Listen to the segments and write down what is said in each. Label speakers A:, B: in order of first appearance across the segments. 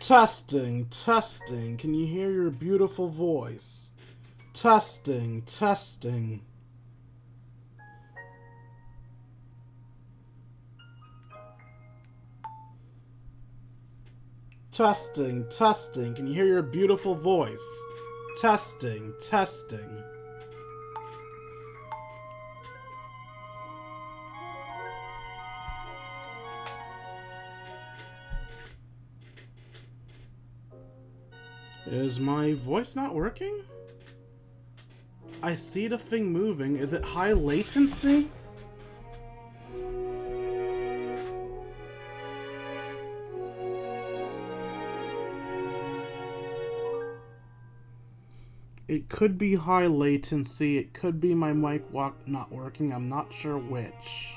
A: Testing, testing. Can you hear your beautiful voice? Testing, testing. Testing, testing. Can you hear your beautiful voice? Testing, testing. Is my voice not working? I see the thing moving. Is it high latency? It could be high latency. It could be my mic not working. I'm not sure which.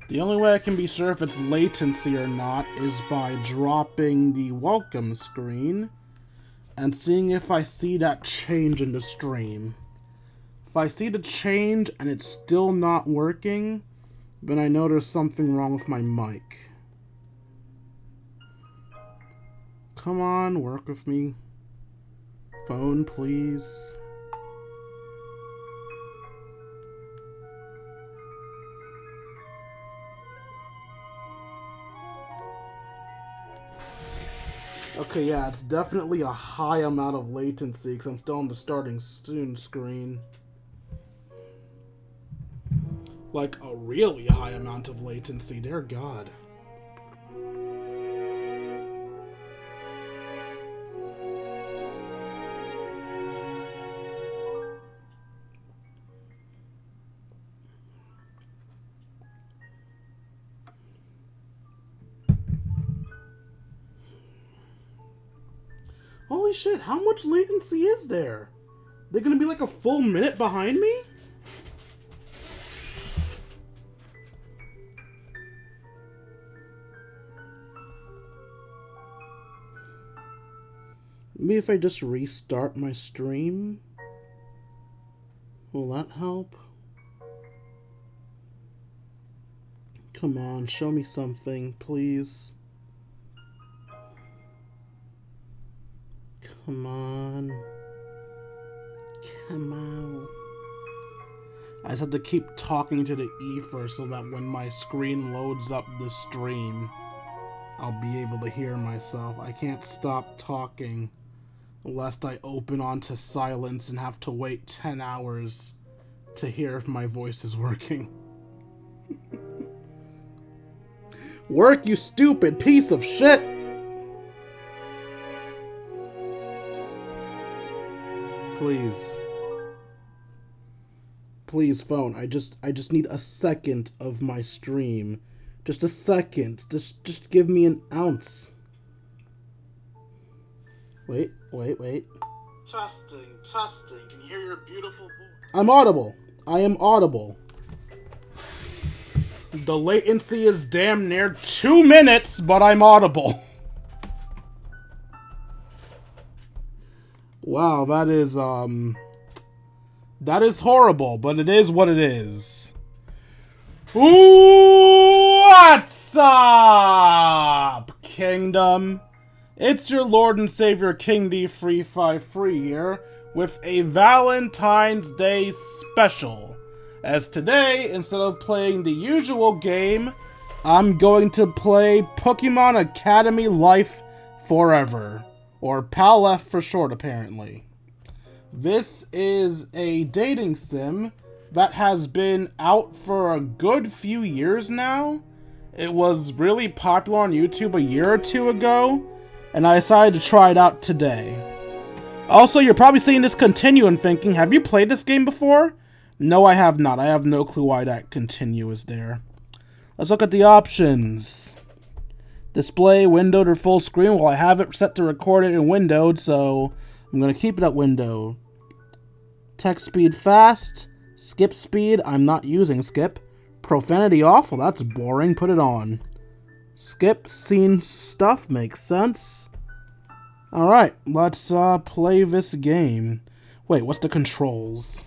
A: The only way I can be sure if it's latency or not is by dropping the welcome screen and seeing if I see that change in the stream. If I see the change and it's still not working, then I know there's something wrong with my mic. Come on, work with me. Phone, please. Okay, yeah, it's definitely a high amount of latency because I'm still on the starting soon screen. Like a really high amount of latency, dear God. Holy shit, how much latency is there? They're gonna be like a full minute behind me? Maybe if I just restart my stream? Will that help? Come on, show me something, please. Come on. Come on. I just have to keep talking to the ether so that when my screen loads up the stream, I'll be able to hear myself. I can't stop talking lest I open onto silence and have to wait 10 hours to hear if my voice is working. Work, you stupid piece of shit! Please. Please, phone. I just need a second of my stream. Just a second. Just give me an ounce. Wait. Testing. Can you hear your beautiful voice? I'm audible. I am audible. The latency is damn near 2 minutes, but I'm audible. Wow, that is horrible, but it is what it is. What's up, Kingdom? It's your Lord and Savior King D353 here with a Valentine's Day special. As today, instead of playing the usual game, I'm going to play Pokemon Academy Life Forever. Or PALF for short, apparently. This is a dating sim that has been out for a good few years now. It was really popular on YouTube a year or two ago, and I decided to try it out today. Also, you're probably seeing this continue and thinking, have you played this game before? No, I have not. I have no clue why that continue is there. Let's look at the options. Display windowed or full screen. Well, I have it set to record it in windowed, so I'm going to keep it at windowed. Text speed fast. Skip speed. I'm not using skip. Profanity off. Well, that's boring. Put it on. Skip scene stuff. Makes sense. Alright, let's play this game. Wait, what's the controls?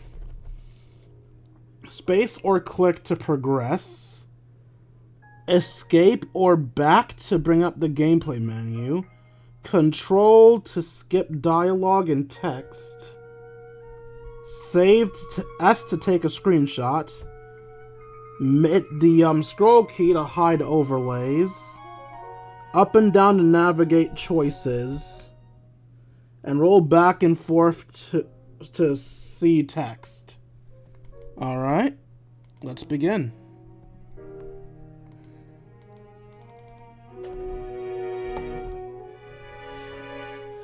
A: Space or click to progress. Escape or back to bring up the gameplay menu. Control to skip dialogue and text. Save to S to take a screenshot. Hit the scroll key to hide overlays. Up and down to navigate choices. And roll back and forth to see text. Alright, let's begin.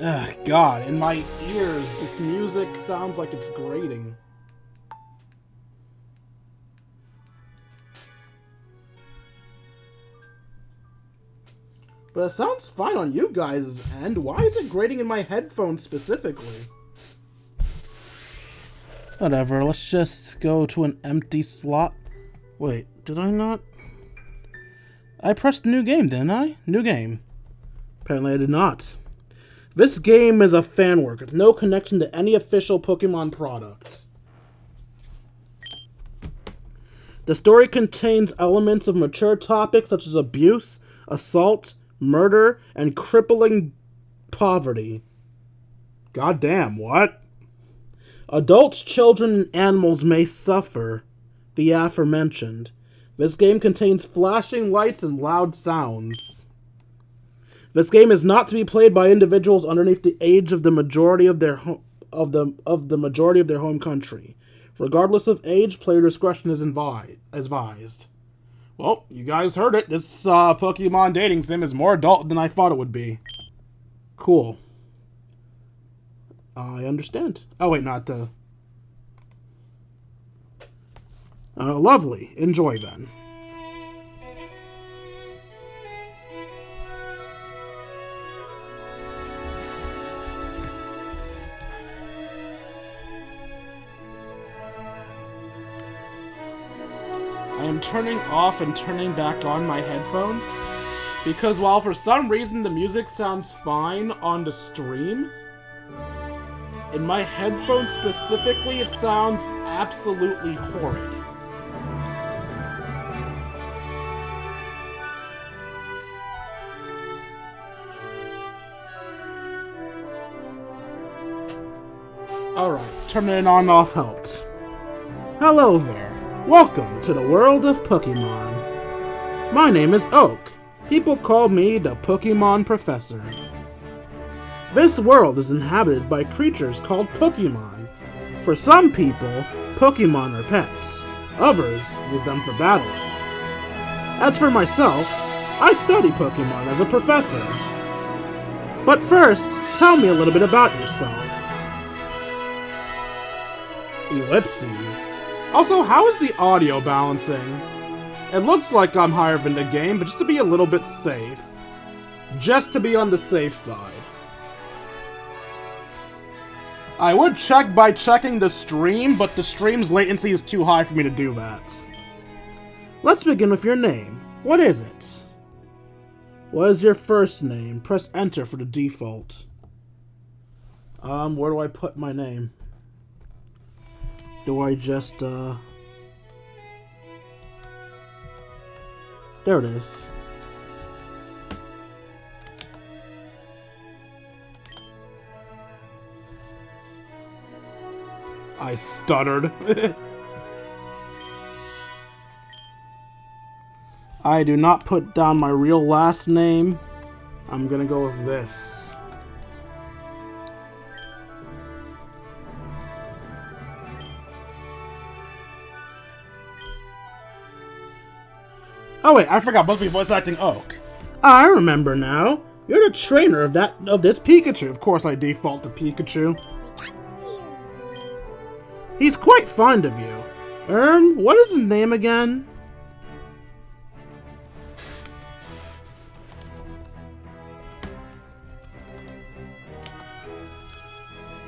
A: Ugh, God, in my ears, this music sounds like it's grating. But it sounds fine on you guys' end. Why is it grating in my headphones specifically? Whatever, let's just go to an empty slot. Wait, did I not? I pressed new game, didn't I? New game. Apparently I did not. This game is a fan work with no connection to any official Pokemon product. The story contains elements of mature topics such as abuse, assault, murder, and crippling poverty. Goddamn, what? Adults, children, and animals may suffer the aforementioned. This game contains flashing lights and loud sounds. This game is not to be played by individuals underneath the age of the majority of their majority of their home country. Regardless of age, player discretion is advised. Well, you guys heard it. This Pokemon dating sim is more adult than I thought it would be. Cool. I understand. Oh wait, not the. Lovely. Enjoy then. I am turning off and turning back on my headphones because while for some reason the music sounds fine on the stream, in my headphones specifically it sounds absolutely horrid. Alright, turning it on off helped. Hello there. Welcome to the world of Pokemon. My name is Oak. People call me the Pokemon Professor. This world is inhabited by creatures called Pokemon. For some people, Pokemon are pets. Others use them for battle. As for myself, I study Pokemon as a professor. But first, tell me a little bit about yourself. Ellipses. Also, how is the audio balancing? It looks like I'm higher than the game, but just to be a little bit safe. Just to be on the safe side. I would check by checking the stream, but the stream's latency is too high for me to do that. Let's begin with your name. What is it? What is your first name? Press enter for the default. Where do I put my name? Do I just, There it is. I stuttered. I do not put down my real last name. I'm gonna go with this. Oh wait, I forgot, both be voice acting Oak. I remember now. You're the trainer of this Pikachu. Of course I default to Pikachu. He's quite fond of you. What is his name again?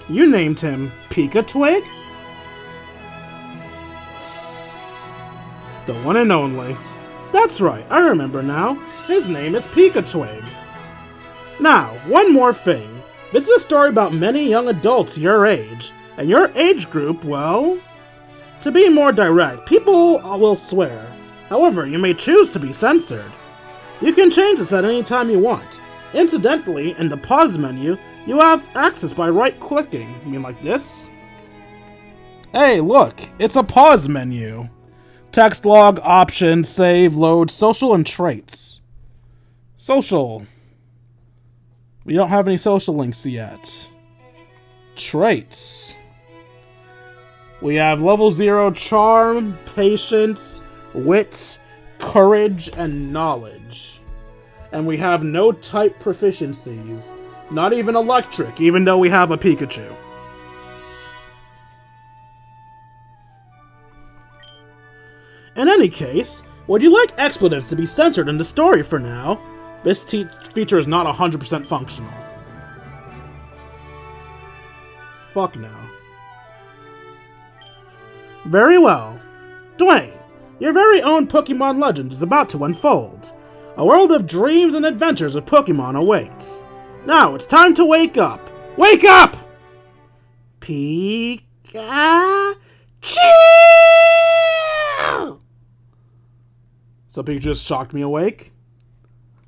A: You named him Pika-Twig? The one and only. That's right, I remember now. His name is Pika-Twig. Now, one more thing. This is a story about many young adults your age. And your age group, well... To be more direct, people will swear. However, you may choose to be censored. You can change this at any time you want. Incidentally, in the pause menu, you have access by right-clicking. You mean like this? Hey, look, it's a pause menu. Text log, options, save, load, social, and traits. Social. We don't have any social links yet. Traits. We have level 0 charm, patience, wit, courage, and knowledge. And we have no type proficiencies. Not even electric, even though we have a Pikachu. In any case, would you like expletives to be censored in the story for now? This feature is not 100% functional. Fuck no. Very well. Dwayne, your very own Pokemon legend is about to unfold. A world of dreams and adventures of Pokemon awaits. Now it's time to wake up. Wake up! Pikachu! So Pikachu just shocked me awake?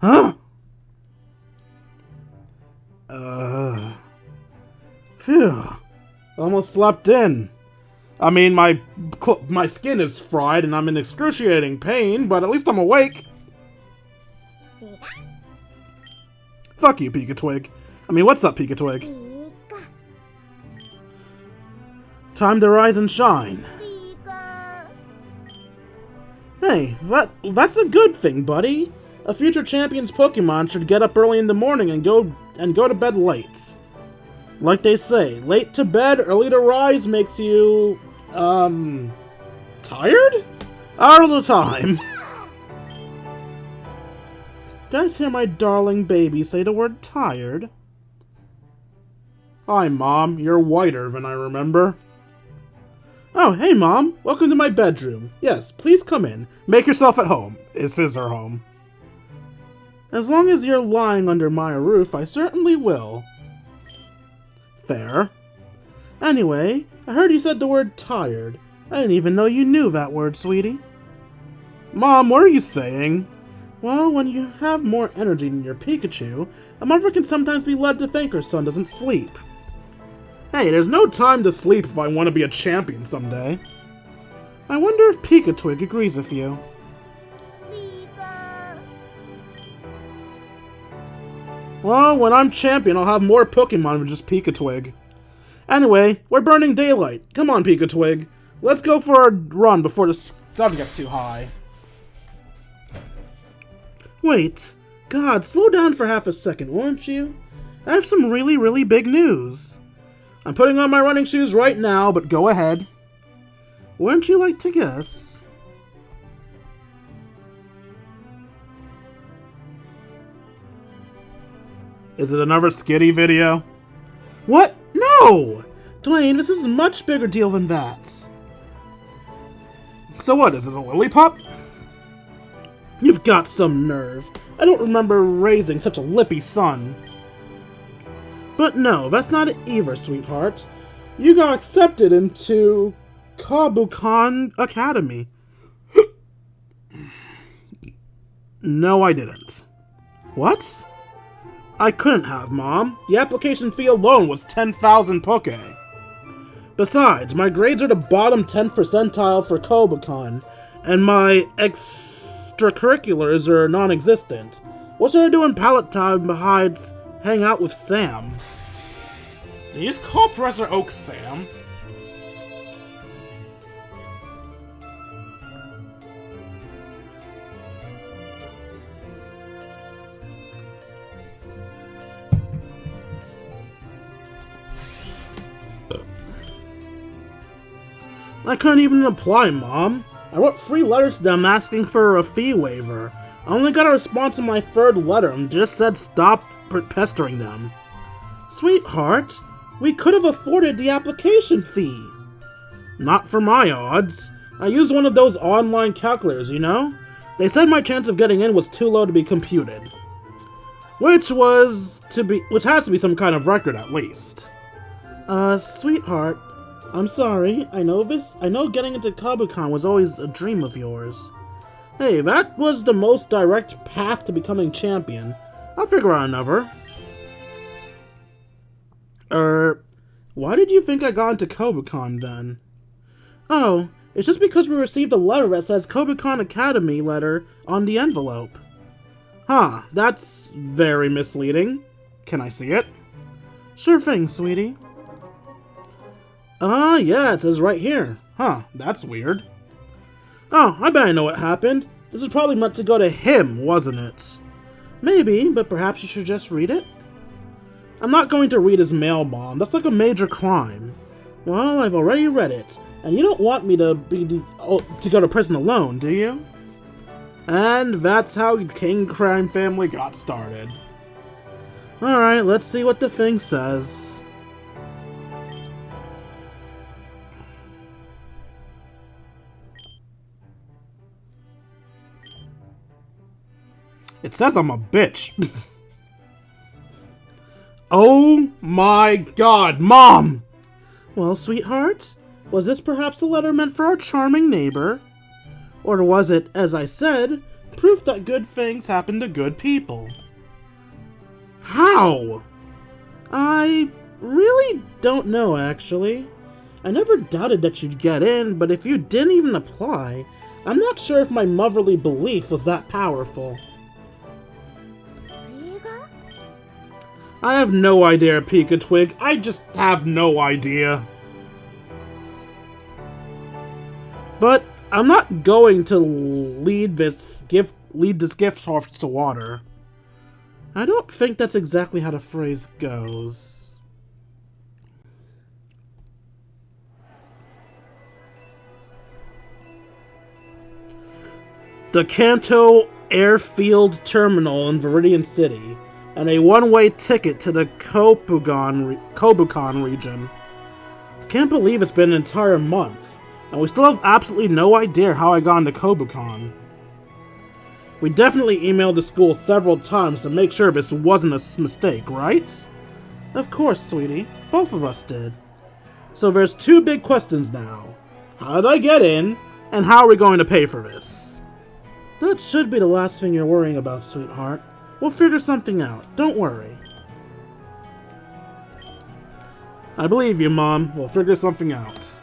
A: Huh? Phew. Almost slept in. I mean, my skin is fried and I'm in excruciating pain, but at least I'm awake. Fuck you, Pika-Twig. I mean, what's up, Pika-Twig? Time to rise and shine. Hey, that's a good thing, buddy. A future champion's Pokemon should get up early in the morning and go to bed late. Like they say, late to bed, early to rise makes you, tired? All the time. Did I hear my darling baby say the word tired? Hi, Mom. You're whiter than I remember. Oh, hey, Mom. Welcome to my bedroom. Yes, please come in. Make yourself at home. This is her home. As long as you're lying under my roof, I certainly will. Fair. Anyway, I heard you said the word tired. I didn't even know you knew that word, sweetie. Mom, what are you saying? Well, when you have more energy than your Pikachu, a mother can sometimes be led to think her son doesn't sleep. Hey, there's no time to sleep if I want to be a champion someday. I wonder if Pika-Twig agrees with you. Pika. Well, when I'm champion, I'll have more Pokemon than just Pika-Twig. Anyway, we're burning daylight. Come on, Pika-Twig. Let's go for a run before the sun gets too high. Wait. God, slow down for half a second, won't you? I have some really, really big news. I'm putting on my running shoes right now, but go ahead. Wouldn't you like to guess? Is it another Skitty video? What? No! Dwayne, this is a much bigger deal than that. So what, is it a Lillipup? You've got some nerve. I don't remember raising such a lippy son. But no, that's not it either, sweetheart. You got accepted into Kabukan Academy. No, I didn't. What? I couldn't have, Mom. The application fee alone was 10,000 Poke. Besides, my grades are the bottom 10 percentile for Kabukan, and my extracurriculars are non-existent. What should I do in pallet time besides hang out with Sam? Did you just call Professor Oak Sam? I couldn't even apply, Mom. I wrote 3 letters to them asking for a fee waiver. I only got a response in my 3rd letter and just said stop pestering them. Sweetheart, we could have afforded the application fee. Not for my odds. I used one of those online calculators, you know? They said my chance of getting in was too low to be computed. Which has to be some kind of record at least. Sweetheart, I'm sorry. I know getting into Kabukan was always a dream of yours. Hey, that was the most direct path to becoming champion. I'll figure out another. Why did you think I got into Kabukan then? Oh, it's just because we received a letter that says Kabukan Academy letter on the envelope. Huh, that's very misleading. Can I see it? Sure thing, sweetie. Yeah, it says right here. Huh, that's weird. Oh, I bet I know what happened. This was probably meant to go to him, wasn't it? Maybe, but perhaps you should just read it? I'm not going to read his mail, Mom. That's like a major crime. Well, I've already read it, and you don't want me to go to prison alone, do you? And that's how the King Crime family got started. Alright, let's see what the thing says. It says I'm a bitch. Oh my god, Mom! Well, sweetheart, was this perhaps a letter meant for our charming neighbor? Or was it, as I said, proof that good things happen to good people? How? I really don't know, actually. I never doubted that you'd get in, but if you didn't even apply, I'm not sure if my motherly belief was that powerful. I have no idea, Pika Twig. I just have no idea. But I'm not going to lead this gift horse to water. I don't think that's exactly how the phrase goes. The Kanto Airfield Terminal in Viridian City, and a one-way ticket to the Kobukan region. I can't believe it's been an entire month, and we still have absolutely no idea how I got into Kobukan. We definitely emailed the school several times to make sure this wasn't a mistake, right? Of course, sweetie. Both of us did. So there's two big questions now. How did I get in, and how are we going to pay for this? That should be the last thing you're worrying about, sweetheart. We'll figure something out. Don't worry. I believe you, Mom. We'll figure something out.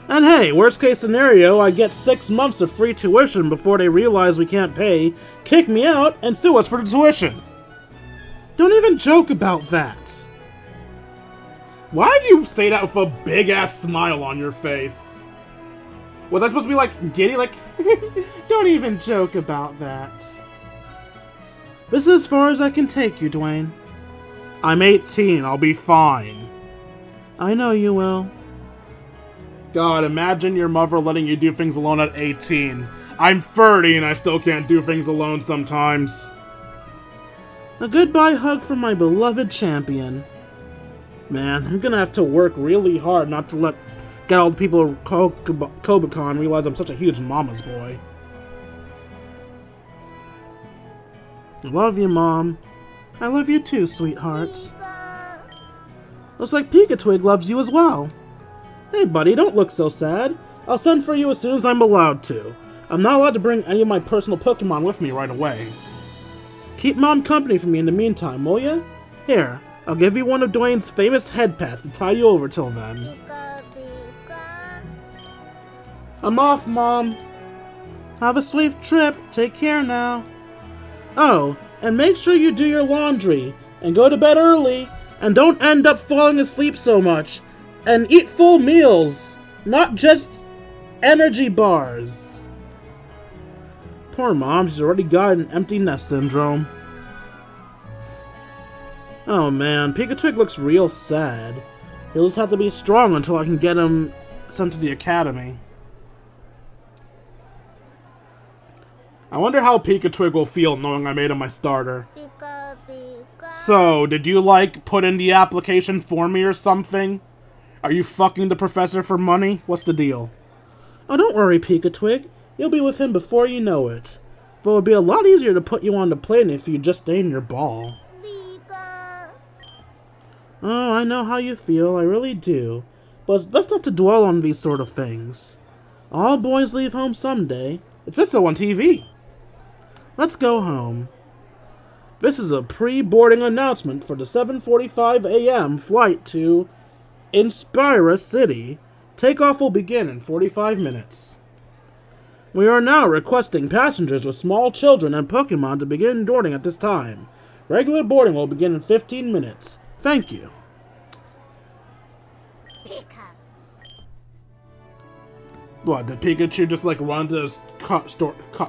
A: And hey, worst case scenario, I get 6 months of free tuition before they realize we can't pay, kick me out, and sue us for the tuition. Don't even joke about that. Why did you say that with a big-ass smile on your face? Was I supposed to be, like, giddy? Like, don't even joke about that. This is as far as I can take you, Dwayne. I'm 18. I'll be fine. I know you will. God, imagine your mother letting you do things alone at 18. I'm 30 and I still can't do things alone sometimes. A goodbye hug from my beloved champion. Man, I'm gonna have to work really hard not to get all the people at Kobukan realize I'm such a huge mama's boy. I love you, Mom. I love you too, sweetheart. Looks like Pika Twig loves you as well. Hey, buddy, don't look so sad. I'll send for you as soon as I'm allowed to. I'm not allowed to bring any of my personal Pokemon with me right away. Keep Mom company for me in the meantime, will ya? Here, I'll give you one of Dwayne's famous head pats to tie you over till then. I'm off, Mom. Have a safe trip. Take care now. Oh, and make sure you do your laundry, and go to bed early, and don't end up falling asleep so much, and eat full meals, not just energy bars. Poor Mom, she's already got an empty nest syndrome. Oh man, Pika Twig looks real sad. He'll just have to be strong until I can get him sent to the Academy. I wonder how Pika Twig will feel knowing I made him my starter. So, did you, like, put in the application for me or something? Are you fucking the professor for money? What's the deal? Oh, don't worry, Pika Twig. You'll be with him before you know it. But it would be a lot easier to put you on the plane if you just stay in your ball. Oh, I know how you feel, I really do. But it's best not to dwell on these sort of things. All boys leave home someday. It's also on TV. Let's go home. This is a pre-boarding announcement for the 7:45 a.m. flight to Inspira City. Takeoff will begin in 45 minutes. We are now requesting passengers with small children and Pokemon to begin boarding at this time. Regular boarding will begin in 15 minutes. Thank you. What, did Pikachu just like run to his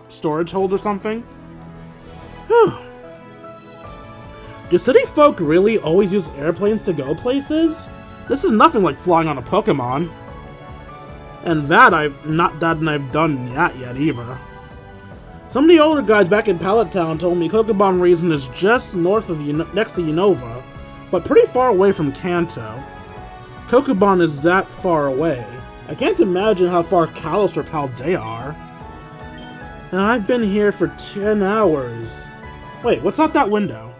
A: storage hold or something? Do city folk really always use airplanes to go places? This is nothing like flying on a Pokemon. And that I've done that yet either. Some of the older guys back in Pallet Town told me Pokemon Reason is just north of next to Unova, but pretty far away from Kanto. Pokemon is that far away. I can't imagine how far Kalos or Paldea are. And I've been here for 10 hours. Wait, what's out that window?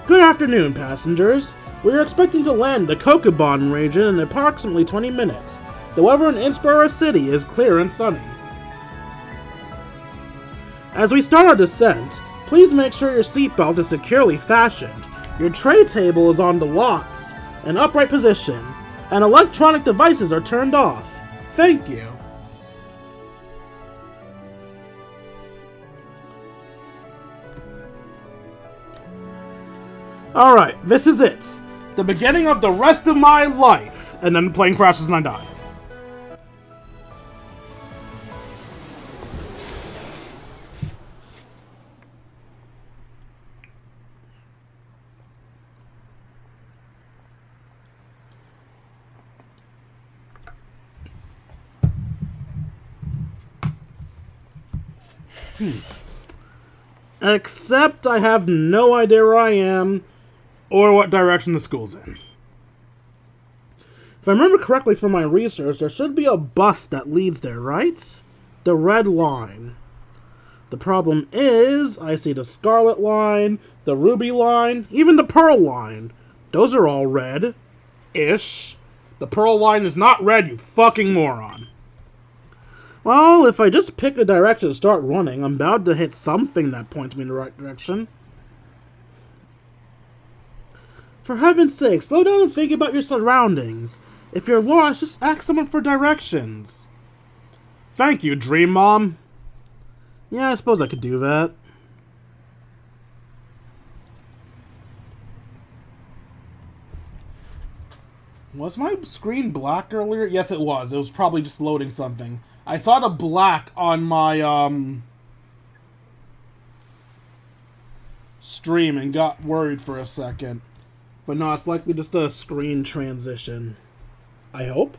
A: Good afternoon, passengers. We are expecting to land the Pokemon region in approximately 20 minutes. The weather in Inspira City is clear and sunny. As we start our descent, please make sure your seatbelt is securely fastened. Your tray table is on the locks, in upright position, and electronic devices are turned off. Thank you. Alright, this is it. The beginning of the rest of my life. And then the plane crashes and I die. Except I have no idea where I am or what direction the school's in. If I remember correctly from my research, there should be a bus that leads there, right? The red line. The problem is, I see the scarlet line, the ruby line, even the pearl line. Those are all red-ish. The pearl line is not red, you fucking moron. Well, if I just pick a direction to start running, I'm bound to hit something that points me in the right direction. For heaven's sake, slow down and think about your surroundings. If you're lost, just ask someone for directions. Thank you, Dream Mom. Yeah, I suppose I could do that. Was my screen black earlier? Yes, it was. It was probably just loading something. I saw the black on my, stream and got worried for a second. But no, it's likely just a screen transition. I hope.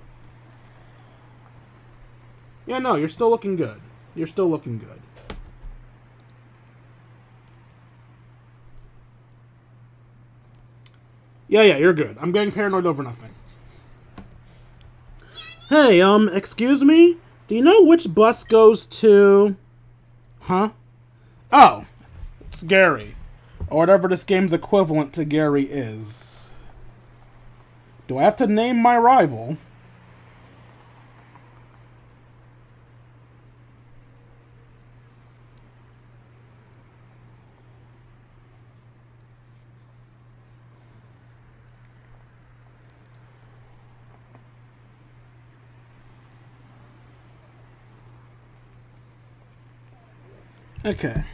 A: Yeah, no, you're still looking good. You're still looking good. Yeah, you're good. I'm getting paranoid over nothing. Hey, excuse me? Do you know which bus goes to... Huh? Oh, it's Gary. Or whatever this game's equivalent to Gary is. Do I have to name my rival? Okay.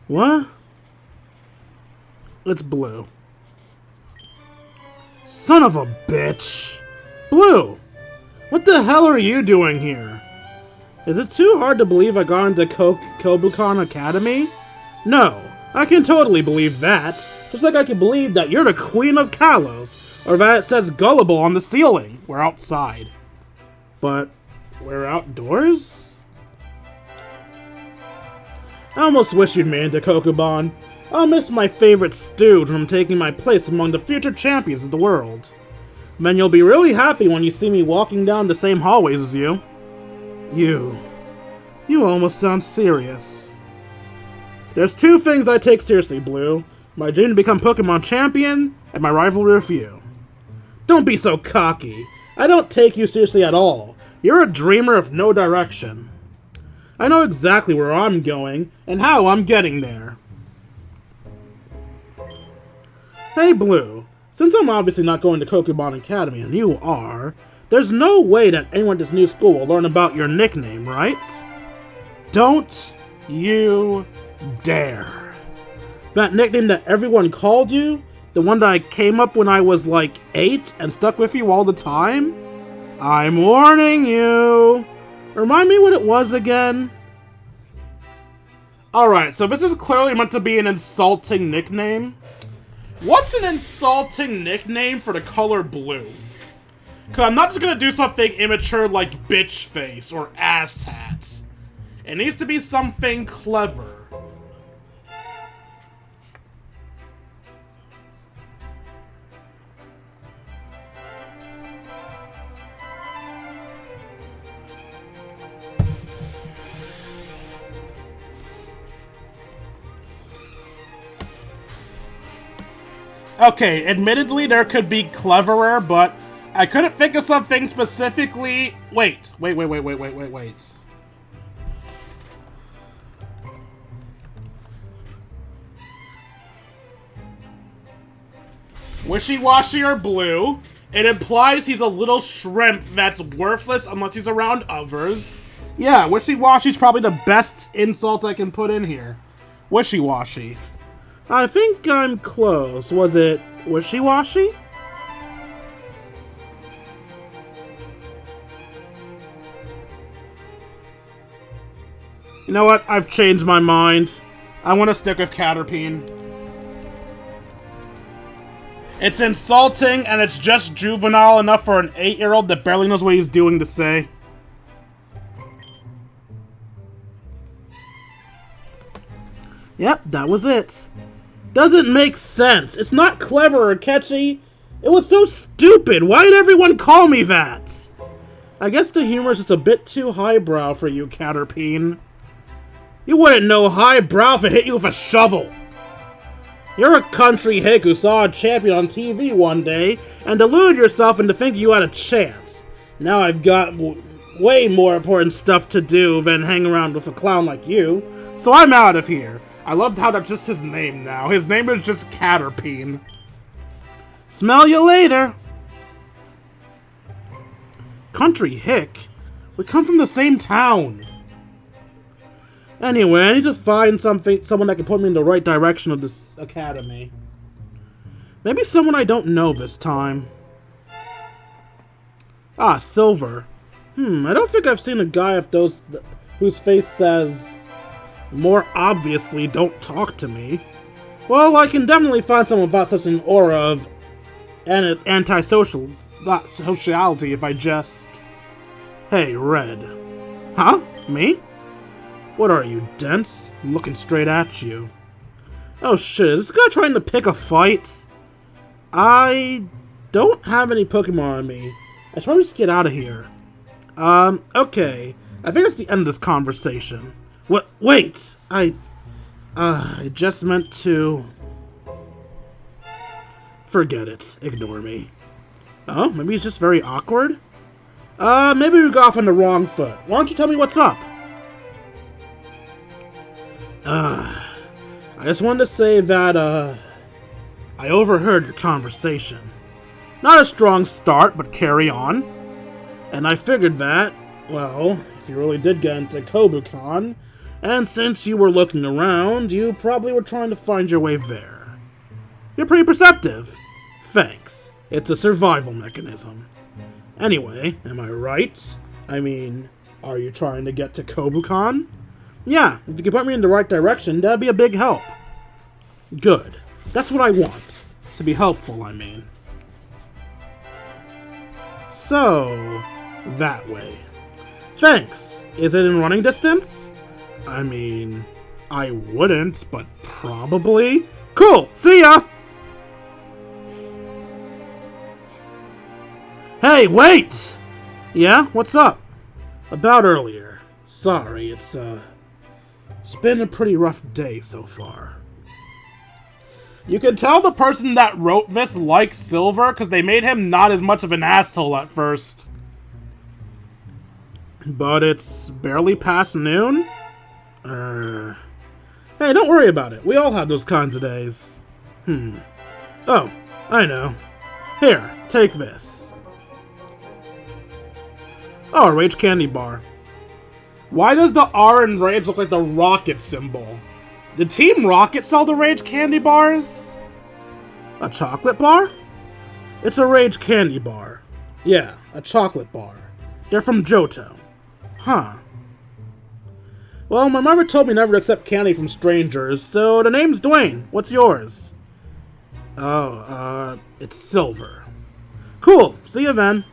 A: What? It's Blue. Son of a bitch! Blue! What the hell are you doing here? Is it too hard to believe I got into Kobukan Academy? No, I can totally believe that. Just like I can believe that you're the Queen of Kalos, or that it says Gullible on the ceiling. We're outside. But we're outdoors? I almost wish you'd made it to Kokuban. I'll miss my favorite stooge from taking my place among the future champions of the world. Then you'll be really happy when you see me walking down the same hallways as you. You You almost sound serious. There's two things I take seriously, Blue. My dream to become Pokemon champion, and my rivalry with you. Don't be so cocky. I don't take you seriously at all. You're a dreamer of no direction. I know exactly where I'm going, and how I'm getting there. Hey, Blue. Since I'm obviously not going to Pokemon Academy, and you are, there's no way that anyone at this new school will learn about your nickname, right? Don't you dare. That nickname that everyone called you? The one that I came up when I was like 8 and stuck with you all the time? I'm warning you. Remind me what it was again? Alright, so this is clearly meant to be an insulting nickname. What's an insulting nickname for the color blue? Because I'm not just going to do something immature like bitch face or asshat. It needs to be something clever. Okay, admittedly there could be cleverer, but I couldn't think of something specifically. Wait. Wishy-washy or blue. It implies he's a little shrimp that's worthless unless he's around others. Yeah, wishy-washy's probably the best insult I can put in here. Wishy-washy. I think I'm close. Was it wishy-washy? You know what? I've changed my mind. I want to stick with Caterpie. It's insulting, and it's just juvenile enough for an 8-year-old that barely knows what he's doing to say. Yep, that was it. Doesn't make sense. It's not clever or catchy. It was so stupid. Why did everyone call me that? I guess the humor is just a bit too highbrow for you, Caterpie. You wouldn't know highbrow if it hit you with a shovel. You're a country hick who saw a champion on TV one day and deluded yourself into thinking you had a chance. Now I've got way more important stuff to do than hang around with a clown like you, so I'm out of here. I loved how that's just his name now. His name is just Caterpie. Smell you later. Country hick? We come from the same town. Anyway, I need to find someone that can put me in the right direction of this academy. Maybe someone I don't know this time. Ah, Silver. I don't think I've seen a guy of those whose face says, more obviously, don't talk to me. Well, I can definitely find someone without such an aura of anti-sociality if I just... Hey, Red. Huh? Me? What are you, dense? I'm looking straight at you. Oh shit, is this guy trying to pick a fight? I don't have any Pokemon on me. I should probably just get out of here. Okay. I think that's the end of this conversation. What? Wait! I just meant to... Forget it. Ignore me. Oh, maybe he's just very awkward? Maybe we got off on the wrong foot. Why don't you tell me what's up? I just wanted to say that, I overheard your conversation. Not a strong start, but carry on. And I figured that, well, if you really did get into Kobukan, and since you were looking around, you probably were trying to find your way there. You're pretty perceptive. Thanks. It's a survival mechanism. Anyway, am I right? I mean, are you trying to get to Kobukan? Yeah, if you could put me in the right direction, that'd be a big help. Good. That's what I want. To be helpful, I mean. So, that way. Thanks. Is it in running distance? I mean, I wouldn't, but probably. Cool, see ya! Hey, wait! Yeah, what's up? About earlier. Sorry, it's been a pretty rough day so far. You can tell the person that wrote this likes Silver because they made him not as much of an asshole at first. But it's barely past noon? Hey, don't worry about it. We all have those kinds of days. Oh, I know. Here, take this. Oh, a Rage candy bar. Why does the R in Rage look like the rocket symbol? Did Team Rocket sell the Rage candy bars? A chocolate bar? It's a Rage candy bar. Yeah, a chocolate bar. They're from Johto. Huh. Well, my mother told me never to accept candy from strangers, so the name's Dwayne. What's yours? Oh, it's Silver. Cool, see you then.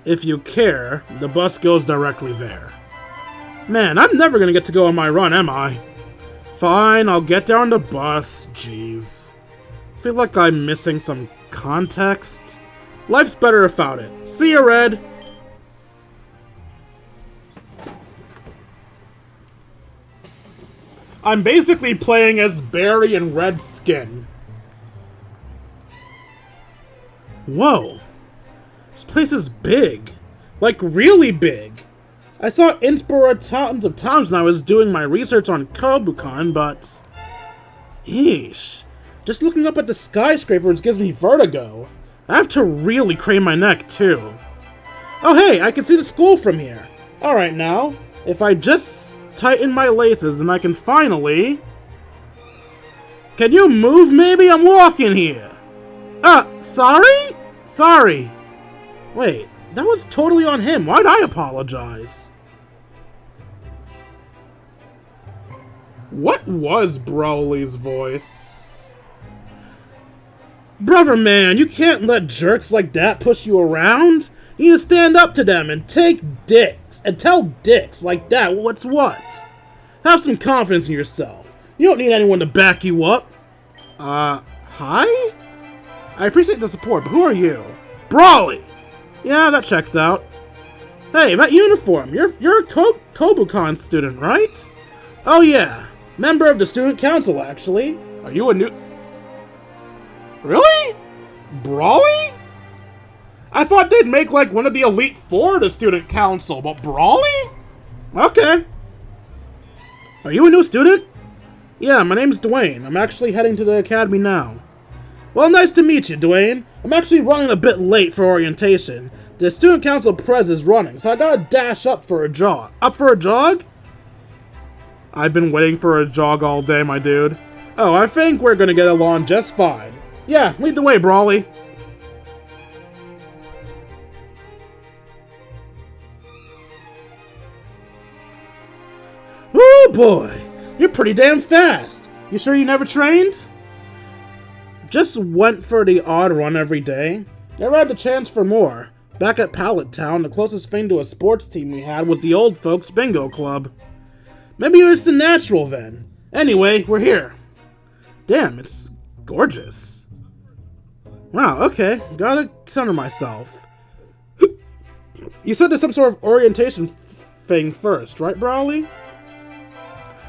A: If you care, the bus goes directly there. Man, I'm never gonna get to go on my run, am I? Fine, I'll get there on the bus. Jeez. Feel like I'm missing some context. Life's better without it. See ya, Red. I'm basically playing as Barry in Red skin. Whoa. This place is big. Like, really big. I saw Inspira tons of times when I was doing my research on Kobukan, but... Eesh. Just looking up at the skyscrapers gives me vertigo. I have to really crane my neck, too. Oh hey, I can see the school from here. Alright now, if I just tighten my laces and I can finally... Can you move maybe? I'm walking here. Sorry? Sorry. Wait, that was totally on him. Why'd I apologize? What was Broly's voice? Brother man, you can't let jerks like that push you around. You need to stand up to them and take dicks. And tell dicks like that what's what. Have some confidence in yourself. You don't need anyone to back you up. Hi? I appreciate the support, but who are you? Broly! Yeah, that checks out. Hey, that uniform. You're a Kobukan student, right? Oh yeah. Member of the student council, actually. Are you a new... Really? Broly? I thought they'd make like one of the Elite Four the student council, but Broly? Okay. Are you a new student? Yeah, my name's Dwayne. I'm actually heading to the Academy now. Well, nice to meet you, Dwayne. I'm actually running a bit late for orientation. The student council prez is running, so I gotta dash up for a jog. Up for a jog? I've been waiting for a jog all day, my dude. Oh, I think we're gonna get along just fine. Yeah, lead the way, Broly. Oh boy, you're pretty damn fast. You sure you never trained? Just went for the odd run every day. Never had the chance for more. Back at Pallet Town, the closest thing to a sports team we had was the old folks bingo club. Maybe you're just a natural then. Anyway, we're here. Damn, it's gorgeous. Wow, okay. Gotta center myself. You said there's some sort of orientation thing first, right, Broly?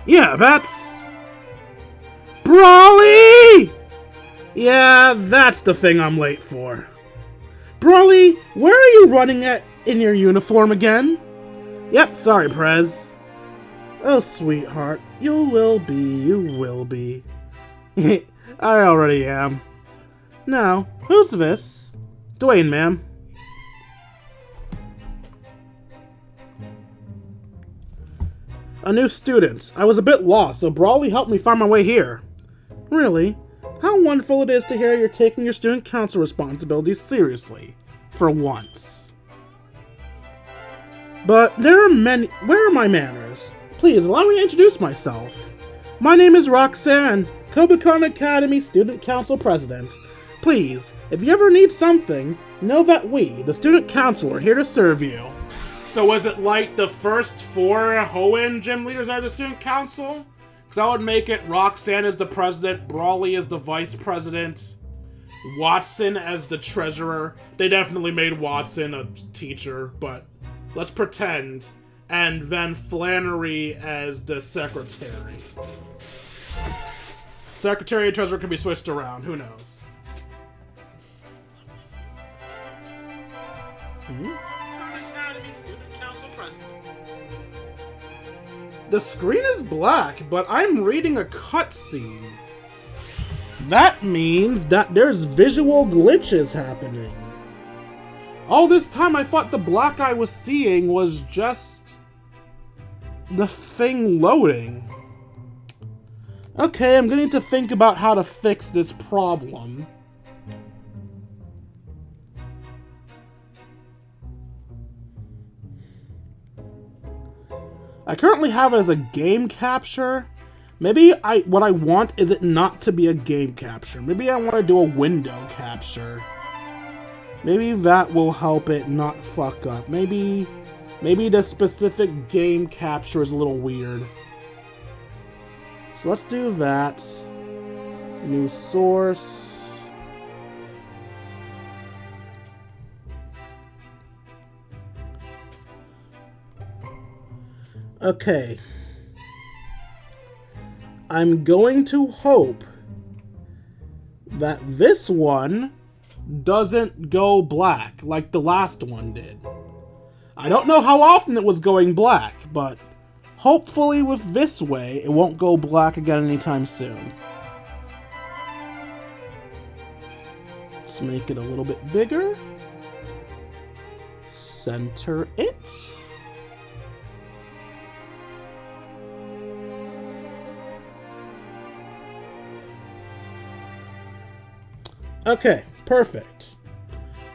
A: Yeah, that's... Broly! Yeah, that's the thing I'm late for. Broly, where are you running at in your uniform again? Yep, sorry, Prez. Oh, sweetheart, you will be. I already am. Now, who's this? Dwayne, ma'am. A new student. I was a bit lost, so Broly helped me find my way here. Really? How wonderful it is to hear you're taking your student council responsibilities seriously. For once. But there are many... Where are my manners? Please, allow me to introduce myself. My name is Roxanne, Kobukan Academy Student Council President. Please, if you ever need something, know that we, the Student Council, are here to serve you. So was it like the first 4 Hoenn gym leaders are the Student Council? Because that would make it Roxanne is the president, Broly is the vice president. Watson as the treasurer. They definitely made Watson a teacher, but let's pretend. And then Flannery as the secretary. Secretary and treasurer can be switched around, who knows? Academy Student Council President. The screen is black, but I'm reading a cutscene. That means that there's visual glitches happening. All this time I thought the black I was seeing was just the thing loading. Okay, I'm gonna need to think about how to fix this problem. I currently have it as a game capture. Maybe what I want is it not to be a game capture. Maybe I want to do a window capture. Maybe that will help it not fuck up. Maybe the specific game capture is a little weird. So let's do that. New source. Okay. I'm going to hope that this one doesn't go black like the last one did. I don't know how often it was going black, but hopefully with this way, it won't go black again anytime soon. Let's make it a little bit bigger. Center it. Okay, perfect.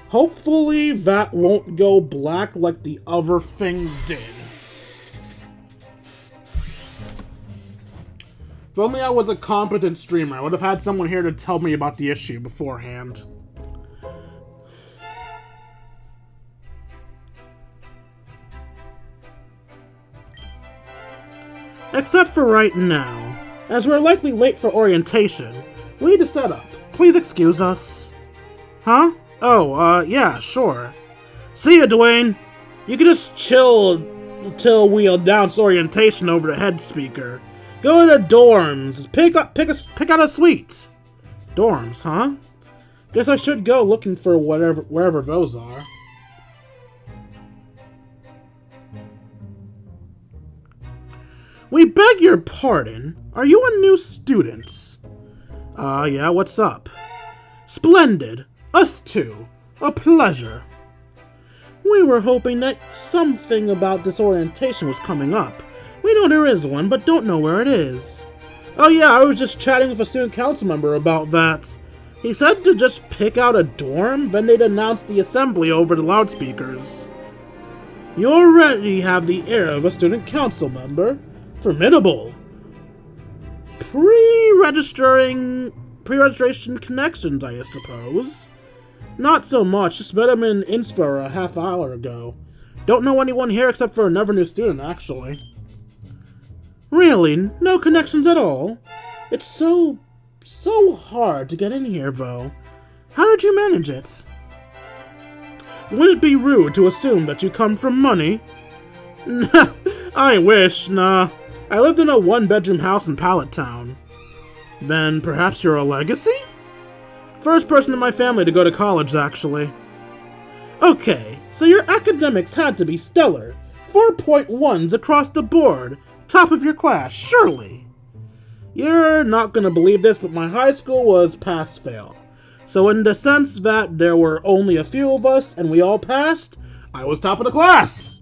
A: Hopefully that won't go black like the other thing did. If only I was a competent streamer, I would have had someone here to tell me about the issue beforehand. Except for right now, as we're likely late for orientation, we need to set up. Please excuse us. Huh? Oh, yeah, sure. See ya, Dwayne. You can just chill until we announce orientation over the head speaker. Go to the dorms. Pick out a suite. Dorms, huh? Guess I should go looking for wherever those are. We beg your pardon. Are you a new student? Yeah, what's up? Splendid. Us too. A pleasure. We were hoping that something about this orientation was coming up. We know there is one, but don't know where it is. Oh yeah, I was just chatting with a student council member about that. He said to just pick out a dorm, then they'd announce the assembly over the loudspeakers. You already have the air of a student council member. Formidable. Pre-registration connections, I suppose. Not so much, just met him in Inspa a half hour ago. Don't know anyone here except for another new student, actually. Really? No connections at all? It's so hard to get in here, though. How did you manage it? Would it be rude to assume that you come from money? I wish, nah. I lived in a one-bedroom house in Pallet Town. Then perhaps you're a legacy? First person in my family to go to college, actually. Okay, so your academics had to be stellar. 4.1s across the board. Top of your class, surely. You're not gonna believe this, but my high school was pass-fail. So in the sense that there were only a few of us and we all passed, I was top of the class.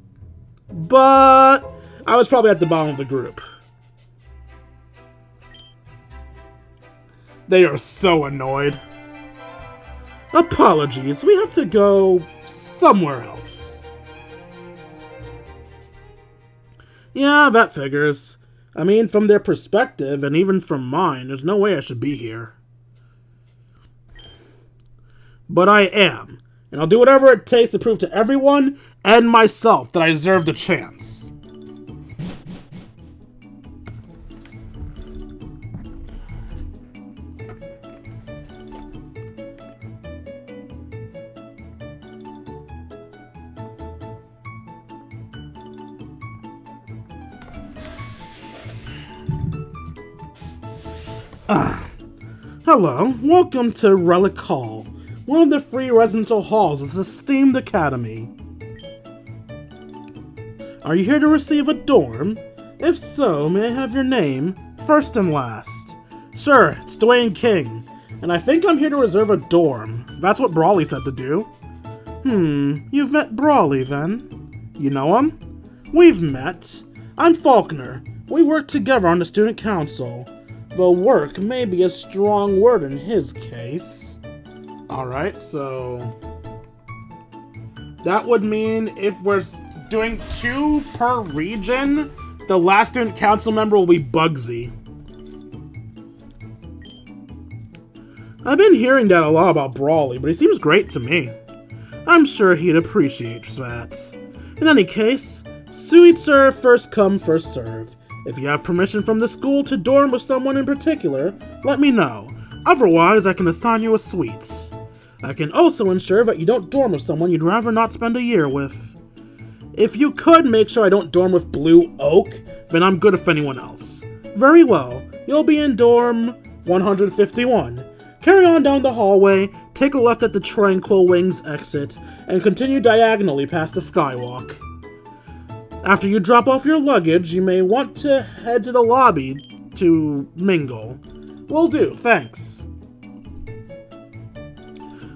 A: But I was probably at the bottom of the group. They are so annoyed. Apologies, we have to go somewhere else. Yeah, that figures. I mean, from their perspective, and even from mine, there's no way I should be here. But I am, and I'll do whatever it takes to prove to everyone and myself that I deserve the chance. Hello, welcome to Relic Hall, one of the free residential halls of this esteemed Academy. Are you here to receive a dorm? If so, may I have your name, first and last? Sure, it's Dwayne King, and I think I'm here to reserve a dorm. That's what Brawley said to do. You've met Brawley then? You know him? We've met. I'm Faulkner. We work together on the student council. Though work may be a strong word in his case. Alright, so that would mean if we're doing 2 per region, the last student council member will be Bugsy. I've been hearing that a lot about Brawley, but he seems great to me. I'm sure he'd appreciate that. In any case, sweet sir, first come, first serve. If you have permission from the school to dorm with someone in particular, let me know. Otherwise, I can assign you a suite. I can also ensure that you don't dorm with someone you'd rather not spend a year with. If you could make sure I don't dorm with Blue Oak, then I'm good with anyone else. Very well, you'll be in dorm 151. Carry on down the hallway, take a left at the Tranquil Wings exit, and continue diagonally past the skywalk. After you drop off your luggage, you may want to head to the lobby to mingle. Will do, thanks.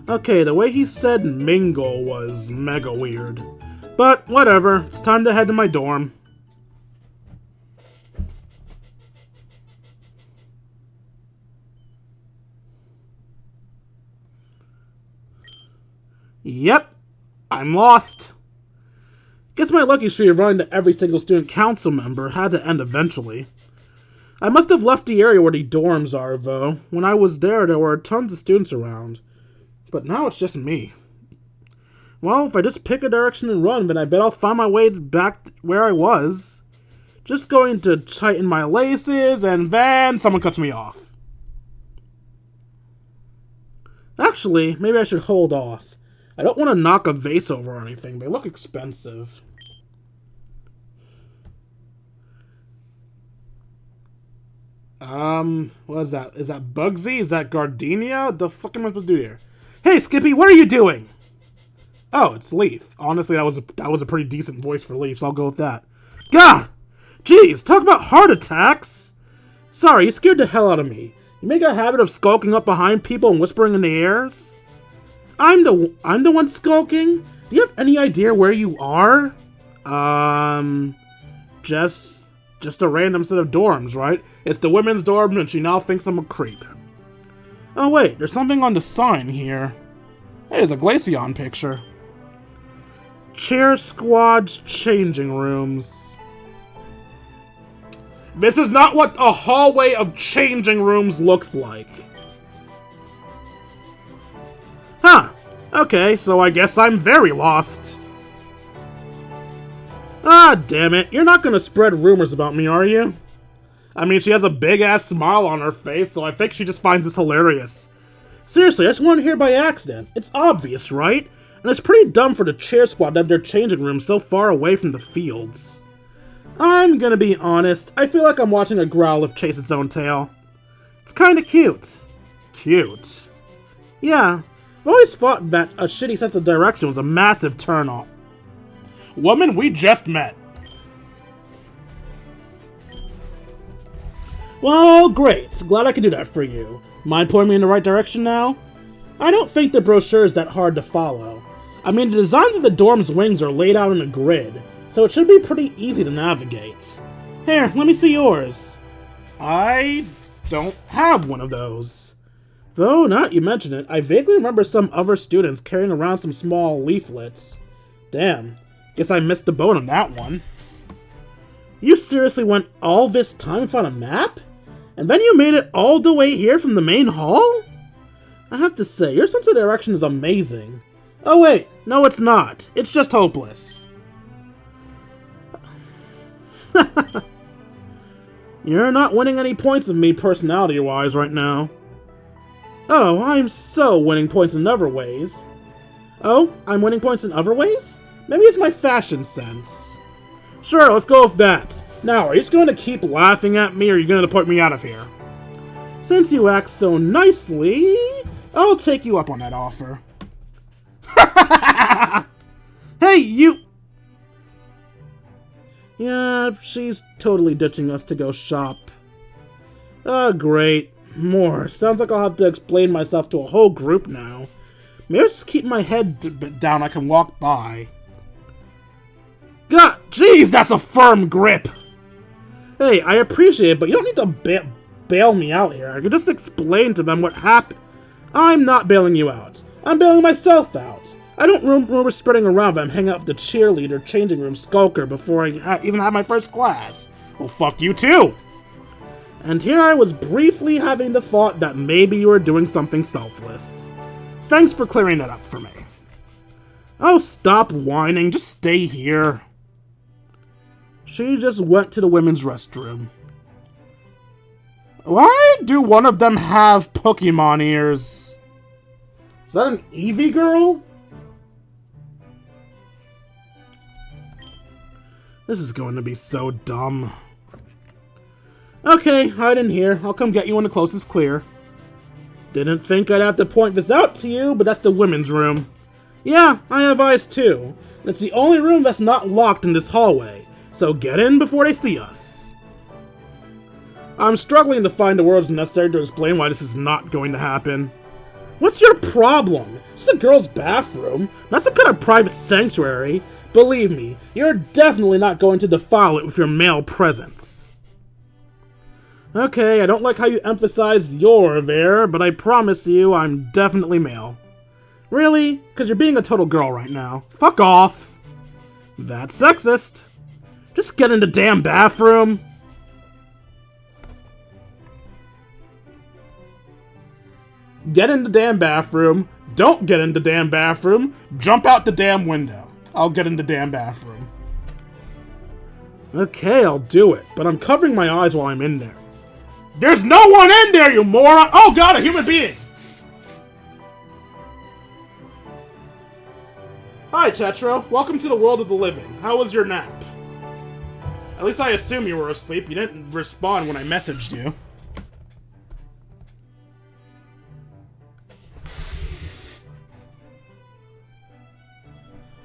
A: Okay, the way he said mingle was mega weird. But whatever, it's time to head to my dorm. Yep, I'm lost. Guess my lucky streak of running to every single student council member had to end eventually. I must have left the area where the dorms are, though. When I was there were tons of students around. But now it's just me. Well, if I just pick a direction and run, then I bet I'll find my way back where I was. Just going to tighten my laces, and then someone cuts me off. Actually, maybe I should hold off. I don't want to knock a vase over or anything. They look expensive. What is that? Is that Bugsy? Is that Gardenia? What the fuck am I supposed to do here? Hey, Skippy, what are you doing? Oh, it's Leaf. Honestly, that was a pretty decent voice for Leaf, so I'll go with that. Gah! Jeez, talk about heart attacks! Sorry, you scared the hell out of me. You make a habit of skulking up behind people and whispering in the ears? I'm the one skulking? Do you have any idea where you are? Just a random set of dorms, right? It's the women's dorm and she now thinks I'm a creep. Oh wait, there's something on the sign here. Hey, there's a Glaceon picture. Cheer Squad's changing rooms. This is not what a hallway of changing rooms looks like. Huh. Okay, so I guess I'm very lost. Ah, damn it. You're not gonna spread rumors about me, are you? I mean, she has a big-ass smile on her face, so I think she just finds this hilarious. Seriously, I just wanted to hear by accident. It's obvious, right? And it's pretty dumb for the cheer squad to have their changing room so far away from the fields. I'm gonna be honest, I feel like I'm watching a Growlithe chase its own tail. It's kinda cute. Cute. Yeah, I've always thought that a shitty sense of direction was a massive turn-off. Woman, we just met. Well, great. Glad I could do that for you. Mind pointing me in the right direction now? I don't think the brochure is that hard to follow. I mean, the designs of the dorm's wings are laid out in a grid, so it should be pretty easy to navigate. Here, let me see yours. I don't have one of those. Though, now that you mention it, I vaguely remember some other students carrying around some small leaflets. Damn, guess I missed the boat on that one. You seriously went all this time and found a map? And then you made it all the way here from the main hall? I have to say, your sense of direction is amazing. Oh wait, no it's not. It's just hopeless. You're not winning any points with me personality-wise right now. Oh, I'm so winning points in other ways. Oh, I'm winning points in other ways? Maybe it's my fashion sense. Sure, let's go with that. Now, are you just going to keep laughing at me, or are you going to put me out of here? Since you act so nicely, I'll take you up on that offer. Hey, you... Yeah, she's totally ditching us to go shop. Ah, great. More. Sounds like I'll have to explain myself to a whole group now. Maybe I'll just keep my head down, I can walk by. God, jeez, that's a firm grip! Hey, I appreciate it, but you don't need to bail me out here. I can just explain to them what happened. I'm not bailing you out. I'm bailing myself out. I don't remember spreading around that I'm hanging out with the cheerleader changing room skulker before I even had my first class. Well, fuck you too! And here I was briefly having the thought that maybe you were doing something selfless. Thanks for clearing that up for me. Oh, stop whining. Just stay here. She just went to the women's restroom. Why do one of them have Pokemon ears? Is that an Eevee girl? This is going to be so dumb. Okay, hide in here. I'll come get you when the coast is clear. Didn't think I'd have to point this out to you, but that's the women's room. Yeah, I have eyes too. It's the only room that's not locked in this hallway, so get in before they see us. I'm struggling to find the words necessary to explain why this is not going to happen. What's your problem? It's a girl's bathroom, not some kind of private sanctuary. Believe me, you're definitely not going to defile it with your male presence. Okay, I don't like how you emphasize "your" there, but I promise you I'm definitely male. Really? Because you're being a total girl right now. Fuck off. That's sexist. Just get in the damn bathroom. Get in the damn bathroom. Don't get in the damn bathroom. Jump out the damn window. I'll get in the damn bathroom. Okay, I'll do it, but I'm covering my eyes while I'm in there. There's no one in there, you moron! Oh god, a human being! Hi, Tetra. Welcome to the world of the living. How was your nap? At least I assume you were asleep. You didn't respond when I messaged you.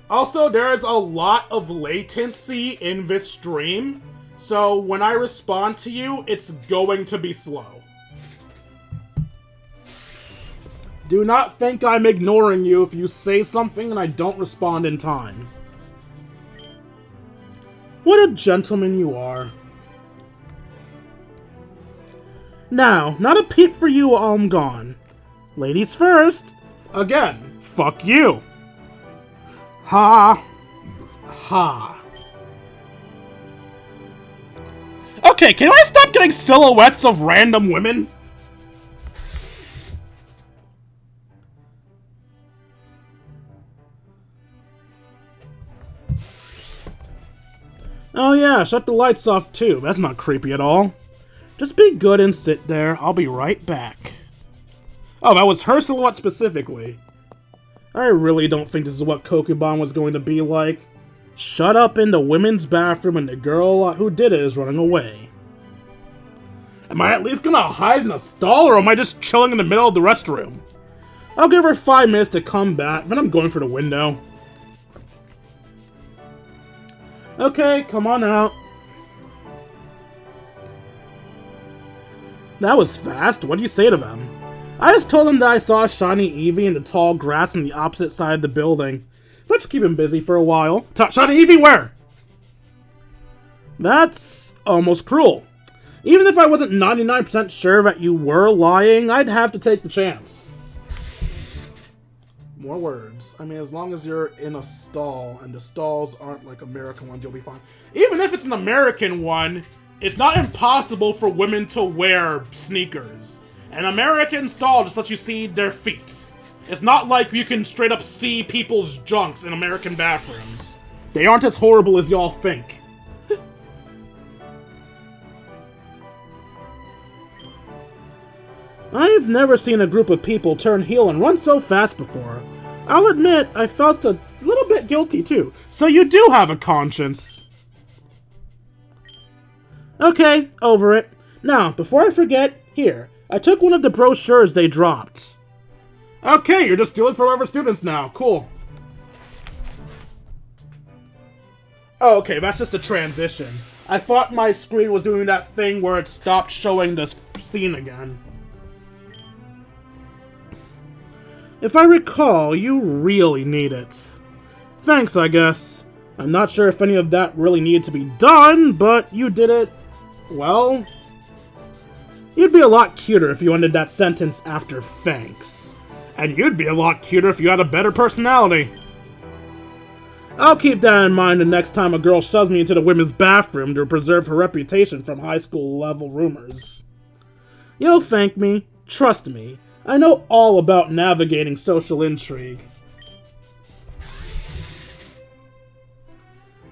A: Also, there is a lot of latency in this stream, so when I respond to you, it's going to be slow. Do not think I'm ignoring you if you say something and I don't respond in time. What a gentleman you are. Now, not a peep for you while I'm gone. Ladies first. Again, fuck you. Ha. Ha. Okay, can I stop getting silhouettes of random women? Oh yeah, shut the lights off too. That's not creepy at all. Just be good and sit there. I'll be right back. Oh, that was her silhouette specifically. I really don't think this is what Kokubon was going to be like. Shut up in the women's bathroom and the girl who did it is running away. Am I at least gonna hide in a stall, or am I just chilling in the middle of the restroom? I'll give her 5 minutes to come back, then I'm going for the window. Okay, come on out. That was fast. What do you say to them? I just told them that I saw a shiny Eevee in the tall grass on the opposite side of the building. Let's keep him busy for a while. Shiny Eevee, where? That's almost cruel. Even if I wasn't 99% sure that you were lying, I'd have to take the chance. More words. I mean, as long as you're in a stall, and the stalls aren't like American ones, you'll be fine. Even if it's an American one, it's not impossible for women to wear sneakers. An American stall just lets you see their feet. It's not like you can straight up see people's junks in American bathrooms. They aren't as horrible as y'all think. I've never seen a group of people turn heel and run so fast before. I'll admit, I felt a little bit guilty too. So you do have a conscience. Okay, over it. Now, before I forget, here, I took one of the brochures they dropped. Okay, you're just stealing from other students now. Cool. Oh, okay, that's just a transition. I thought my screen was doing that thing where it stopped showing the scene again. If I recall, you really need it. Thanks, I guess. I'm not sure if any of that really needed to be done, but you did it. Well, you'd be a lot cuter if you ended that sentence after thanks. And you'd be a lot cuter if you had a better personality. I'll keep that in mind the next time a girl shoves me into the women's bathroom to preserve her reputation from high school level rumors. You'll thank me. Trust me. I know all about navigating social intrigue.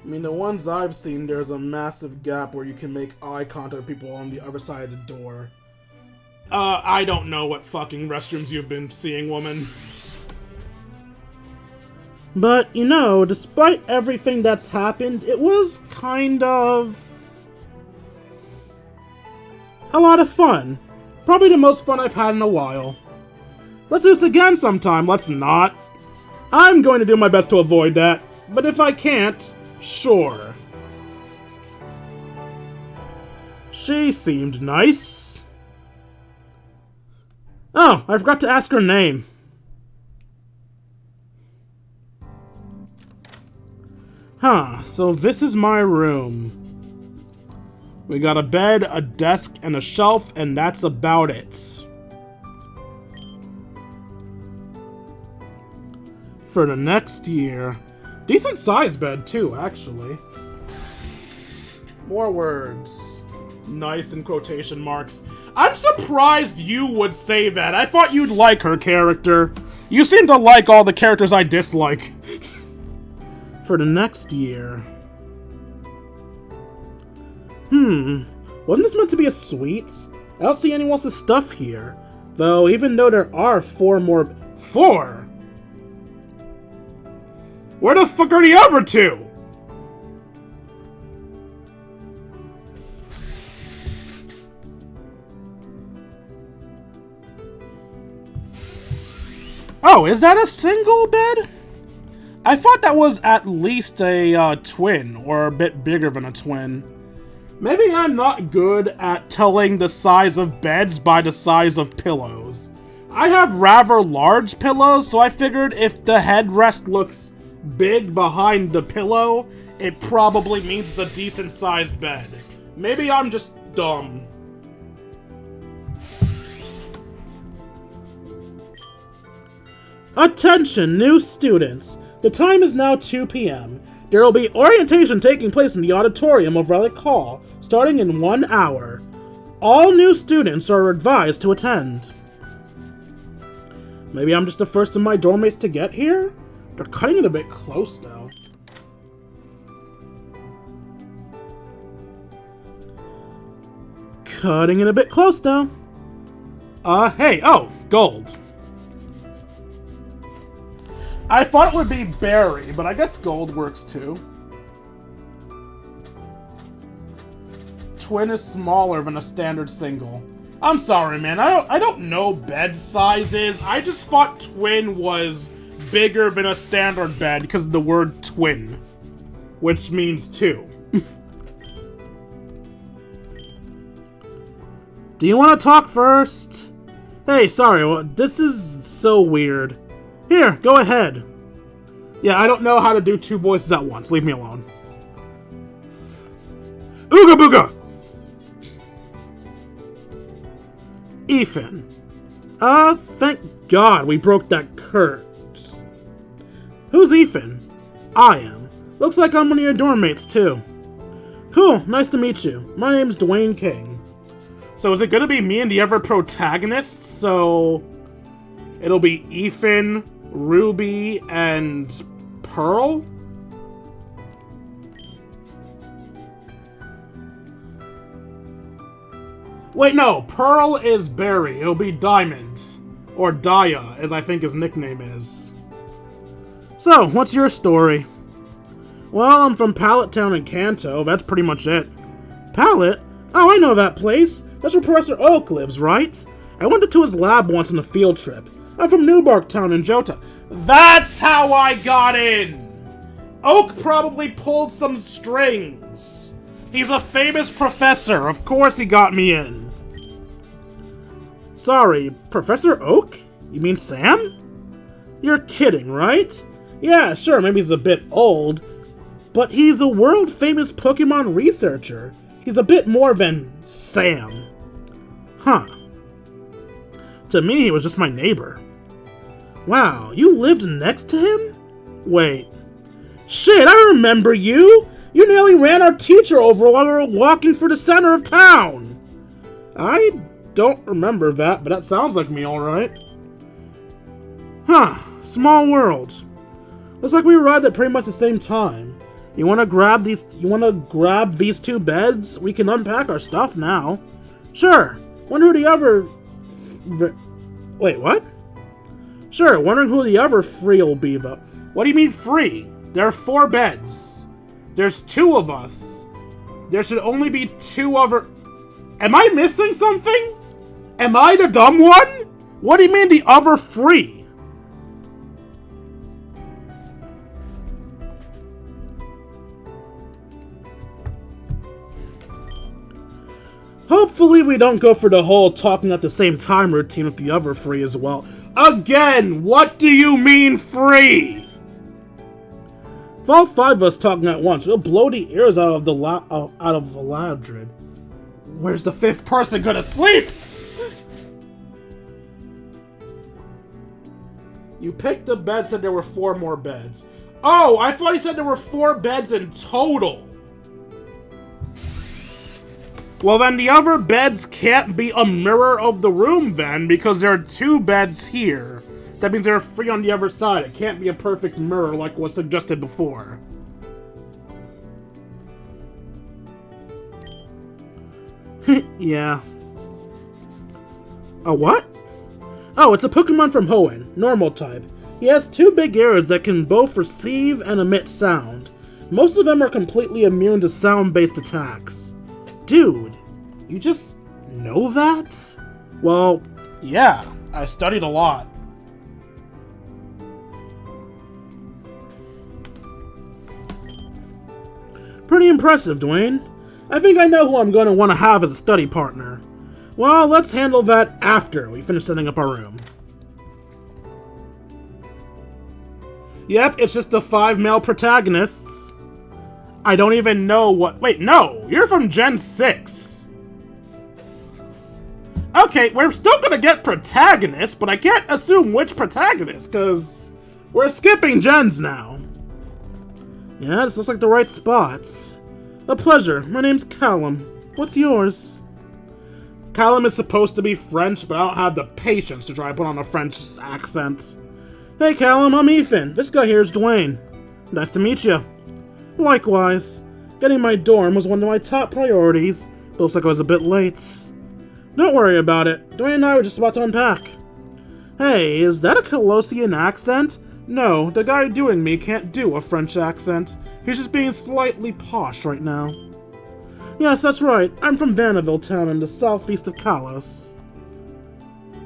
A: I mean, the ones I've seen, there's a massive gap where you can make eye contact with people on the other side of the door. I don't know what fucking restrooms you've been seeing, woman. But, you know, despite everything that's happened, it was kind of a lot of fun. Probably the most fun I've had in a while. Let's do this again sometime, let's not. I'm going to do my best to avoid that, but if I can't, sure. She seemed nice. Oh, I forgot to ask her name. Huh, so this is my room. We got a bed, a desk, and a shelf, and that's about it. For the next year. Decent sized bed, too, actually. More words. Nice in quotation marks. I'm surprised you would say that. I thought you'd like her character. You seem to like all the characters I dislike. For the next year. Wasn't this meant to be a suite? I don't see anyone else's stuff here. Though, even though there are 4 more... 4?! Where the fuck are the other 2? Oh, is that a single bed? I thought that was at least a twin, or a bit bigger than a twin. Maybe I'm not good at telling the size of beds by the size of pillows. I have rather large pillows, so I figured if the headrest looks big behind the pillow, it probably means it's a decent sized bed. Maybe I'm just dumb. Attention, new students! The time is now 2 p.m. There will be orientation taking place in the auditorium of Relic Hall, starting in 1 hour. All new students are advised to attend. Maybe I'm just the first of my dorm mates to get here? They're cutting it a bit close, though. Cutting it a bit close, though. Hey, oh, gold. I thought it would be berry, but I guess gold works too. Twin is smaller than a standard single. I'm sorry, man. I don't know bed sizes. I just thought twin was bigger than a standard bed because of the word twin, which means 2. Do you want to talk first? Hey, sorry, this is so weird. Here, go ahead. Yeah, I don't know how to do 2 voices at once. Leave me alone. Ooga booga! Ethan. Thank God we broke that curse. Who's Ethan? I am. Looks like I'm one of your dorm mates, too. Cool, nice to meet you. My name's Dwayne King. So is it gonna be me and the other protagonists? So it'll be Ethan, Ruby, and Pearl? Wait, no, Pearl is Barry. It'll be Diamond. Or Daya, as I think his nickname is. So, what's your story? Well, I'm from Pallet Town in Kanto. That's pretty much it. Pallet? Oh, I know that place. That's where Professor Oak lives, right? I went to his lab once on a field trip. I'm from Newbark Town in Jota. That's how I got in! Oak probably pulled some strings. He's a famous professor. Of course he got me in. Sorry, Professor Oak? You mean Sam? You're kidding, right? Yeah, sure, maybe he's a bit old, but he's a world-famous Pokemon researcher. He's a bit more than Sam. Huh. To me, he was just my neighbor. Wow, you lived next to him? Wait. Shit, I remember you! You nearly ran our teacher over while we were walking through the center of town! I don't remember that, but that sounds like me, alright. Huh, small world. Looks like we arrived at pretty much the same time. You wanna grab these two beds? We can unpack our stuff now. Sure. Wonder who the other... Wait, what? Sure, wondering who the other three will be, though. What do you mean free? There are 4 beds. There's 2 of us. There should only be 2 other... Am I missing something? Am I the dumb one? What do you mean the other 3? Hopefully we don't go for the whole talking at the same time routine with the other 3 as well. Again, what do you mean free? If all 5 of us talking at once, we'll blow the ears out of the Ladrid. Where's the 5th person gonna sleep? You picked the bed, said there were 4 more beds. Oh, I thought he said there were 4 beds in total. Well, then the other beds can't be a mirror of the room then, because there are 2 beds here. That means there are 3 on the other side. It can't be a perfect mirror like was suggested before. Yeah. A what? Oh, it's a Pokemon from Hoenn, normal type. He has 2 big ears that can both receive and emit sound. Most of them are completely immune to sound-based attacks. Dude, you just know that? Well, yeah, I studied a lot. Pretty impressive, Dwayne. I think I know who I'm going to want to have as a study partner. Well, let's handle that after we finish setting up our room. Yep, it's just the 5 male protagonists. I don't even know what... Wait, no! You're from Gen 6! Okay, we're still gonna get protagonists, but I can't assume which protagonist, because we're skipping gens now. Yeah, this looks like the right spot. A pleasure. My name's Callum. What's yours? Callum is supposed to be French, but I don't have the patience to try to put on a French accent. Hey Callum, I'm Ethan. This guy here is Dwayne. Nice to meet you. Likewise. Getting my dorm was one of my top priorities. Looks like I was a bit late. Don't worry about it. Dwayne and I were just about to unpack. Hey, is that a Colossian accent? No, the guy doing me can't do a French accent. He's just being slightly posh right now. Yes, that's right. I'm from Vanderville Town in the southeast of Kalos.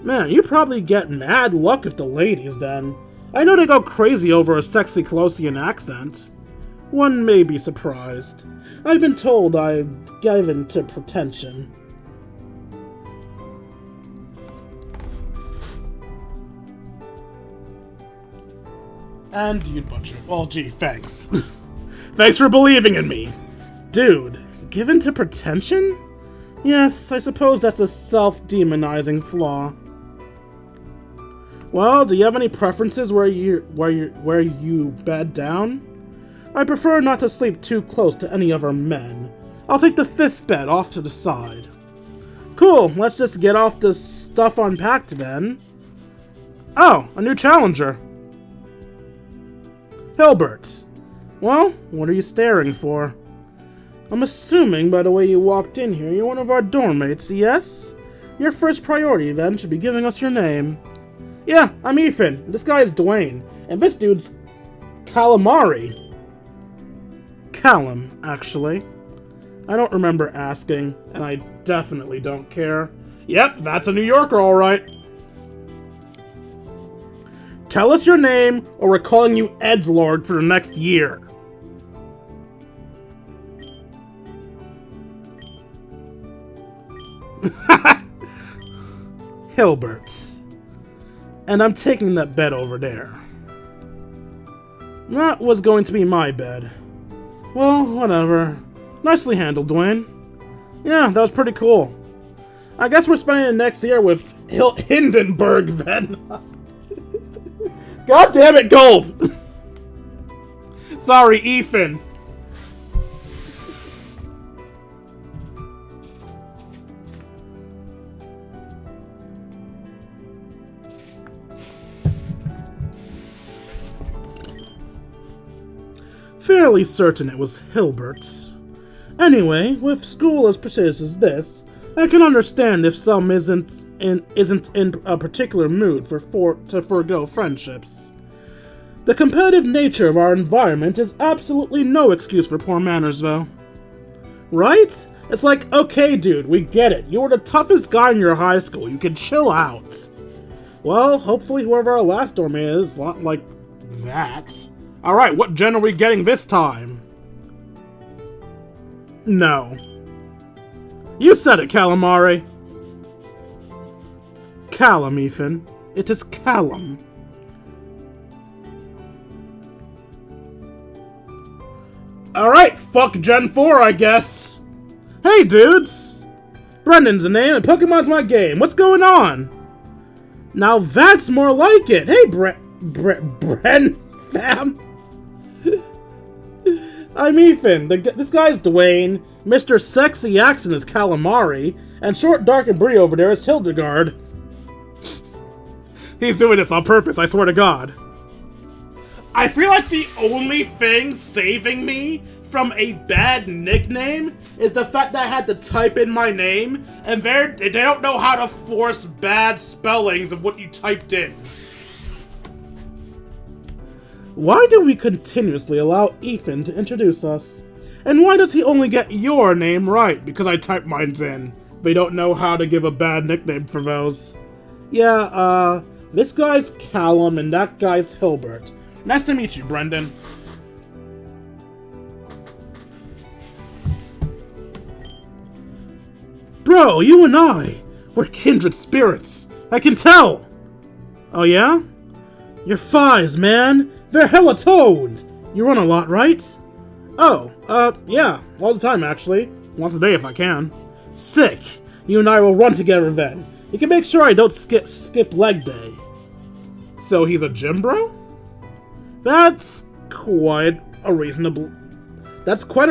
A: Man, you probably get mad luck with the ladies then. I know they go crazy over a sexy Colossian accent. One may be surprised. I've been told I've given to pretension. And you'd butcher. Well, gee, thanks. Thanks for believing in me. Dude, given to pretension? Yes, I suppose that's a self-demonizing flaw. Well, do you have any preferences where you bed down? I prefer not to sleep too close to any other men. I'll take the 5th bed off to the side. Cool, let's just get off this stuff unpacked then. Oh, a new challenger. Hilbert. Well, what are you staring for? I'm assuming by the way you walked in here, you're one of our dorm mates, yes? Your first priority, then, should be giving us your name. Yeah, I'm Ethan. This guy is Dwayne. And this dude's Calamari. Callum, actually. I don't remember asking, and I definitely don't care. Yep, that's a New Yorker, alright. Tell us your name, or we're calling you Edgelord for the next year. Hilbert. And I'm taking that bed over there. That was going to be my bed. Well, whatever. Nicely handled, Dwayne. Yeah, that was pretty cool. I guess we're spending the next year with Hindenburg, then. God damn it, Gold! Sorry, Ethan. Fairly certain it was Hilbert. Anyway, with school as prestigious as this, I can understand if some isn't in a particular mood to forego friendships. The competitive nature of our environment is absolutely no excuse for poor manners, though. Right? It's like, okay, dude, we get it. You were the toughest guy in your high school. You can chill out. Well, hopefully whoever our last doorman is not like that. Alright, what gen are we getting this time? No. You said it, Calamari. Callum, Ethan. It is Callum. Alright, fuck Gen 4, I guess. Hey, dudes. Brendan's the name and Pokemon's my game. What's going on? Now that's more like it. Hey, Bren fam. I'm Ethan. This guy's Dwayne. Mr. Sexy Accent is Calamari. And Short, Dark, and Brie over there is Hildegard. He's doing this on purpose, I swear to God. I feel like the only thing saving me from a bad nickname is the fact that I had to type in my name, and they don't know how to force bad spellings of what you typed in. Why do we continuously allow Ethan to introduce us? And why does he only get your name right? Because I typed mine in. They don't know how to give a bad nickname for those. Yeah, this guy's Callum and that guy's Hilbert. Nice to meet you, Brendan. Bro, you and I, we're kindred spirits. I can tell. Oh yeah? Your thighs, man. They're hella toned! You run a lot, right? Oh, yeah. All the time, actually. Once a day if I can. Sick! You and I will run together then. You can make sure I don't skip leg day. So he's a gym bro? That's quite a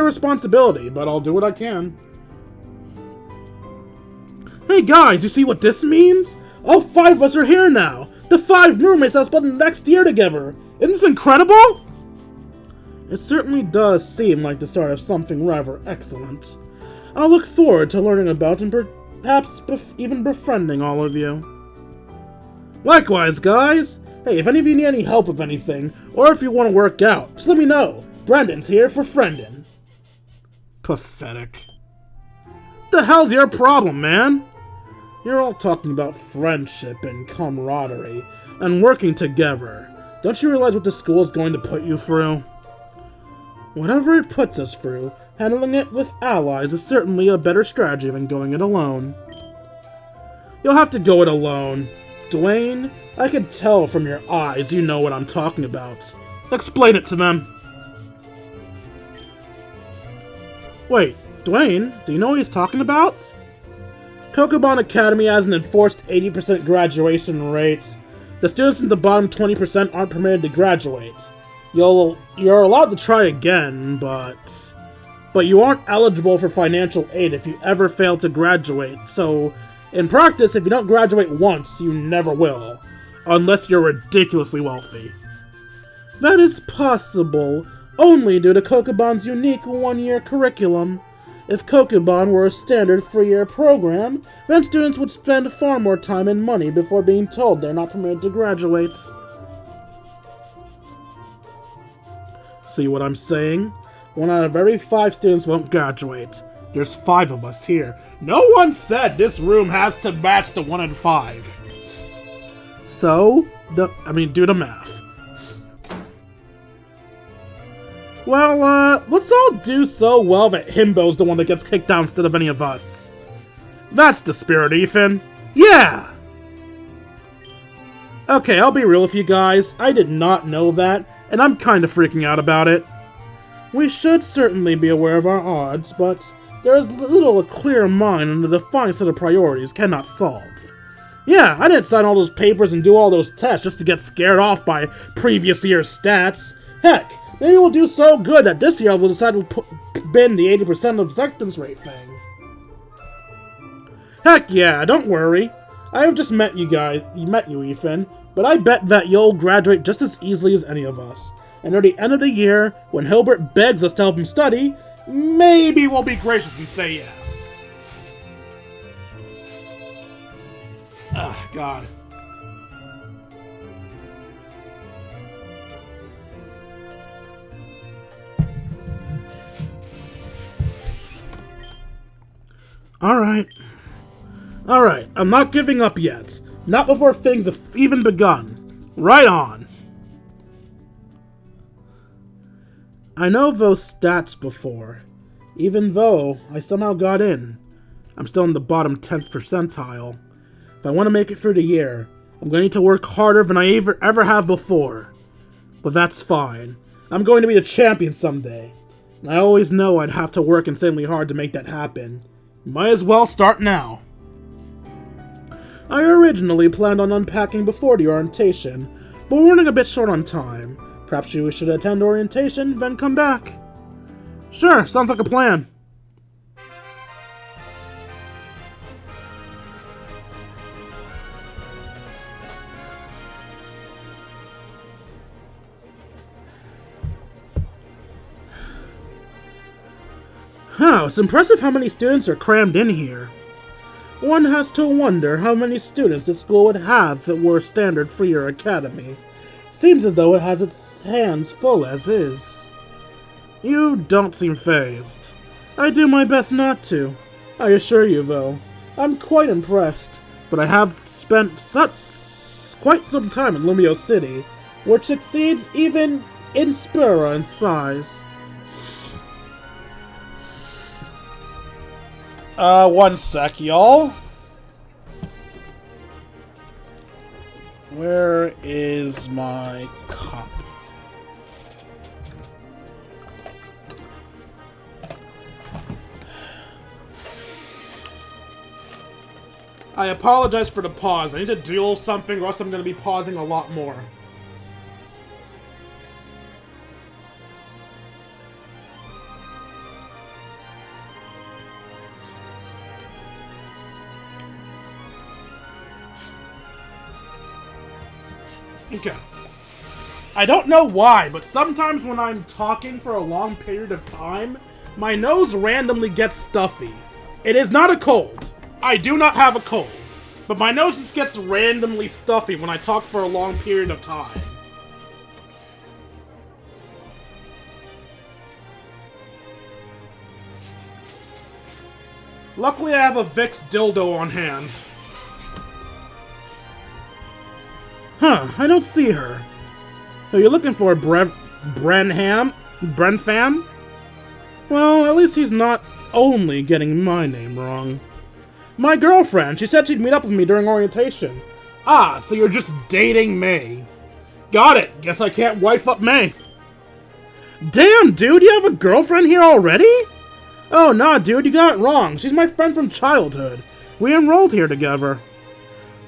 A: responsibility, but I'll do what I can. Hey guys, you see what this means? All 5 of us are here now! The 5 roommates that spend the next year together! Isn't this incredible? It certainly does seem like the start of something rather excellent. I'll look forward to learning about and perhaps even befriending all of you. Likewise, guys! Hey, if any of you need any help with anything, or if you want to work out, just let me know. Brendan's here for friendin'. Pathetic. What the hell's your problem, man? You're all talking about friendship and camaraderie, and working together. Don't you realize what the school is going to put you through? Whatever it puts us through, handling it with allies is certainly a better strategy than going it alone. You'll have to go it alone. Dwayne, I can tell from your eyes you know what I'm talking about. Explain it to them. Wait, Dwayne, do you know what he's talking about? Pokemon Academy has an enforced 80% graduation rate. The students in the bottom 20% aren't permitted to graduate. You're allowed to try again, but you aren't eligible for financial aid if you ever fail to graduate. So, in practice, if you don't graduate once, you never will, unless you're ridiculously wealthy. That is possible only due to Kokobon's unique one-year curriculum. If Kokobon were a standard 3-year program, then students would spend far more time and money before being told they're not permitted to graduate. See what I'm saying? 1 out of every 5 students won't graduate. There's 5 of us here. No one said this room has to match the 1 in 5. So, do the math. Well, let's all do so well that Himbo's the one that gets kicked out instead of any of us. That's the spirit, Ethan. Yeah! Okay, I'll be real with you guys. I did not know that, and I'm kind of freaking out about it. We should certainly be aware of our odds, but there is little a clear mind and a defined set of priorities cannot solve. Yeah, I didn't sign all those papers and do all those tests just to get scared off by previous year's stats. Heck, maybe we'll do so good that this year we'll decide to bin the 80% of acceptance rate thing. Heck yeah, don't worry. I have just met you, Ethan, but I bet that you'll graduate just as easily as any of us. And at the end of the year, when Hilbert begs us to help him study, maybe we'll be gracious and say yes. Ah, God. Alright, I'm not giving up yet. Not before things have even begun. Right on. I know those stats before. Even though I somehow got in, I'm still in the bottom 10th percentile. If I want to make it through the year, I'm going to need to work harder than I ever have before. But that's fine. I'm going to be a champion someday. And I always know I'd have to work insanely hard to make that happen. Might as well start now. I originally planned on unpacking before the orientation, but we're running a bit short on time. Perhaps we should attend orientation, then come back. Sure, sounds like a plan. Huh, it's impressive how many students are crammed in here. One has to wonder how many students this school would have if it were standard for your academy. Seems as though it has its hands full as is. You don't seem fazed. I do my best not to. I assure you, though, I'm quite impressed. But I have spent quite some time in Lumio City, which exceeds even Inspira in size. One sec, y'all. Where is my cup? I apologize for the pause. I need to do something or else I'm going to be pausing a lot more. Okay. I don't know why, but sometimes when I'm talking for a long period of time, my nose randomly gets stuffy. It is not a cold. I do not have a cold. But my nose just gets randomly stuffy when I talk for a long period of time. Luckily I have a Vicks dildo on hand. Huh, I don't see her. Are you looking for Brenfam? Well, at least he's not only getting my name wrong. My girlfriend, she said she'd meet up with me during orientation. Ah, so you're just dating May. Got it, guess I can't wife up May. Damn, dude, you have a girlfriend here already? Oh, nah, dude, you got it wrong. She's my friend from childhood. We enrolled here together.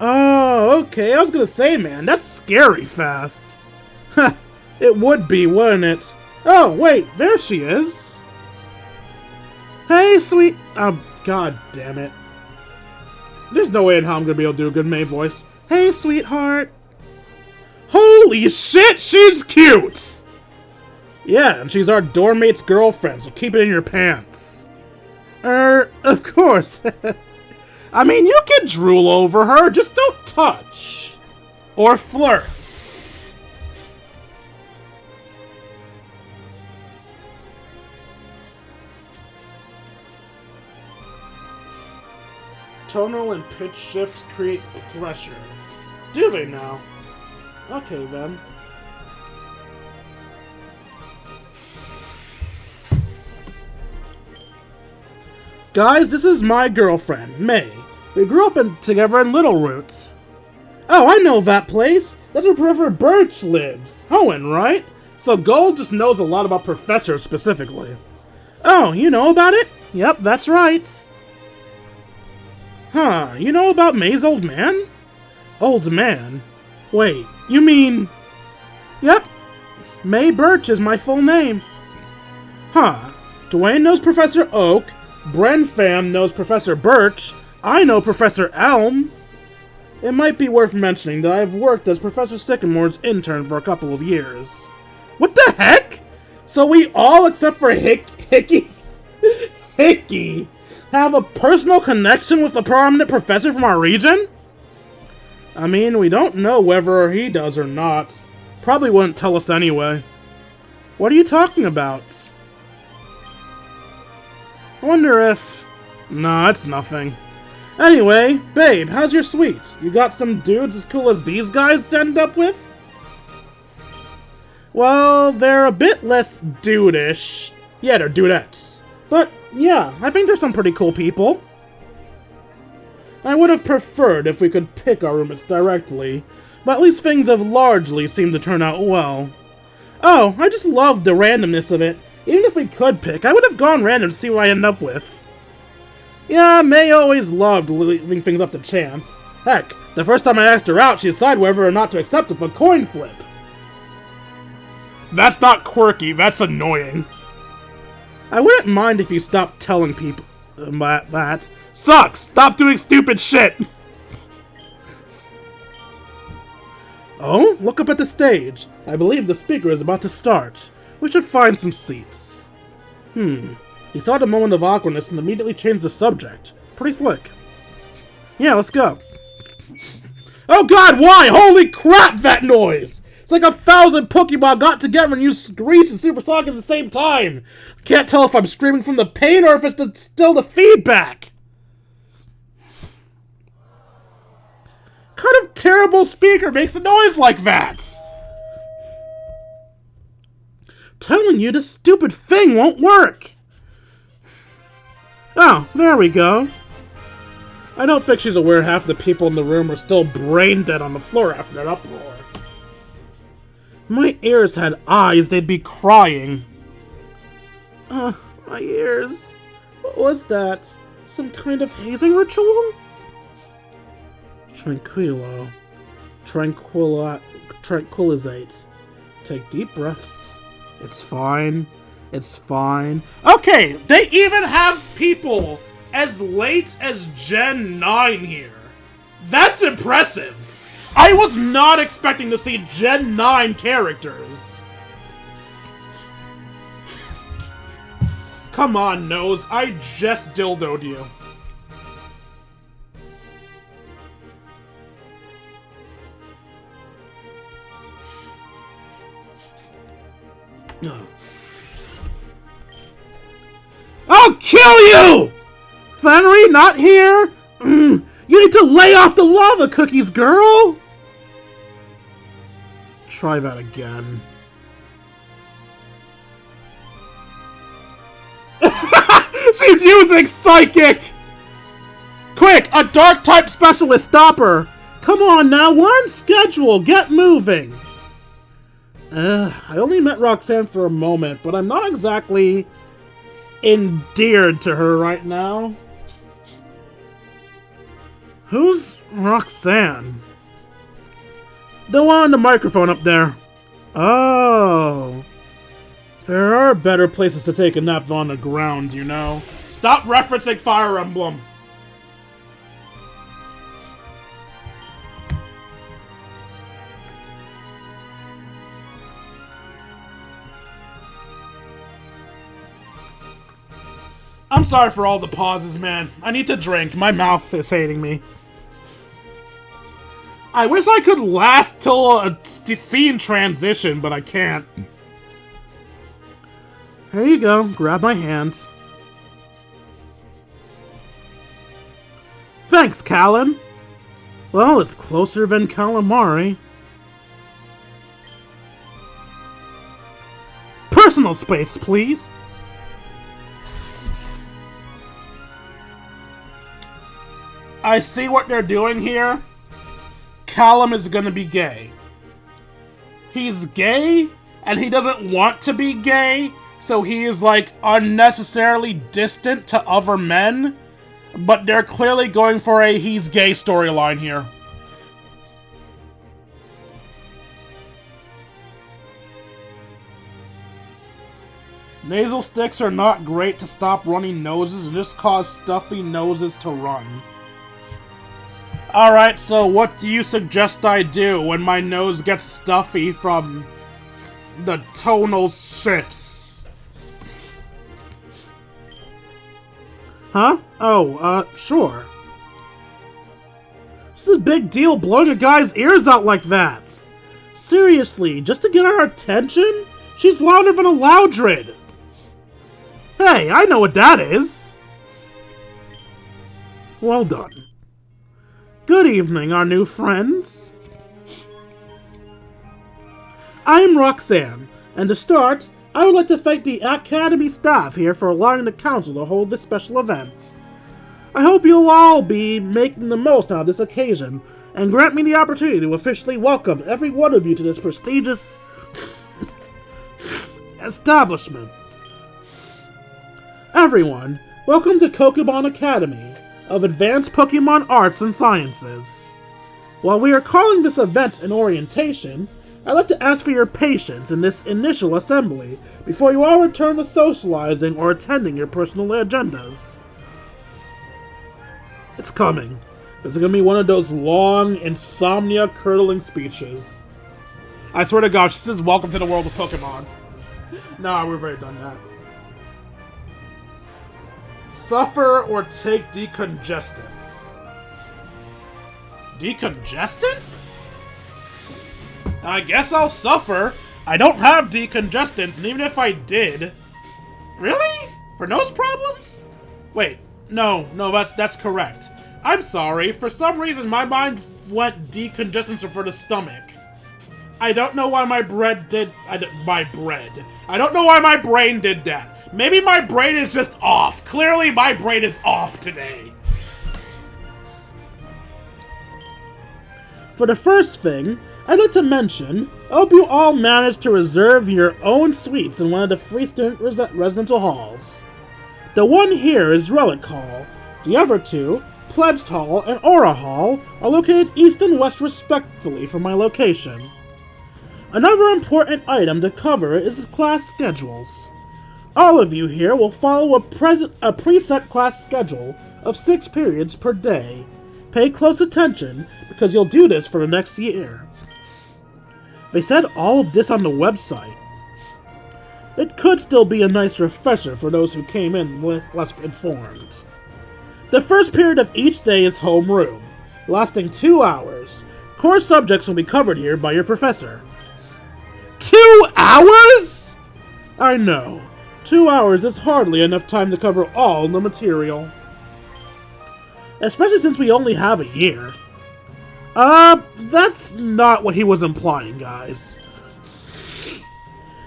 A: Oh, okay, I was gonna say, man, that's scary fast. Heh, it would be, wouldn't it? Oh, wait, there she is. Hey, sweet... Oh, god damn it. There's no way in how I'm gonna be able to do a good May voice. Hey, sweetheart. Holy shit, she's cute! Yeah, and she's our dorm mate's girlfriend, so keep it in your pants. Of course. I mean, you can drool over her, just don't touch. Or flirt. tonal and pitch shifts create pressure. Do they now? Okay then. Guys, this is my girlfriend, May. We grew up together in Little Roots. Oh, I know that place. That's where Professor Birch lives. Hoenn, right? So Gold just knows a lot about professors specifically. Oh, you know about it? Yep, that's right. Huh, you know about May's old man? Old man? Wait, you mean... Yep, May Birch is my full name. Huh, Dwayne knows Professor Oak, Brenfam knows Professor Birch, I know Professor Elm. It might be worth mentioning that I've worked as Professor Sycamore's intern for a couple of years. What the heck? So we all, except for Hickey, have a personal connection with the prominent professor from our region? I mean, we don't know whether he does or not. Probably wouldn't tell us anyway. What are you talking about? I wonder if... Nah, it's nothing. Anyway, babe, how's your suite? You got some dudes as cool as these guys to end up with? Well, they're a bit less dude-ish. Yeah, they're dudettes. But, yeah, I think there's some pretty cool people. I would have preferred if we could pick our roommates directly, but at least things have largely seemed to turn out well. Oh, I just love the randomness of it. Even if we could pick, I would have gone random to see what I end up with. Yeah, May always loved leaving things up to chance. Heck, the first time I asked her out, she decided whether or not to accept with a coin flip. That's not quirky, that's annoying. I wouldn't mind if you stopped telling people that. Sucks! Stop doing stupid shit! Oh, look up at the stage. I believe the speaker is about to start. We should find some seats. He saw the moment of awkwardness and immediately changed the subject. Pretty slick. Yeah, let's go. Oh god, why? Holy crap, that noise! It's like 1,000 Pokemon got together and used Screech and Supersonic at the same time. Can't tell if I'm screaming from the pain or if it's still the feedback. What kind of terrible speaker makes a noise like that? Telling you this stupid thing won't work. Oh, there we go. I don't think she's aware half the people in the room are still brain dead on the floor after that uproar. My ears had eyes, they'd be crying. My ears. What was that? Some kind of hazing ritual? Tranquilizate. Take deep breaths. It's fine. It's fine. Okay, they even have people as late as Gen 9 here. That's impressive. I was not expecting to see Gen 9 characters. Come on, Nose. I just dildoed you. I'll kill you! Flannery, not here? You need to lay off the lava cookies, girl! Try that again. She's using Psychic! Quick, a Dark-type specialist, stop her! Come on now, we're on schedule, get moving! I only met Roxanne for a moment, but I'm not exactly endeared to her right now. Who's Roxanne? The one on the microphone up there. Oh. There are better places to take a nap than on the ground, you know. Stop referencing Fire Emblem. I'm sorry for all the pauses, man. I need to drink. My mouth is hating me. I wish I could last till a scene transition, but I can't. Here you go. Grab my hand. Thanks, Callan. Well, it's closer than calamari. Personal space, please. I see what they're doing here. Callum is gonna be gay. He's gay, and he doesn't want to be gay, so he is, like, unnecessarily distant to other men, but they're clearly going for a he's gay storyline here. Nasal sticks are not great to stop runny noses and just cause stuffy noses to run. Alright, so what do you suggest I do when my nose gets stuffy from the tonal shifts? Huh? Oh, sure. This is a big deal blowing a guy's ears out like that. Seriously, just to get our attention? She's louder than a Loudred. Hey, I know what that is. Well done. Good evening, our new friends. I am Roxanne, and to start, I would like to thank the Academy staff here for allowing the Council to hold this special event. I hope you'll all be making the most out of this occasion, and grant me the opportunity to officially welcome every one of you to this prestigious establishment. Everyone, welcome to Pokemon Academy of Advanced Pokemon Arts and Sciences. While we are calling this event an orientation, I'd like to ask for your patience in this initial assembly before you all return to socializing or attending your personal agendas. It's coming. This is going to be one of those long, insomnia-curdling speeches. I swear to gosh, this is welcome to the world of Pokemon. Nah, we've already done that. Suffer or take decongestants. Decongestants? I guess I'll suffer. I don't have decongestants, and even if I did... Really? For nose problems? Wait, no, that's correct. I'm sorry, for some reason my mind went decongestants for the stomach. I don't know why my bread did... I don't know why my brain did that. Maybe my brain is just off. Clearly my brain is off today. For the first thing, I'd like to mention, I hope you all managed to reserve your own suites in one of the free student residential halls. The one here is Relic Hall. The other two, Pledged Hall and Aura Hall, are located east and west respectively from my location. Another important item to cover is class schedules. All of you here will follow a preset class schedule of 6 periods per day. Pay close attention, because you'll do this for the next year. They said all of this on the website. It could still be a nice refresher for those who came in less informed. The first period of each day is homeroom, lasting 2 hours. Core subjects will be covered here by your professor. 2 hours?! I know. 2 hours is hardly enough time to cover all the material. Especially since we only have a year. That's not what he was implying, guys.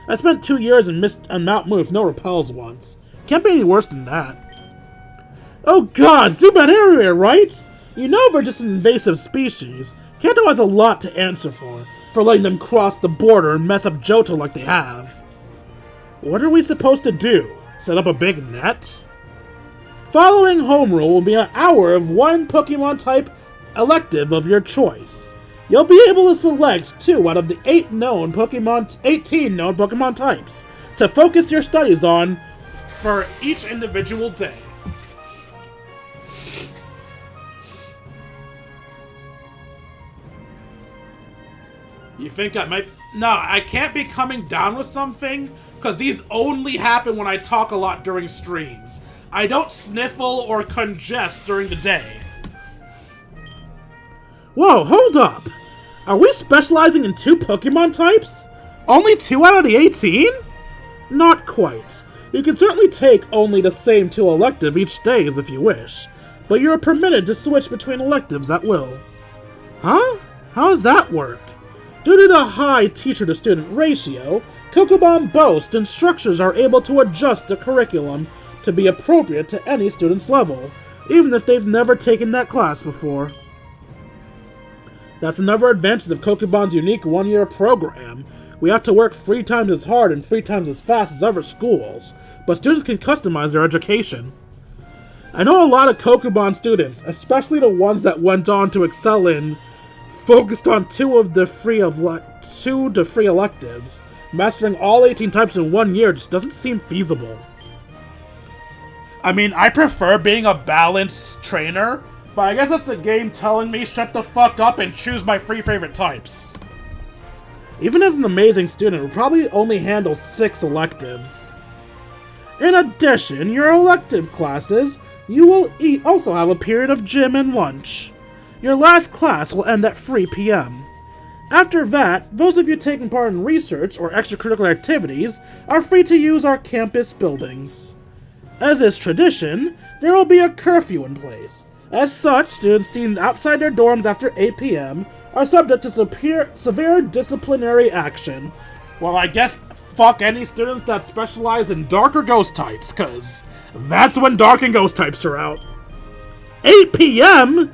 A: I spent 2 years in Mount Moon with no repels once. Can't be any worse than that. Oh god, Zubat everywhere, right? You know they're just an invasive species. Kanto has a lot to answer for letting them cross the border and mess up Johto like they have. What are we supposed to do? Set up a big net? Following home rule will be an hour of one Pokemon type elective of your choice. You'll be able to select 2 out of the 18 known Pokemon types to focus your studies on for each individual day. You think I might... No, I can't be coming down with something, because these only happen when I talk a lot during streams. I don't sniffle or congest during the day. Whoa, hold up! Are we specializing in 2 Pokemon types? Only 2 out of the 18? Not quite. You can certainly take only the same 2 elective each day if you wish. but you are permitted to switch between electives at will. Huh? How does that work? Due to the high teacher-to-student ratio, Kokobon boasts instructors are able to adjust the curriculum to be appropriate to any student's level, even if they've never taken that class before. That's another advantage of Kokobon's unique one-year program. We have to work 3 times as hard and 3 times as fast as other schools, but students can customize their education. I know a lot of Kokobon students, especially the ones that went on to excel in, focused on 2 to 3 electives. Mastering all 18 types in 1 year just doesn't seem feasible. I mean, I prefer being a balanced trainer, but I guess that's the game telling me shut the fuck up and choose my 3 favorite types. Even as an amazing student, we'll probably only handle 6 electives. In addition, your elective classes, you will also have a period of gym and lunch. Your last class will end at 3 p.m. After that, those of you taking part in research or extracurricular activities are free to use our campus buildings. As is tradition, there will be a curfew in place. As such, students deemed outside their dorms after 8 p.m. are subject to severe disciplinary action. Well, I guess fuck any students that specialize in dark or ghost types, cause that's when dark and ghost types are out. 8 p.m.?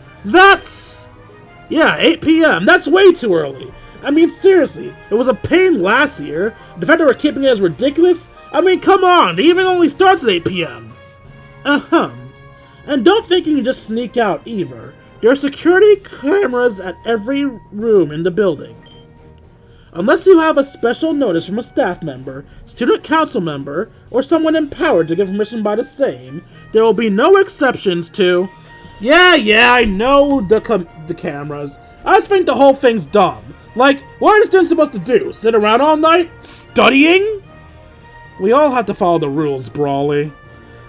A: Yeah, 8 p.m. That's way too early. I mean, seriously, it was a pain last year. The fact that we're keeping it as ridiculous? I mean, come on, the evening only starts at 8 p.m. And don't think you can just sneak out either. There are security cameras at every room in the building. Unless you have a special notice from a staff member, student council member, or someone empowered to give permission by the same, there will be no exceptions to... Yeah, I know the cameras. I just think the whole thing's dumb. Like, what are the students supposed to do? Sit around all night? Studying? We all have to follow the rules, Brawly.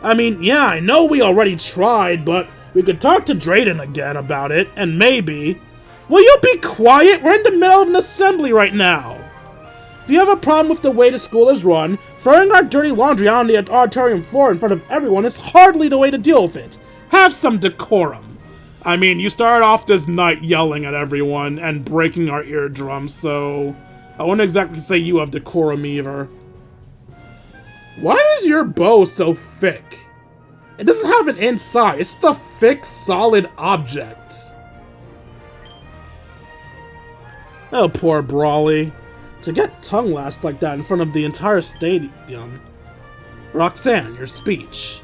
A: I mean, yeah, I know we already tried, but we could talk to Drayden again about it, and maybe... Will you be quiet? We're in the middle of an assembly right now. If you have a problem with the way the school is run, throwing our dirty laundry on the auditorium floor in front of everyone is hardly the way to deal with it. Have some decorum. I mean, you started off this night yelling at everyone and breaking our eardrums, so I wouldn't exactly say you have decorum either. Why is your bow so thick? It doesn't have an inside, it's just a thick, solid object. Oh, poor Brawly. To get tongue-lashed like that in front of the entire stadium. Roxanne, your speech.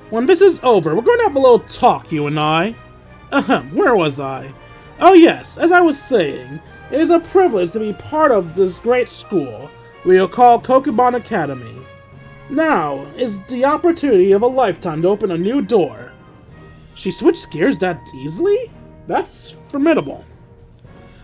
A: When this is over, we're going to have a little talk, you and I. Where was I? Oh yes, as I was saying, it is a privilege to be part of this great school we will call Kokobon Academy. Now is the opportunity of a lifetime to open a new door. She switched gears that easily? That's formidable.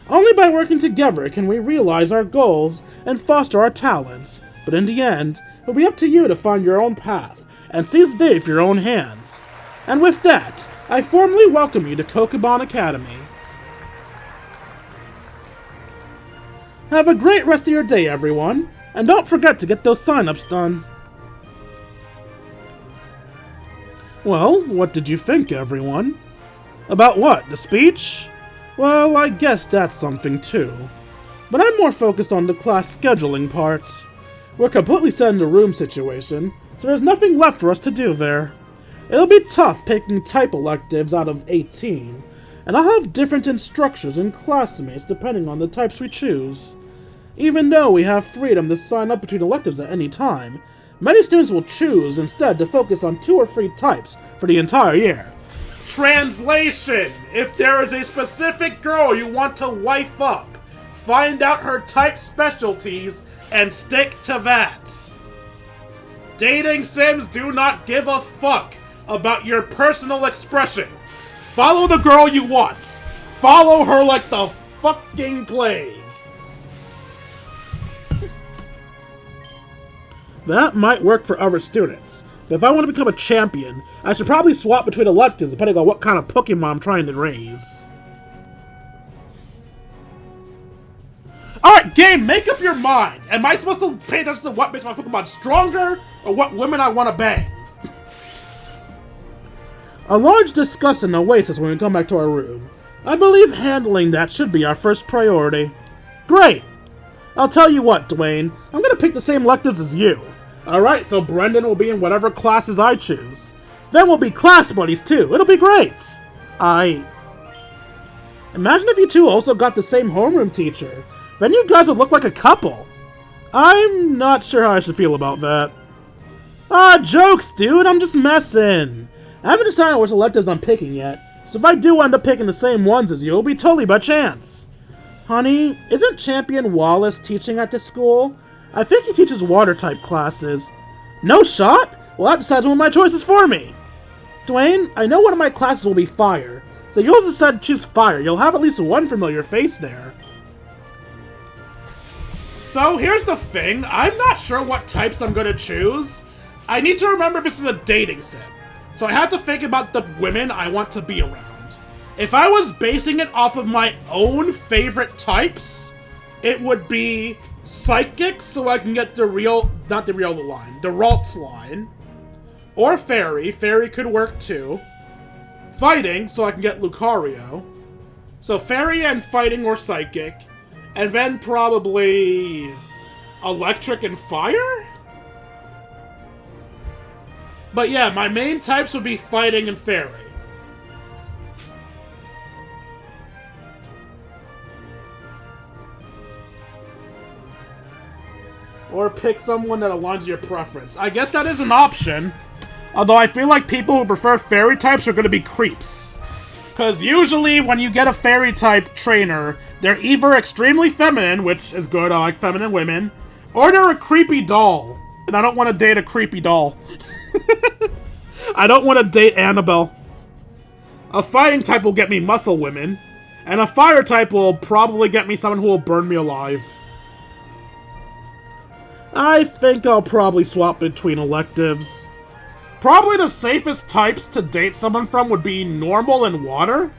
A: Only by working together can we realize our goals and foster our talents, but in the end, it will be up to you to find your own path and seize the day for your own hands. And with that, I formally welcome you to Kokobon Academy. Have a great rest of your day, everyone, and don't forget to get those sign-ups done. Well, what did you think, everyone? About what, the speech? Well, I guess that's something too. But I'm more focused on the class scheduling part. We're completely set in the room situation, so there's nothing left for us to do there. It'll be tough picking type electives out of 18, and I'll have different instructors and classmates depending on the types we choose. Even though we have freedom to sign up between electives at any time, many students will choose instead to focus on 2 or 3 types for the entire year. Translation! If there is a specific girl you want to wife up, find out her type specialties and stick to that. Dating sims do not give a fuck about your personal expression. Follow the girl you want. Follow her like the fucking plague. That might work for other students, but if I want to become a champion, I should probably swap between electives depending on what kind of Pokemon I'm trying to raise. Alright, game, make up your mind. Am I supposed to pay attention to what makes my Pokemon stronger, or what women I want to bang? A large disgusting awaits us when we come back to our room. I believe handling that should be our first priority. Great! I'll tell you what, Dwayne. I'm gonna pick the same electives as you. Alright, so Brendan will be in whatever classes I choose. Then we'll be class buddies too. It'll be great! Imagine if you two also got the same homeroom teacher. Then you guys would look like a couple. I'm not sure how I should feel about that. Jokes, dude. I'm just messing. I haven't decided which electives I'm picking yet, so if I do end up picking the same ones as you, it'll be totally by chance. Honey, isn't Champion Wallace teaching at this school? I think he teaches water-type classes. No shot? Well, that decides one of my choices for me. Dwayne, I know one of my classes will be fire, so you also decide to choose fire. You'll have at least one familiar face there. So, here's the thing. I'm not sure what types I'm gonna choose. I need to remember this is a dating sim. So I have to think about the women I want to be around. If I was basing it off of my own favorite types, it would be Psychic, so I can get the Ralts line. Or Fairy. Fairy could work too. Fighting, so I can get Lucario. So Fairy and Fighting or Psychic. And then probably Electric and Fire? But yeah, my main types would be Fighting and Fairy. Or pick someone that aligns with your preference. I guess that is an option. Although I feel like people who prefer Fairy types are going to be creeps. Because usually when you get a Fairy type trainer, they're either extremely feminine, which is good, I like feminine women, or they're a creepy doll. And I don't want to date a creepy doll. I don't want to date Annabelle. A Fighting type will get me muscle women, and a Fire type will probably get me someone who will burn me alive. I think I'll probably swap between electives. Probably the safest types to date someone from would be Normal and Water.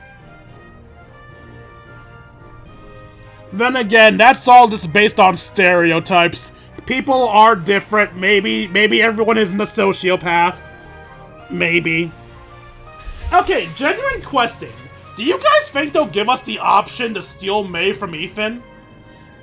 A: Then again, that's all just based on stereotypes. People are different. Maybe everyone isn't a sociopath. Maybe. Okay, genuine question. Do you guys think they'll give us the option to steal May from Ethan?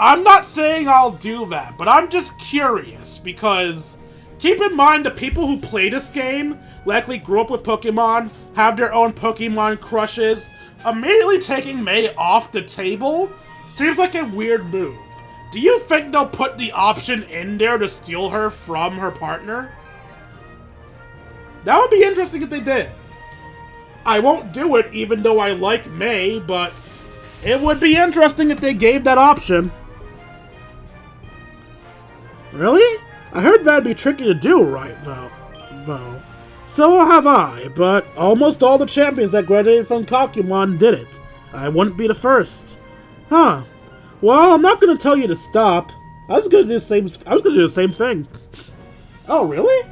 A: I'm not saying I'll do that, but I'm just curious, because keep in mind the people who play this game likely grew up with Pokemon, have their own Pokemon crushes. Immediately taking May off the table seems like a weird move. Do you think they'll put the option in there to steal her from her partner? That would be interesting if they did. I won't do it even though I like May, but it would be interesting if they gave that option. Really? I heard that'd be tricky to do right, though. So have I, but almost all the champions that graduated from Kakumon did it. I wouldn't be the first. Huh. Well, I'm not gonna tell you to stop. I was gonna do the same thing. Oh, really?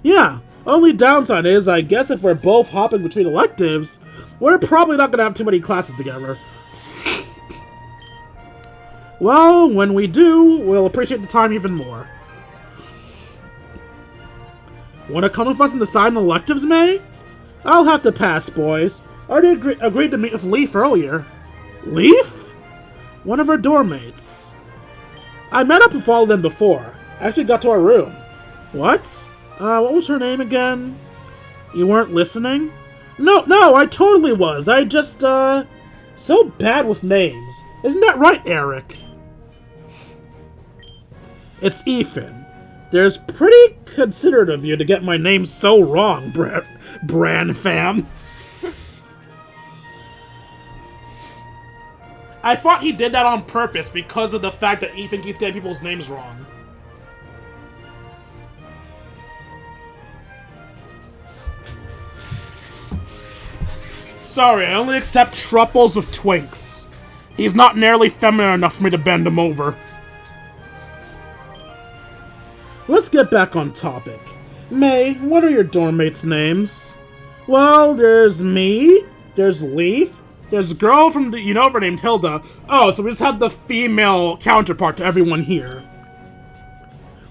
A: Yeah. Only downside is, I guess if we're both hopping between electives, we're probably not gonna have too many classes together. Well, when we do, we'll appreciate the time even more. Wanna come with us and decide on electives, May? I'll have to pass, boys. I already agreed to meet with Leaf earlier. Leaf? One of her dorm mates. I met up with all of them before. I actually got to our room. What? What was her name again? You weren't listening? No, I totally was. I just, so bad with names. Isn't that right, Eric? It's Ethan. There's pretty considerate of you to get my name so wrong, Bran fam. I thought he did that on purpose because of the fact that Ethan keeps getting people's names wrong. Sorry, I only accept truples with twinks. He's not nearly feminine enough for me to bend him over. Let's get back on topic. May, what are your dorm mates' names? Well, there's me, there's Leaf, there's a girl from the Unova named Hilda. Oh, so we just have the female counterpart to everyone here.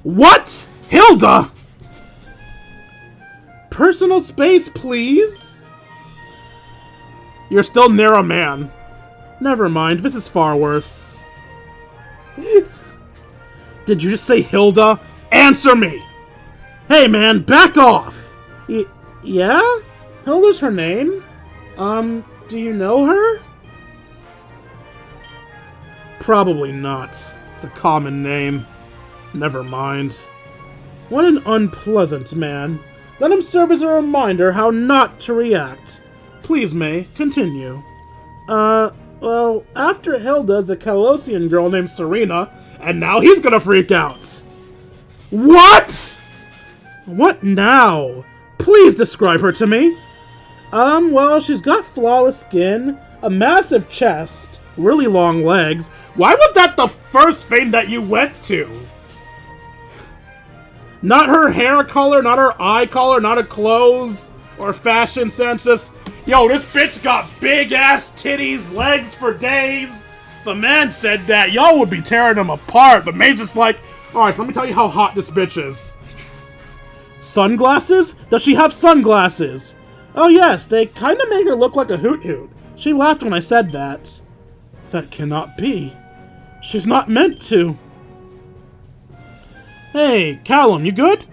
A: What? Hilda? personal space, please? You're still near a man. Never mind, this is far worse. Did you just say Hilda? Answer me! Hey man, back off! Yeah? Hilda's her name? Do you know her? Probably not. It's a common name. Never mind. What an unpleasant man. Let him serve as a reminder how not to react. Please, May, continue. Well, after Hilda's the Colossian girl named Serena, and now he's gonna freak out. What? What now? Please describe her to me. Well, she's got flawless skin, a massive chest, really long legs. Why was that the first thing that you went to? Not her hair color, not her eye color, not her clothes or fashion sense. Just, yo, this bitch got big ass titties, legs for days. The man said that y'all would be tearing them apart, but May's just like, alright, so let me tell you how hot this bitch is. Sunglasses? Does she have sunglasses? Oh yes, they kinda make her look like a hoot-hoot. She laughed when I said that. That cannot be. She's not meant to. Hey, Callum, you good?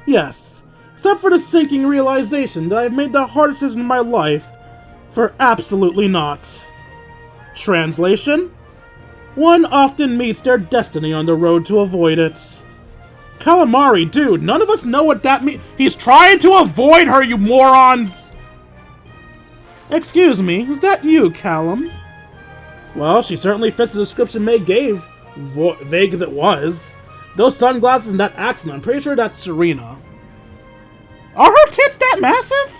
A: Yes, except for the sinking realization that I've made the hardest decision in my life for absolutely not. Translation? One often meets their destiny on the road to avoid it. Calamari, dude, none of us know what that means. He's trying to avoid her, you morons! Excuse me, is that you, Callum? Well, she certainly fits the description May gave, vague as it was. Those sunglasses and that accent, I'm pretty sure that's Serena. Are her tits that massive?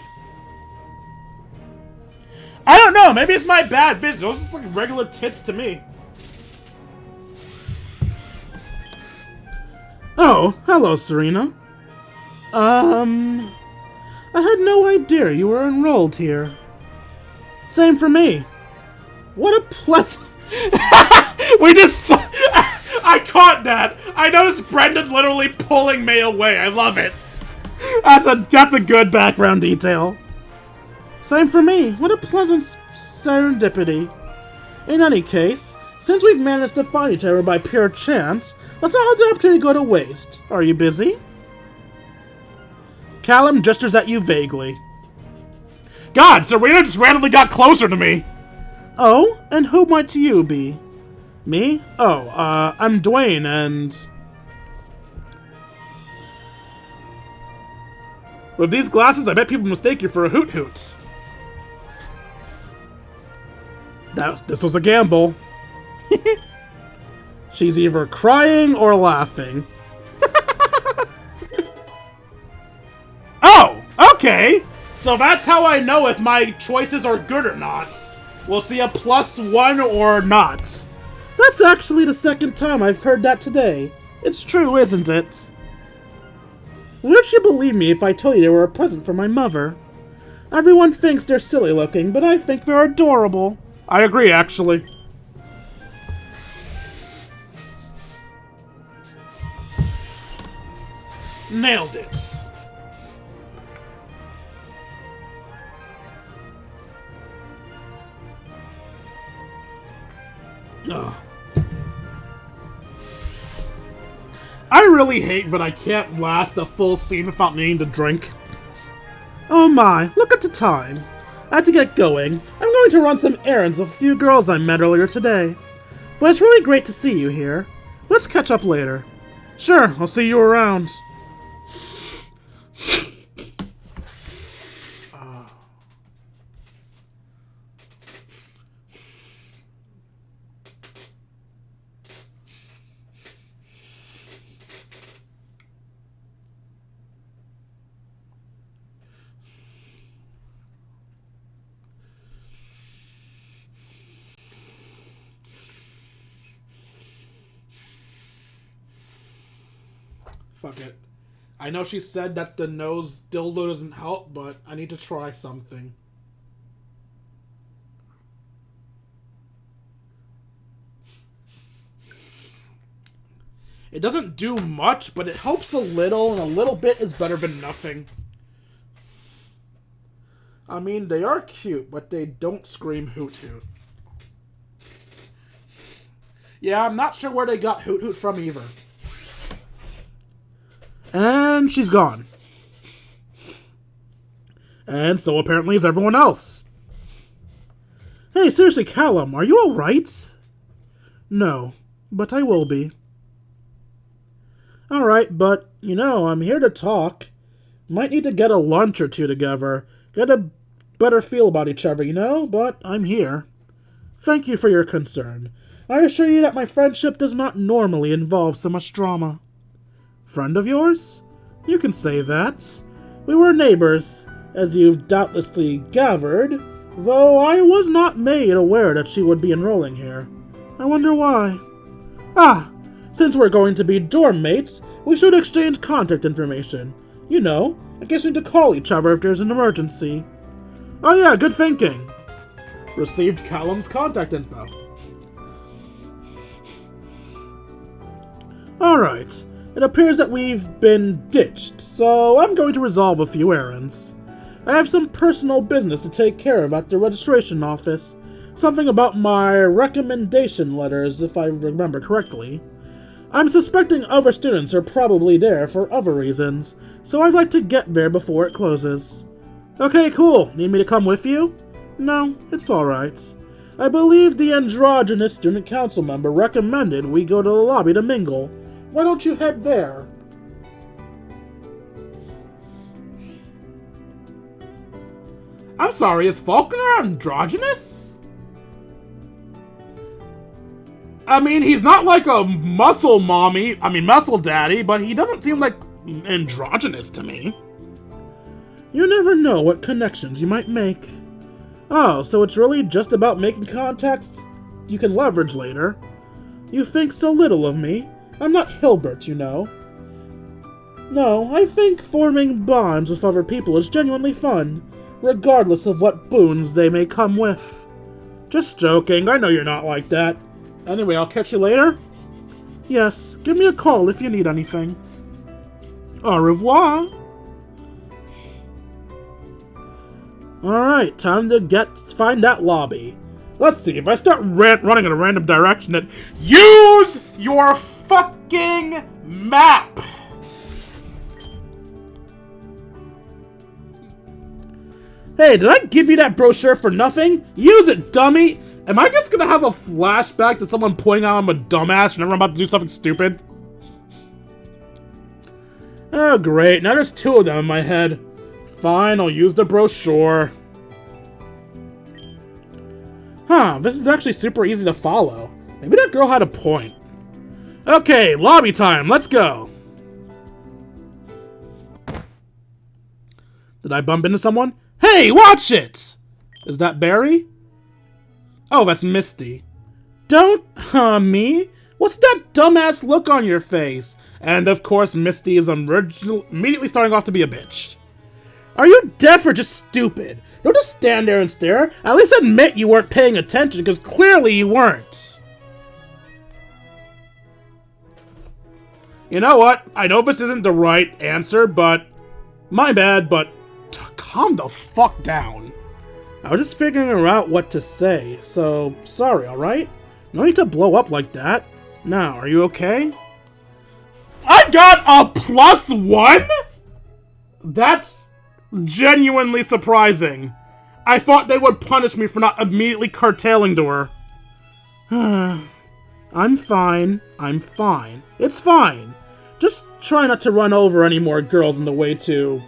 A: I don't know, maybe it's my bad vision. Those are just like regular tits to me. Oh, hello, Serena. I had no idea you were enrolled here. Same for me. What a pleasant... We just saw... I caught that! I noticed Brendan literally pulling May away. I love it. That's a good background detail. Same for me. What a pleasant serendipity. In any case, since we've managed to find each other by pure chance, let's not let the opportunity go to waste. Are you busy? Callum gestures at you vaguely. God, Serena just randomly got closer to me. Oh, and who might you be? Me? Oh, I'm Dwayne, and... With these glasses, I bet people mistake you for a hoot-hoot. This was a gamble. She's either crying or laughing. Oh, okay. So that's how I know if my choices are good or not. We'll see a +1 or not. That's actually the second time I've heard that today. It's true, isn't it? Would you believe me if I told you they were a present from my mother? Everyone thinks they're silly looking, but I think they're adorable. I agree, actually. Nailed it. Ugh. I really hate that I can't last a full scene without needing to drink. Oh my, look at the time. I have to get going. I'm going to run some errands with a few girls I met earlier today. But it's really great to see you here. Let's catch up later. Sure, I'll see you around. Fuck it. I know she said that the nose dildo doesn't help, but I need to try something. It doesn't do much, but it helps a little, and a little bit is better than nothing. I mean, they are cute, but they don't scream hoot hoot. Yeah, I'm not sure where they got hoot hoot from either. And she's gone. And so apparently is everyone else. Hey, seriously, Callum, are you alright? No, but I will be. Alright, but, you know, I'm here to talk. Might need to get a lunch or two together. Get a better feel about each other, you know? But I'm here. Thank you for your concern. I assure you that my friendship does not normally involve so much drama. Friend of yours? You can say that. We were neighbors, as you've doubtlessly gathered, though I was not made aware that she would be enrolling here. I wonder why. Ah, since we're going to be dorm mates, we should exchange contact information. You know, in case we need to call each other if there's an emergency. Oh yeah, good thinking. Received Callum's contact info. Alright, it appears that we've been ditched, so I'm going to resolve a few errands. I have some personal business to take care of at the registration office. Something about my recommendation letters, if I remember correctly. I'm suspecting other students are probably there for other reasons, so I'd like to get there before it closes. Okay, cool. Need me to come with you? No, it's alright. I believe the androgynous student council member recommended we go to the lobby to mingle. Why don't you head there? I'm sorry, is Falconer androgynous? I mean, he's not like a muscle daddy, but he doesn't seem like androgynous to me. You never know what connections you might make. Oh, so it's really just about making contacts you can leverage later. You think so little of me. I'm not Hilbert, you know. No, I think forming bonds with other people is genuinely fun, regardless of what boons they may come with. Just joking, I know you're not like that. Anyway, I'll catch you later? Yes, give me a call if you need anything. Au revoir! Alright, time to find that lobby. Let's see, if I start running in a random direction, then use your fucking map! Hey, did I give you that brochure for nothing? Use it, dummy! Am I just gonna have a flashback to someone pointing out I'm a dumbass whenever I'm about to do something stupid? Oh, great. Now there's two of them in my head. Fine, I'll use the brochure. Huh, this is actually super easy to follow. Maybe that girl had a point. Okay, lobby time. Let's go. Did I bump into someone? Hey, watch it! Is that Barry? Oh, that's Misty. Don't, me? What's that dumbass look on your face? And of course, Misty is immediately starting off to be a bitch. Are you deaf or just stupid? Don't just stand there and stare. At least admit you weren't paying attention, because clearly you weren't. You know what? I know this isn't the right answer, but... my bad, but... calm the fuck down. I was just figuring out what to say, so sorry, alright? No need to blow up like that. Now, are you okay? I got a +1?! That's genuinely surprising. I thought they would punish me for not immediately curtailing to her. I'm fine. I'm fine. It's fine. Just try not to run over any more girls on the way to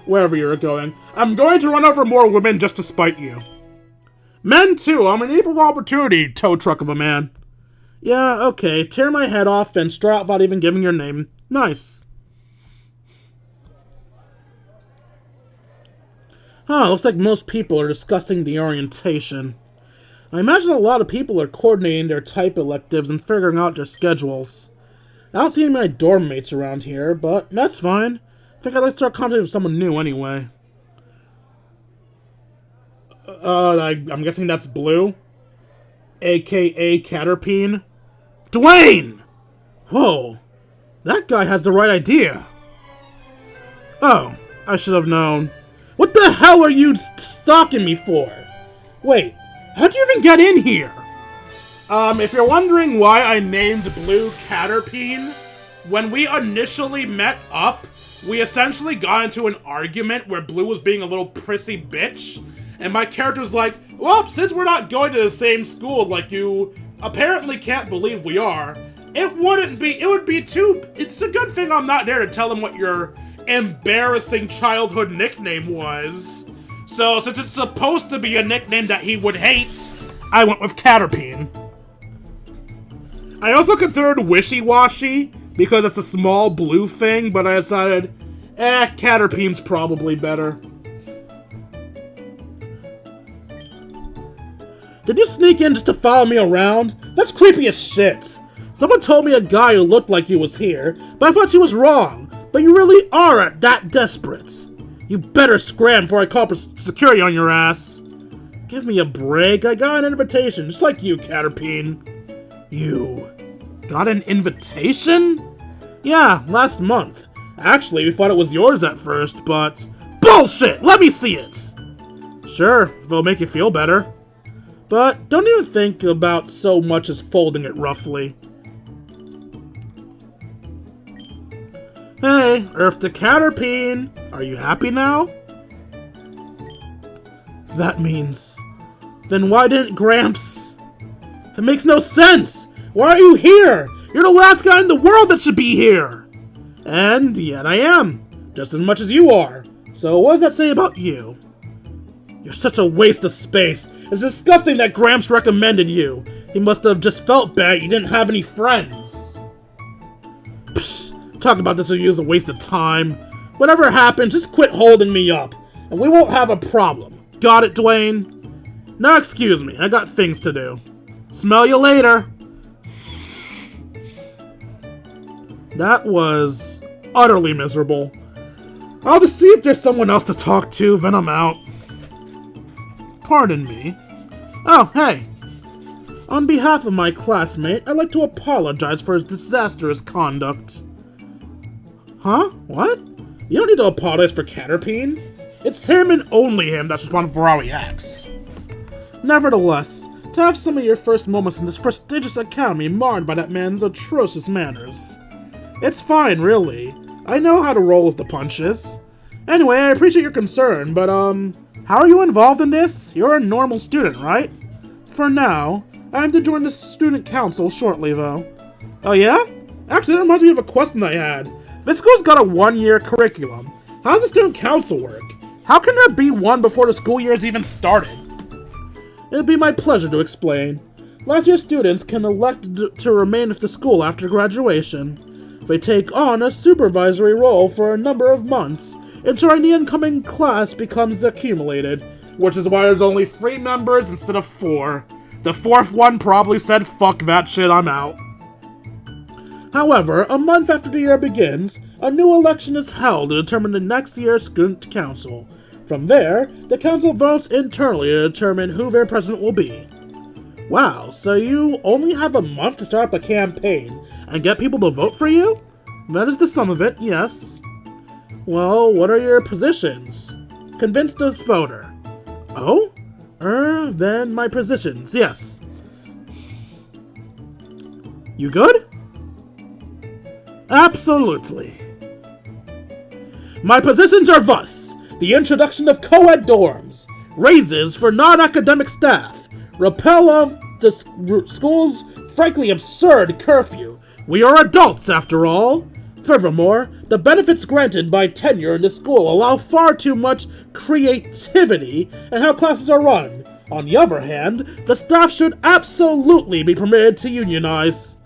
A: wherever you're going. I'm going to run over more women just to spite you. Men too. I'm an equal opportunity tow truck of a man. Yeah, okay. Tear my head off and straw out without even giving your name. Nice. Huh, looks like most people are discussing the orientation. I imagine a lot of people are coordinating their type electives and figuring out their schedules. I don't see any of my dorm mates around here, but that's fine. I think I'd like to start contacting with someone new anyway. I'm guessing that's Blue? AKA Caterpie? Dwayne! Whoa, that guy has the right idea. Oh, I should have known. What the hell are you stalking me for? Wait, how'd you even get in here? If you're wondering why I named Blue Caterpie, when we initially met up, we essentially got into an argument where Blue was being a little prissy bitch, and my character's like, well, since we're not going to the same school like you apparently can't believe we are, it's a good thing I'm not there to tell him what your embarrassing childhood nickname was. So, since it's supposed to be a nickname that he would hate, I went with Caterpie. I also considered Wishy-Washy, because it's a small blue thing, but I decided, Caterpie's probably better. Did you sneak in just to follow me around? That's creepy as shit. Someone told me a guy who looked like you was here, but I thought you was wrong. But you really are that desperate. You better scram before I call security on your ass. Give me a break. I got an invitation, just like you, Caterpie. You got an invitation? Yeah, last month. Actually, we thought it was yours at first, but... Bullshit! Let me see it! Sure, if it'll make you feel better. But don't even think about so much as folding it roughly. Hey, Earth to Caterpie! Are you happy now? That means... Then why didn't Gramps... That makes no sense! Why are you here? You're the last guy in the world that should be here! And yet I am, just as much as you are. So what does that say about you? You're such a waste of space. It's disgusting that Gramps recommended you. He must have just felt bad you didn't have any friends. Psst, talking about this with you is a waste of time. Whatever happens, just quit holding me up, and we won't have a problem. Got it, Dwayne? Now excuse me, I got things to do. Smell you later. That was utterly miserable. I'll just see if there's someone else to talk to, then I'm out. Pardon me. Oh, hey. On behalf of my classmate, I'd like to apologize for his disastrous conduct. Huh? What? You don't need to apologize for Caterpie. It's him and only him that's responsible for how he acts. Nevertheless, to have some of your first moments in this prestigious academy marred by that man's atrocious manners. It's fine, really. I know how to roll with the punches. Anyway, I appreciate your concern, but, how are you involved in this? You're a normal student, right? For now, I am to join the student council shortly, though. Oh yeah? Actually, that reminds me of a question I had. This school's got a one-year curriculum. How does the student council work? How can there be one before the school year has even started? It'd be my pleasure to explain. Last year students can elect to remain with the school after graduation. They take on a supervisory role for a number of months, ensuring the incoming class becomes accumulated, which is why there's only 3 members instead of 4. The 4th one probably said, fuck that shit, I'm out. However, a month after the year begins, a new election is held to determine the next year's student council. From there, the council votes internally to determine who their president will be. Wow, so you only have a month to start up a campaign and get people to vote for you? That is the sum of it, yes. Well, what are your positions? Convinced a spoder. Oh? Then my positions, yes. You good? Absolutely. My positions are thus: the introduction of co-ed dorms, raises for non-academic staff, repeal of the school's frankly absurd curfew. We are adults, after all. Furthermore, the benefits granted by tenure in the school allow far too much creativity in how classes are run. On the other hand, the staff should absolutely be permitted to unionize.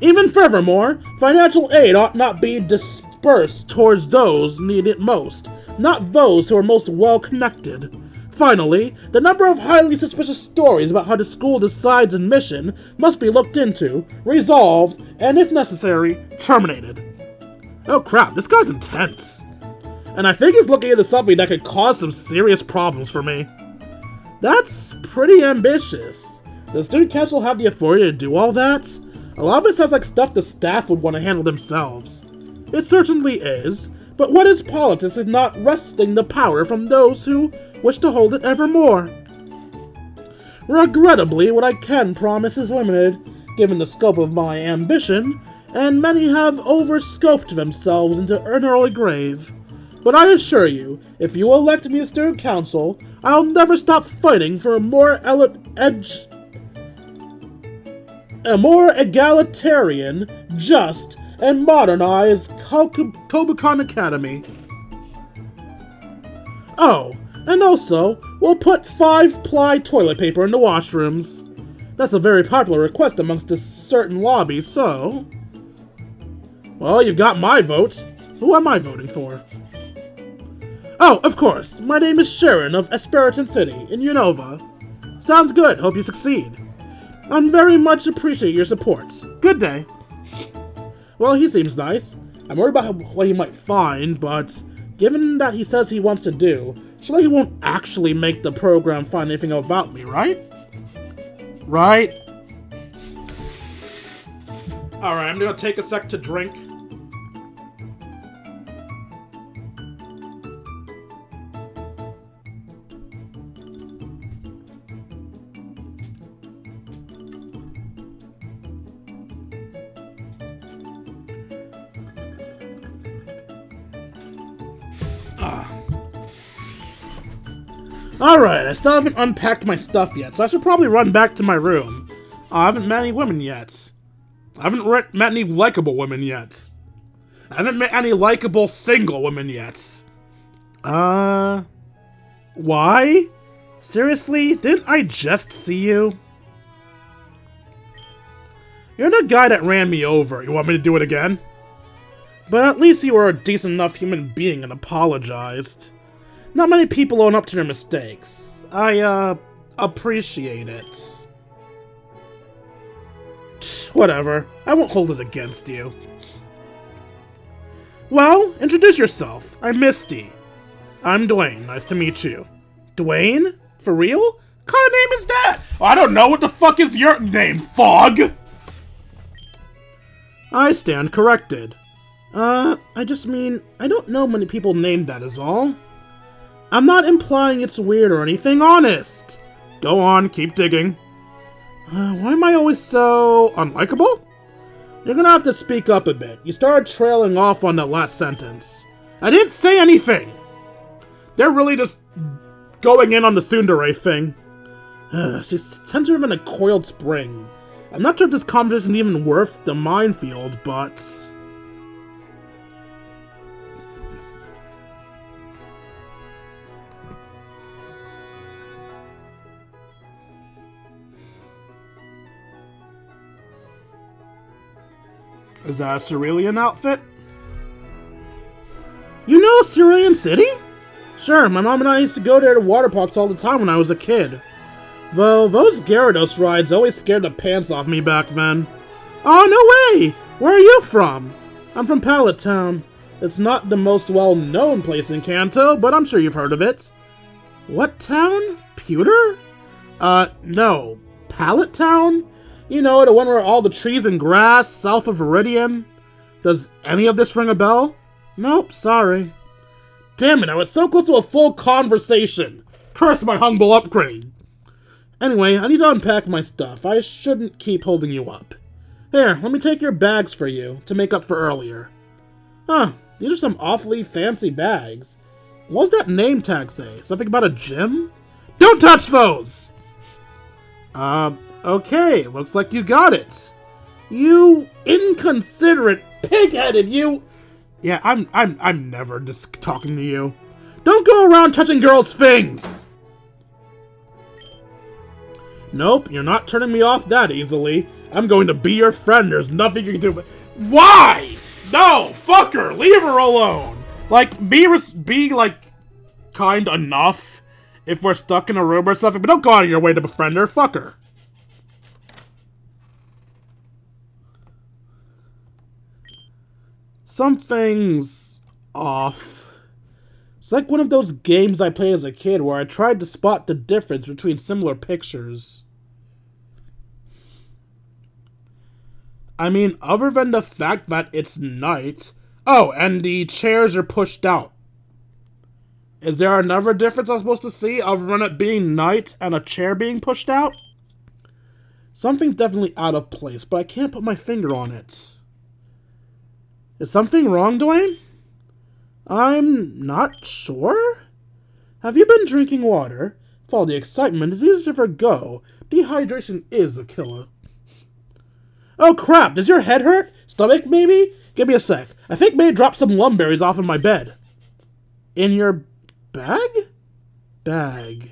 A: Even furthermore, financial aid ought not be dispersed towards those need it most, not those who are most well-connected. Finally, the number of highly suspicious stories about how the school decides admission must be looked into, resolved, and if necessary, terminated. Oh crap, this guy's intense. And I think he's looking into something that could cause some serious problems for me. That's pretty ambitious. Does the student council have the authority to do all that? A lot of it sounds like stuff the staff would want to handle themselves. It certainly is, But what is politics if not wresting the power from those who wish to hold it evermore? Regrettably, what I can promise is limited, given the scope of my ambition, and many have overscoped themselves into an early grave. But I assure you, if you elect me as student council, I'll never stop fighting for a more egalitarian, just, and modernized Kobukan Academy. Oh, and also, we'll put 5-ply toilet paper in the washrooms. That's a very popular request amongst a certain lobby, so... Well, you've got my vote. Who am I voting for? Oh, of course, my name is Sharon of Esperiton City, in Unova. Sounds good, hope you succeed. I very much appreciate your support. Good day. Well, he seems nice. I'm worried about what he might find, but given that he says he wants to do, surely he won't actually make the program find anything about me, right? Right? Alright, I'm gonna take a sec to drink. Alright, I still haven't unpacked my stuff yet, so I should probably run back to my room. I haven't met any women yet. I haven't met any likable women yet. I haven't met any likable single women yet. Why? Seriously? Didn't I just see you? You're the guy that ran me over. You want me to do it again? But at least you were a decent enough human being and apologized. Not many people own up to their mistakes. I, appreciate it. Whatever. I won't hold it against you. Well, introduce yourself. I'm Misty. I'm Dwayne. Nice to meet you. Dwayne? For real? What kind of name is that? I don't know. What the fuck is your name, Fog? I stand corrected. I just mean, I don't know many people named that is all. I'm not implying it's weird or anything, honest. Go on, keep digging. Why am I always so unlikable? You're gonna have to speak up a bit. You started trailing off on that last sentence. I didn't say anything. They're really just going in on the tsundere thing. She's sensitive in a coiled spring. I'm not sure if this conversation is even worth the minefield, but... Is that a Cerulean outfit? You know Cerulean City? Sure, my mom and I used to go there to water parks all the time when I was a kid. Though those Gyarados rides always scared the pants off me back then. Oh, no way! Where are you from? I'm from Pallet Town. It's not the most well-known place in Kanto, but I'm sure you've heard of it. What town? Pewter? No. Pallet Town? You know, the one where all the trees and grass south of Viridian? Does any of this ring a bell? Nope, sorry. Damn it, I was so close to a full conversation. Curse my humble upgrade. Anyway, I need to unpack my stuff. I shouldn't keep holding you up. Here, let me take your bags for you, to make up for earlier. Huh, these are some awfully fancy bags. What does that name tag say? Something about a gym? Don't touch those! Okay, looks like you got it. You inconsiderate, pig-headed, you... Yeah, I'm never just talking to you. Don't go around touching girls' things! Nope, you're not turning me off that easily. I'm going to be your friend, there's nothing you can do but... Why? No, fuck her, leave her alone! Like, be like, kind enough if we're stuck in a room or something, but don't go out of your way to befriend her, fuck her. Something's off. It's like one of those games I played as a kid where I tried to spot the difference between similar pictures. I mean, other than the fact that it's night, Oh, and the chairs are pushed out. Is there another difference I'm supposed to see other than it being night and a chair being pushed out? Something's definitely out of place, but I can't put my finger on it. Is something wrong, Dwayne? I'm not sure. Have you been drinking water? With all the excitement, it's easy to forgo. Dehydration is a killer. Oh crap, does your head hurt? Stomach, maybe? Give me a sec. I think May dropped some lumberries off of my bed. In your bag? Bag.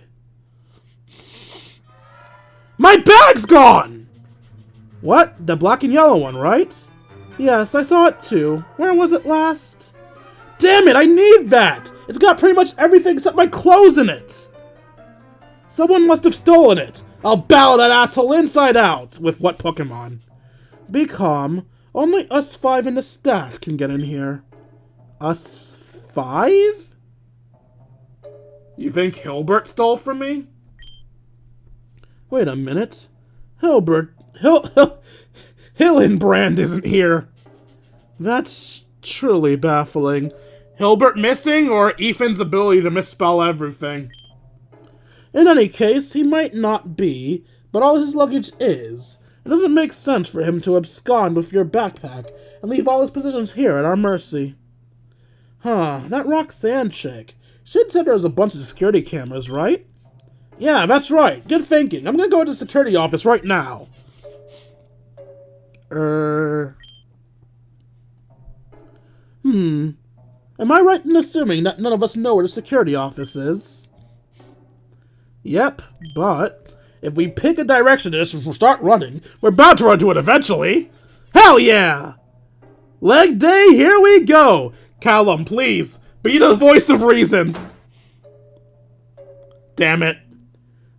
A: My bag's gone! What? The black and yellow one, right? Yes, I saw it too. Where was it last? Damn it, I need that! It's got pretty much everything except my clothes in it! Someone must have stolen it. I'll battle that asshole inside out! With what Pokemon? Be calm. Only us 5 and the staff can get in here. Us 5? You think Hilbert stole from me? Wait a minute. Hillenbrand isn't here. That's truly baffling. Hilbert missing, or Ethan's ability to misspell everything? In any case, he might not be, but all his luggage is. It doesn't make sense for him to abscond with your backpack and leave all his possessions here at our mercy. Huh, that Roxanne chick. She'd said there was a bunch of security cameras, right? Yeah, that's right. Good thinking. I'm gonna go to the security office right now. Am I right in assuming that none of us know where the security office is? Yep, but if we pick a direction and just start running, we're bound to run to it eventually. Hell yeah! Leg day, here we go! Callum, please, be the voice of reason. Damn it.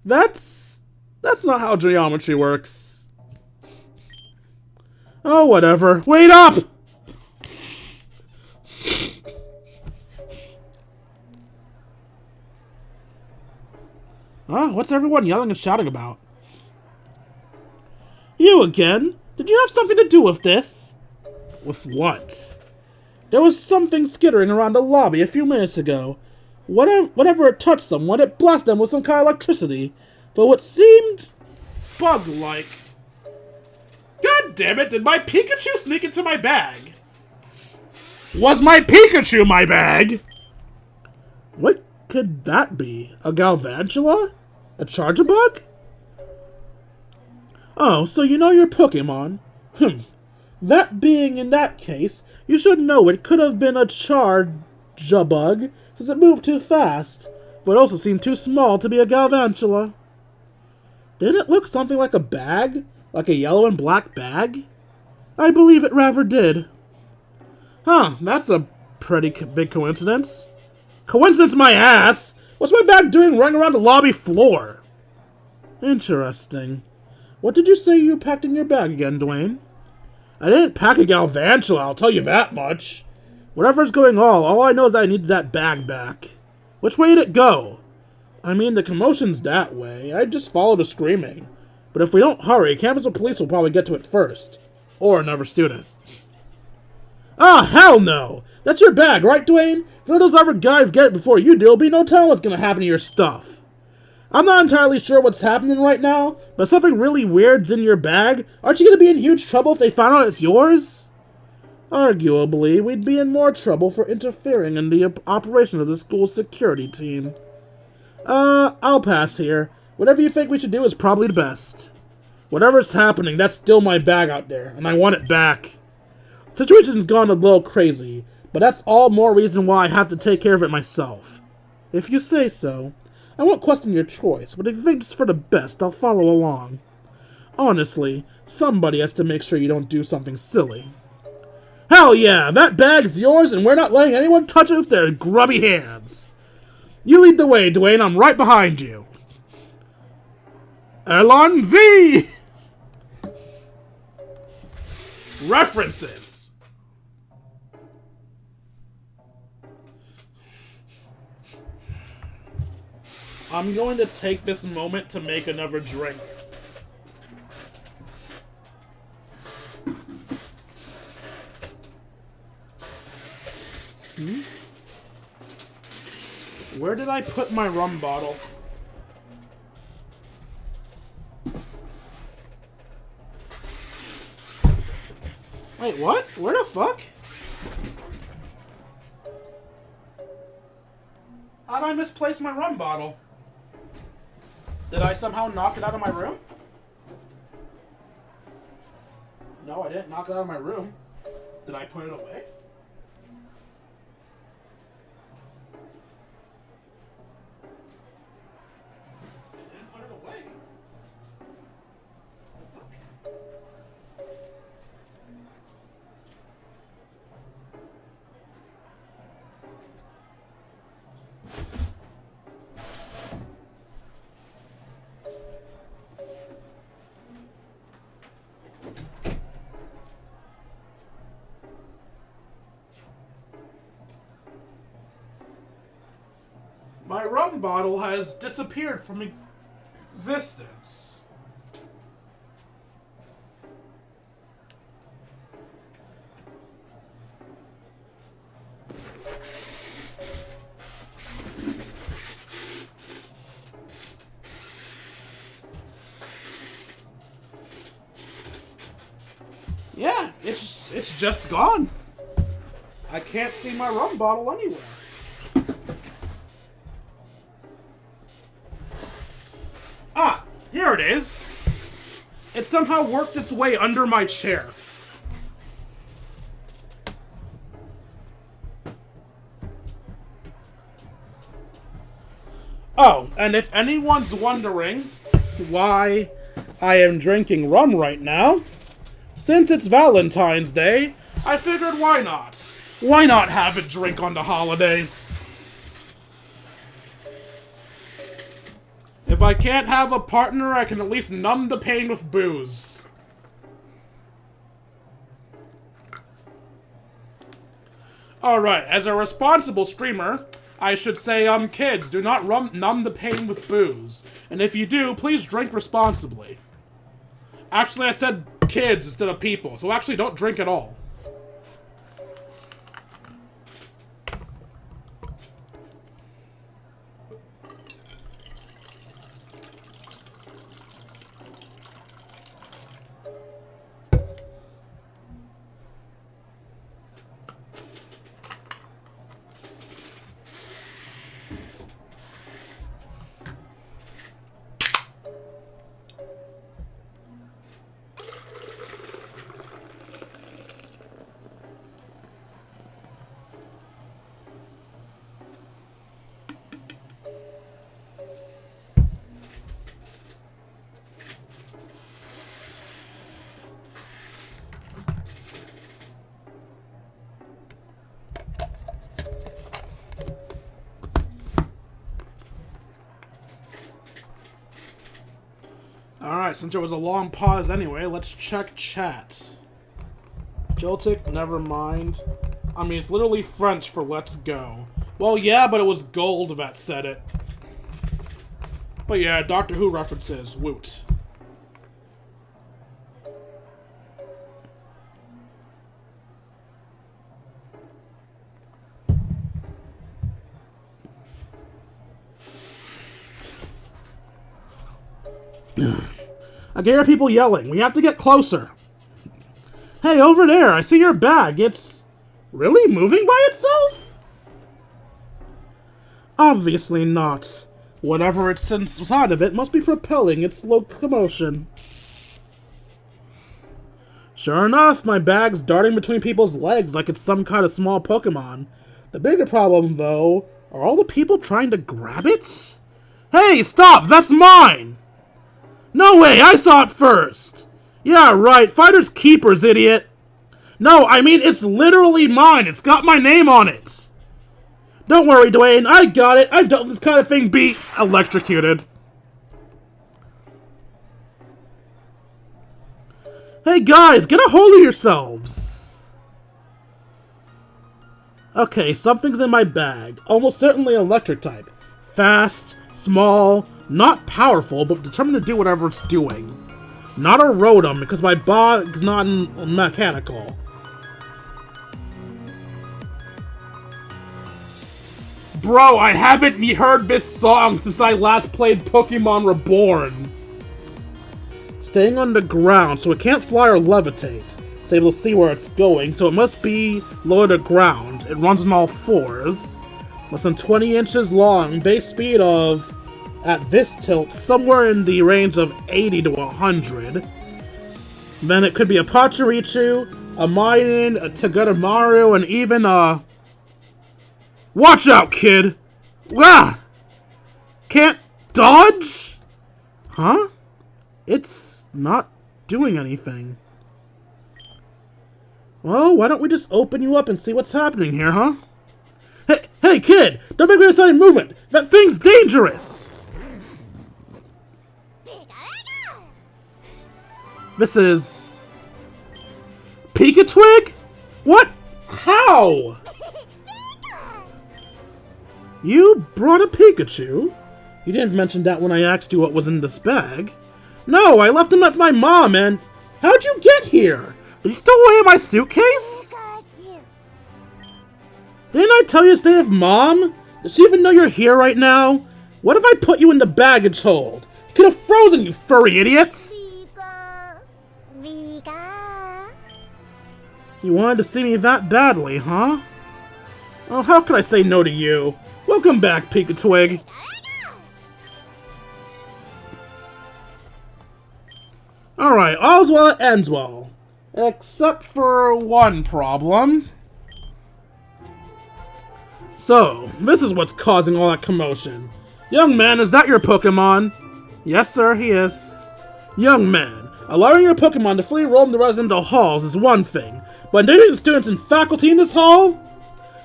A: That's not how geometry works. Oh, whatever. Wait up! Huh? What's everyone yelling and shouting about? You again? Did you have something to do with this? With what? There was something skittering around the lobby a few minutes ago. Whenever it touched someone, it blasted them with some kind of electricity, though it seemed bug-like. God damn it, did my Pikachu sneak into my bag? Was my Pikachu my bag? What could that be? A Galvantula? A Charjabug? Oh, so you know your Pokemon. That being in that case, you should know it could have been a Charjabug, since it moved too fast, but it also seemed too small to be a Galvantula. Didn't it look something like a bag? Like a yellow and black bag? I believe it rather did. Huh, that's a pretty big coincidence. Coincidence my ass! What's my bag doing running around the lobby floor? Interesting. What did you say you packed in your bag again, Dwayne? I didn't pack a Galvantula, I'll tell you that much. Whatever's going on, all I know is that I needed that bag back. Which way did it go? I mean, the commotion's that way. I just followed the screaming. But if we don't hurry, campus and police will probably get to it first. Or another student. Ah, hell no! That's your bag, right, Dwayne? If those other guys get it before you do, there'll be no telling what's gonna happen to your stuff. I'm not entirely sure what's happening right now, but something really weird's in your bag. Aren't you gonna be in huge trouble if they found out it's yours? Arguably, we'd be in more trouble for interfering in the operation of the school's security team. I'll pass here. Whatever you think we should do is probably the best. Whatever's happening, that's still my bag out there, and I want it back. The situation's gone a little crazy, but that's all more reason why I have to take care of it myself. If you say so. I won't question your choice, but if you think it's for the best, I'll follow along. Honestly, somebody has to make sure you don't do something silly. Hell yeah, that bag's yours and we're not letting anyone touch it with their grubby hands. You lead the way, Dwayne, I'm right behind you. Elon Z! References. I'm going to take this moment to make another drink. Where did I put my rum bottle? Wait, what? Where the fuck? How did I misplace my rum bottle? Did I somehow knock it out of my room? No, I didn't knock it out of my room. Did I put it away? I didn't put it away. What the fuck? My rum bottle has disappeared from existence. Yeah, it's just gone. I can't see my rum bottle anywhere. Ah, here it is. It somehow worked its way under my chair. Oh, and if anyone's wondering why I am drinking rum right now, since it's Valentine's Day, I figured why not? Why not have a drink on the holidays? If I can't have a partner, I can at least numb the pain with booze. Alright, as a responsible streamer, I should say, kids, do not numb the pain with booze. And if you do, please drink responsibly. Actually, I said kids instead of people, so actually don't drink at all. Alright, since there was a long pause anyway, let's check chat. Joltic, never mind. I mean, it's literally French for let's go. Well, yeah, but it was Gold that said it. But yeah, Doctor Who references, woot. I can hear people yelling. We have to get closer. Hey, over there, I see your bag. It's really moving by itself? Obviously not. Whatever it's inside of it must be propelling its locomotion. Sure enough, my bag's darting between people's legs like it's some kind of small Pokemon. The bigger problem, though, are all the people trying to grab it? Hey, stop! That's mine! No way, I saw it first! Yeah, right, fighters keepers, idiot! No, I mean, it's literally mine! It's got my name on it! Don't worry, Dwayne, I got it! I've dealt with this kind of thing be electrocuted. Hey guys, get a hold of yourselves! Okay, something's in my bag. Almost certainly electric type. Fast, small, not powerful, but determined to do whatever it's doing. Not a Rotom, because my bog's not mechanical. Bro, I haven't heard this song since I last played Pokemon Reborn. Staying on the ground, so it can't fly or levitate. It's able to see where it's going, so it must be low to the ground. It runs on all fours. Less than 20 inches long. Base speed of, at this tilt, somewhere in the range of 80 to 100. Then it could be a Pachirisu, a Maiden, a Togedemaru, and even a... Watch out, kid! Ah! Can't dodge? Huh? It's not doing anything. Well, why don't we just open you up and see what's happening here, huh? Hey, kid! Don't make any sudden movement! That thing's dangerous! This is... Pika-Twig? What? How? You brought a Pikachu? You didn't mention that when I asked you what was in this bag. No, I left him with my mom, and... How'd you get here? Are you still away in my suitcase? Didn't I tell you to stay with Mom? Does she even know you're here right now? What if I put you in the baggage hold? You could have frozen, you furry idiot! You wanted to see me that badly, huh? Oh, how could I say no to you? Welcome back, Pika-Twig. Alright, all's well that ends well. Except for one problem. So, this is what's causing all that commotion. Young man, is that your Pokemon? Yes, sir, he is. Young man, allowing your Pokemon to freely roam the residential halls is one thing, but endangering the students and faculty in this hall?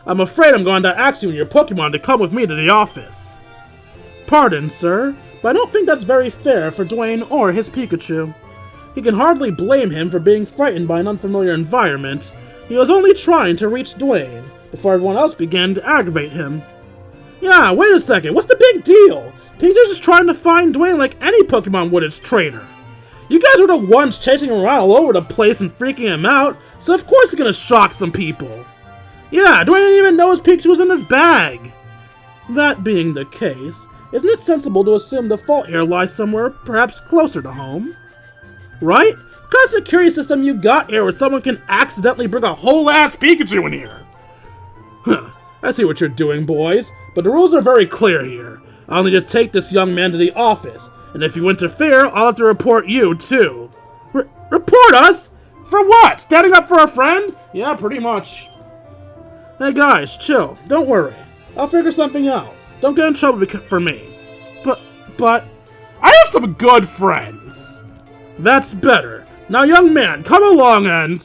A: I'm afraid I'm going to ask you and your Pokemon to come with me to the office. Pardon, sir, but I don't think that's very fair for Dwayne or his Pikachu. He can hardly blame him for being frightened by an unfamiliar environment. He was only trying to reach Dwayne before everyone else began to aggravate him. Yeah, wait a second, what's the big deal? Pikachu's just trying to find Dwayne like any Pokemon would its trainer. You guys were the ones chasing him around all over the place and freaking him out, so of course it's gonna shock some people. Yeah, Dwayne didn't even know his Pikachu was in his bag. That being the case, isn't it sensible to assume the fault here lies somewhere perhaps closer to home? Right? What kind of security system you got here where someone can accidentally bring a whole-ass Pikachu in here? Huh, I see what you're doing, boys, but the rules are very clear here. I'll need to take this young man to the office, and if you interfere, I'll have to report you, too. Report us? For what? Standing up for a friend? Yeah, pretty much. Hey guys, chill. Don't worry. I'll figure something else. Don't get in trouble for me. But... I have some good friends. That's better. Now, young man, come along and...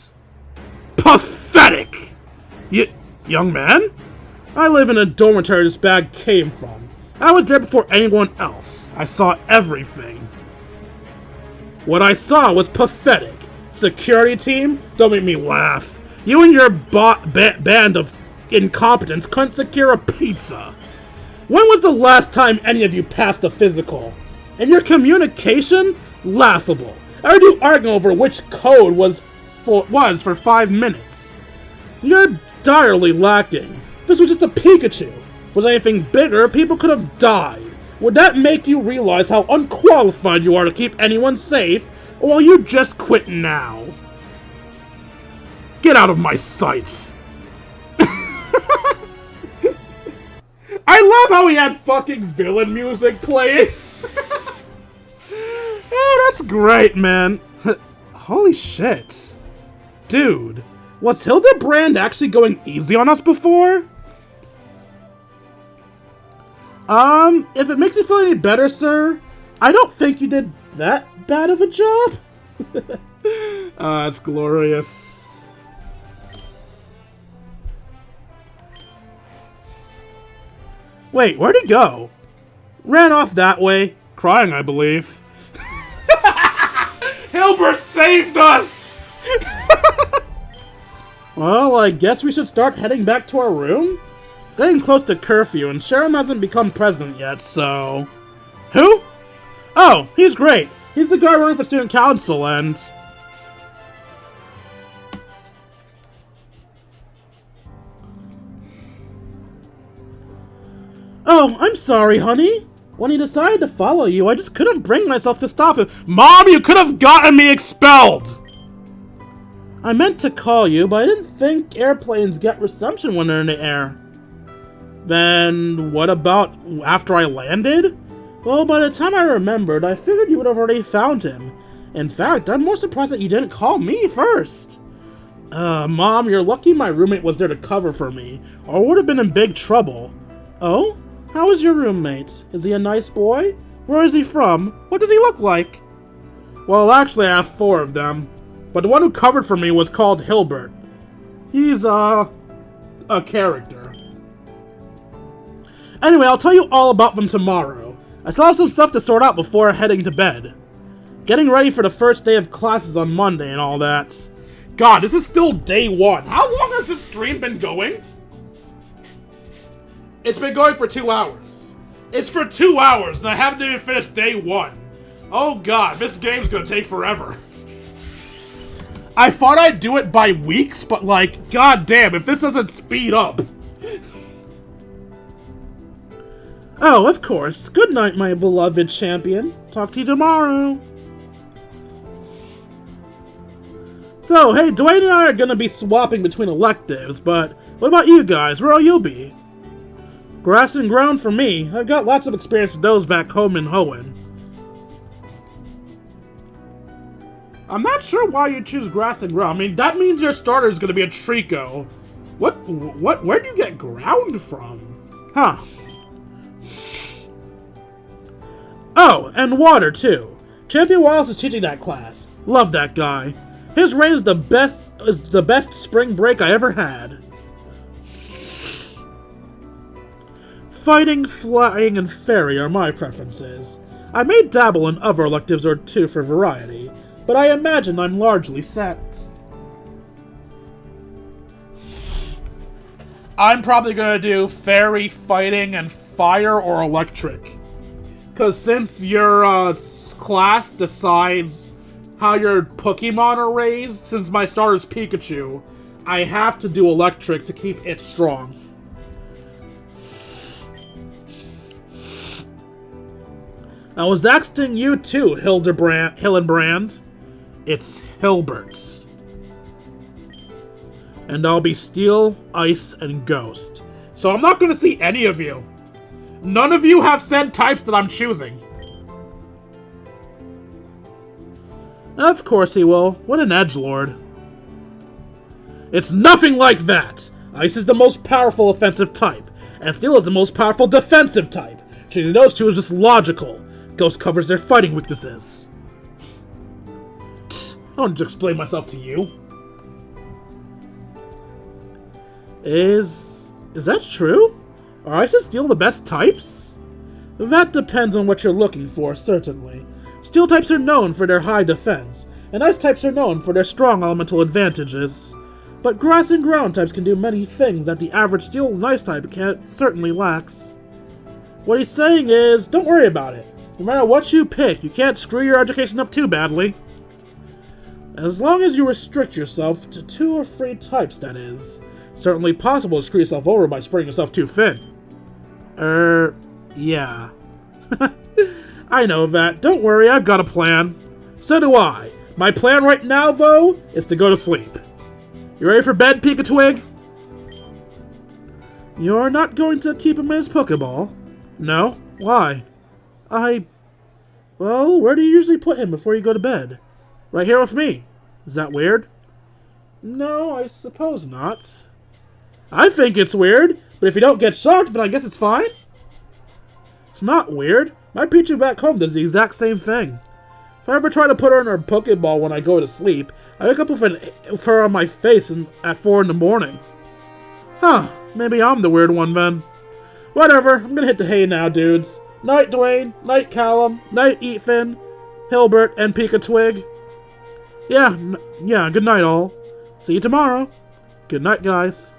A: Pathetic! Young man? I live in a dormitory this bag came from. I was there before anyone else. I saw everything. What I saw was pathetic. Security team? Don't make me laugh. You and your band of incompetents couldn't secure a pizza. When was the last time any of you passed a physical? And your communication? Laughable. I heard you arguing over which code was for 5 minutes. You're direly lacking. This was just a Pikachu. If it was anything bigger, people could have died. Would that make you realize how unqualified you are to keep anyone safe, or will you just quit now? Get out of my sight! I love how he had fucking villain music playing! Oh, that's great, man. Holy shit. Dude, was Hildebrand actually going easy on us before? If it makes you feel any better, sir, I don't think you did that bad of a job. That's glorious. Wait, where'd he go? Ran off that way, crying, I believe. Hilbert saved us! Well, I guess we should start heading back to our room? Getting close to curfew, and Sharon hasn't become president yet, so... Who? Oh, he's great. He's the guy running for student council, and... Oh, I'm sorry, honey. When he decided to follow you, I just couldn't bring myself to stop him. Mom, you could have gotten me expelled! I meant to call you, but I didn't think airplanes get reception when they're in the air. Then, what about after I landed? Well, by the time I remembered, I figured you would have already found him. In fact, I'm more surprised that you didn't call me first. Mom, you're lucky my roommate was there to cover for me, or I would have been in big trouble. Oh? How is your roommate? Is he a nice boy? Where is he from? What does he look like? Well, actually, I have 4 of them. But the one who covered for me was called Hilbert. He's, a character. Anyway, I'll tell you all about them tomorrow. I still have some stuff to sort out before heading to bed. Getting ready for the first day of classes on Monday and all that. God, this is still day 1. How long has this stream been going? It's been going for 2 hours. It's for 2 hours, and I haven't even finished day 1. Oh god, this game's gonna take forever. I thought I'd do it by weeks, but like, god damn, if this doesn't speed up. Oh, of course. Good night, my beloved champion. Talk to you tomorrow. So, hey, Dwayne and I are gonna be swapping between electives, but what about you guys? Where'll you be? Grass and ground for me. I've got lots of experience with those back home in Hoenn. I'm not sure why you choose grass and ground. I mean, that means your starter is gonna be a Trico. Where do you get ground from? Huh. Oh, and water, too. Champion Wallace is teaching that class. Love that guy. His reign is the best spring break I ever had. Fighting, flying, and fairy are my preferences. I may dabble in other electives or 2 for variety, but I imagine I'm largely set. I'm probably gonna do fairy, fighting, and fire or electric. Because since your class decides how your Pokemon are raised, since my starter's Pikachu, I have to do electric to keep it strong. I was asking you too, Hillenbrand. It's Hilbert. And I'll be Steel, Ice, and Ghost. So I'm not gonna see any of you. None of you have said types that I'm choosing. Of course he will. What an edgelord. It's nothing like that! Ice is the most powerful offensive type, and Steel is the most powerful defensive type. Choosing those two is just logical. Ghost covers their fighting weaknesses. I don't need to explain myself to you. Is that true? Are Ice and Steel the best types? That depends on what you're looking for, certainly. Steel types are known for their high defense, and Ice types are known for their strong elemental advantages. But grass and ground types can do many things that the average Steel and Ice type certainly lacks. What he's saying is, don't worry about it. No matter what you pick, you can't screw your education up too badly. As long as you restrict yourself to 2 or 3 types, that is. Certainly possible to screw yourself over by spreading yourself too thin. Yeah. I know that. Don't worry, I've got a plan. So do I. My plan right now, though, is to go to sleep. You ready for bed, Pika-Twig? You're not going to keep him in his Pokeball? No? Why? Well, where do you usually put him before you go to bed? Right here with me. Is that weird? No, I suppose not. I think it's weird, but if you don't get shocked, then I guess it's fine. It's not weird. My Pichu back home does the exact same thing. If I ever try to put her in her Pokeball when I go to sleep, I wake up with her on my face at 4 in the morning. Huh, maybe I'm the weird one then. Whatever, I'm gonna hit the hay now, dudes. Night, Dwayne. Night, Callum. Night, Ethan. Hilbert, and Pika-Twig. Yeah, good night, all. See you tomorrow. Good night, guys.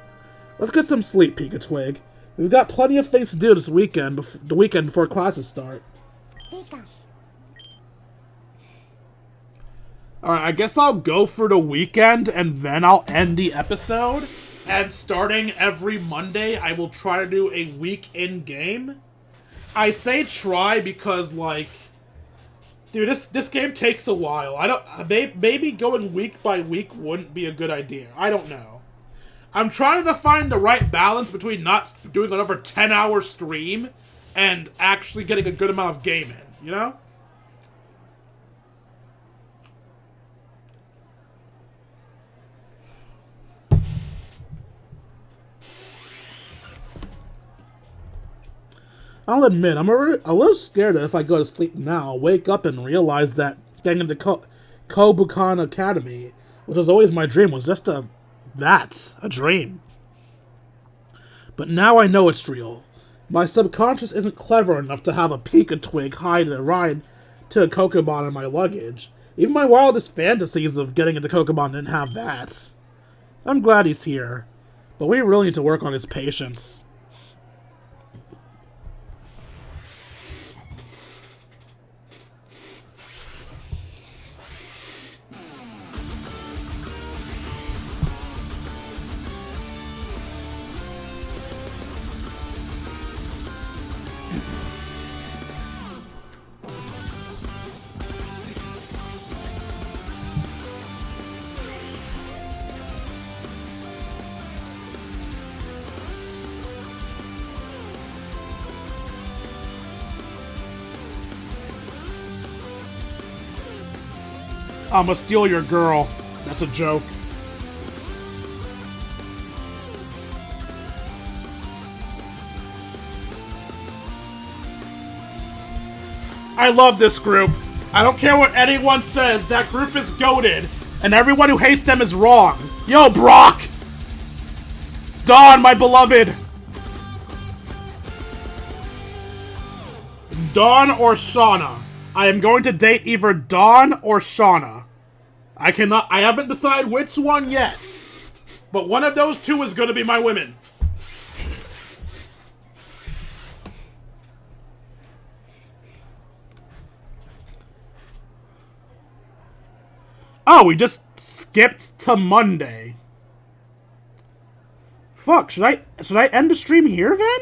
A: Let's get some sleep, Pika-Twig. We've got plenty of things to do this weekend, the weekend before classes start. Alright, I guess I'll go for the weekend, and then I'll end the episode. And starting every Monday, I will try to do a week in-game. I say try because, like, dude, this game takes a while. Maybe going week by week wouldn't be a good idea. I don't know. I'm trying to find the right balance between not doing another 10-hour stream and actually getting a good amount of game in, you know? I'll admit, I'm a little scared that if I go to sleep now, I'll wake up and realize that getting into Kobukan Academy, which was always my dream, was just a dream. But now I know it's real. My subconscious isn't clever enough to have a Pika Twig hide a ride to a Kokobon in my luggage. Even my wildest fantasies of getting into Kokobon didn't have that. I'm glad he's here, but we really need to work on his patience. I'ma steal your girl. That's a joke. I love this group. I don't care what anyone says, that group is goated, and everyone who hates them is wrong. Yo, Brock! Dawn, my beloved! Dawn or Shauna? I am going to date either Dawn or Shauna. I haven't decided which one yet. But one of those two is going to be my women. Oh, we just skipped to Monday. Fuck, should I end the stream here then?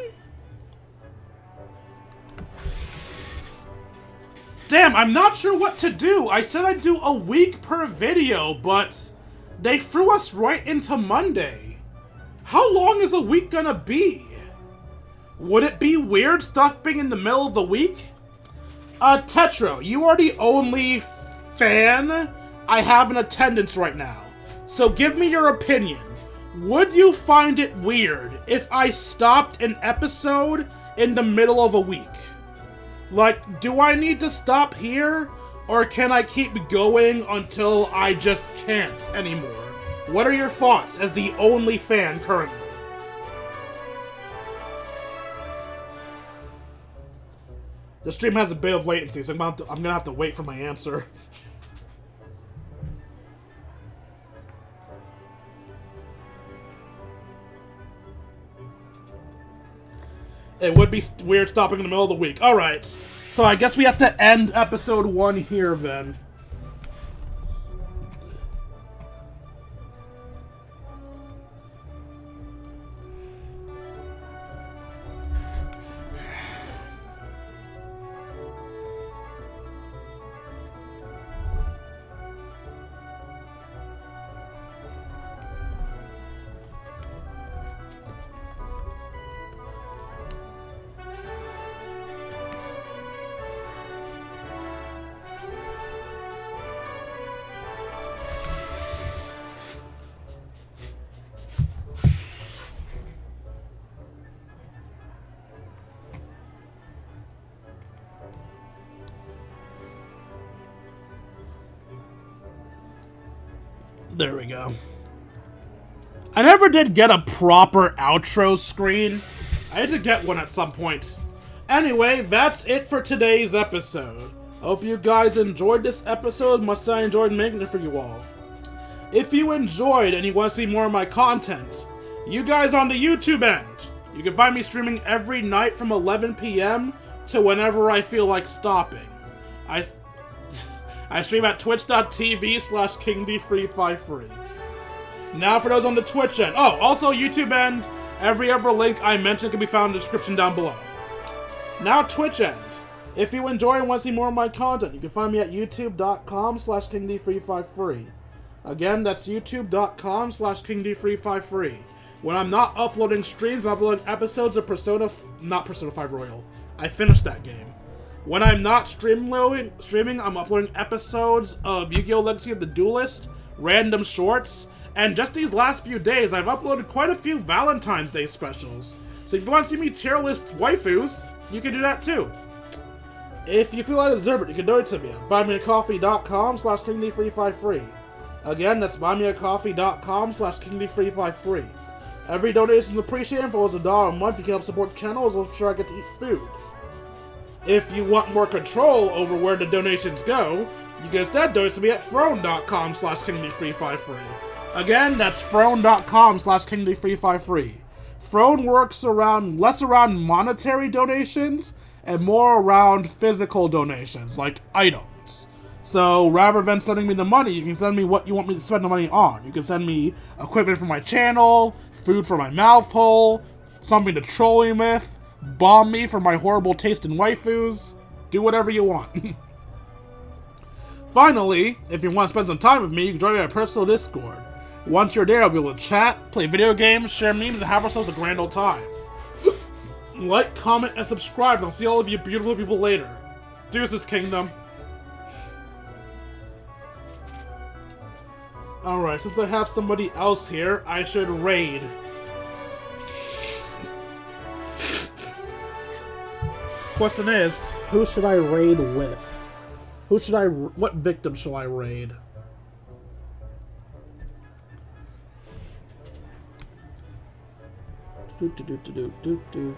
A: Damn, I'm not sure what to do. I said I'd do a week per video, but they threw us right into Monday. How long is a week gonna be? Would it be weird stopping in the middle of the week? Tetro, you are the only fan I have in attendance right now. So give me your opinion. Would you find it weird if I stopped an episode in the middle of a week? Like, do I need to stop here? Or can I keep going until I just can't anymore? What are your thoughts as the only fan currently? The stream has a bit of latency, so I'm gonna have to wait for my answer. It would be weird stopping in the middle of the week. Alright. So I guess we have to end episode 1 here then. There we go. I never did get a proper outro screen. I had to get one at some point. Anyway, that's it for today's episode. Hope you guys enjoyed this episode much as I enjoyed making it for you all. If you enjoyed and you want to see more of my content, you guys on the YouTube end, you can find me streaming every night from 11 PM to whenever I feel like stopping. I stream at twitch.tv/KingD353. Now for those on the Twitch end. Oh, also YouTube end. Every other link I mentioned can be found in the description down below. Now Twitch end. If you enjoy and want to see more of my content, you can find me at youtube.com/KingD353. Again, that's youtube.com/KingD353. When I'm not uploading streams, I'm uploading episodes of not Persona 5 Royal. I finished that game. When I'm not streaming, I'm uploading episodes of Yu-Gi-Oh! Legacy of the Duelist, random shorts, and just these last few days, I've uploaded quite a few Valentine's Day specials. So if you want to see me tier list waifus, you can do that too. If you feel I deserve it, you can donate to me at buymeacoffee.com/KingD353. Again, that's buymeacoffee.com/KingD353. Every donation is appreciated. For as $1 a month, you can help support the channel as well as sure I get to eat food. If you want more control over where the donations go, you can instead donate to me at throne.com/KingD353. Again, that's throne.com/KingD353. Throne works less around monetary donations and more around physical donations, like items. So rather than sending me the money, you can send me what you want me to spend the money on. You can send me equipment for my channel, food for my mouth hole, something to troll me with, bomb me for my horrible taste in waifus. Do whatever you want. Finally, if you want to spend some time with me, you can join me on my personal Discord. Once you're there, I'll be able to chat, play video games, share memes, and have ourselves a grand old time. Like, comment, and subscribe, and I'll see all of you beautiful people later. Deuces, Kingdom. Alright, since I have somebody else here, I should raid. Question is, who should I raid with? What victim shall I raid? Do.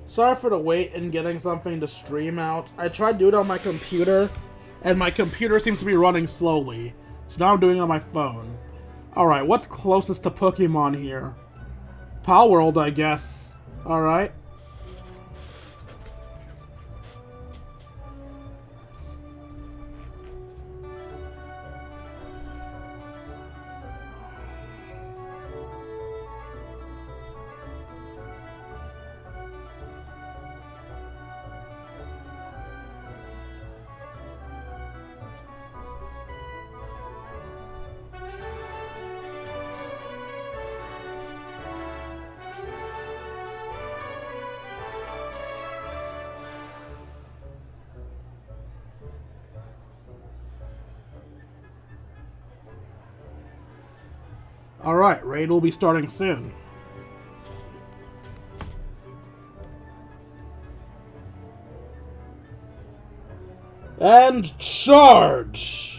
A: Sorry for the wait in getting something to stream out. I tried doing it on my computer, and my computer seems to be running slowly. So now I'm doing it on my phone. Alright, what's closest to Pokemon here? Palworld, I guess. Alright. Alright, raid will be starting soon. And charge!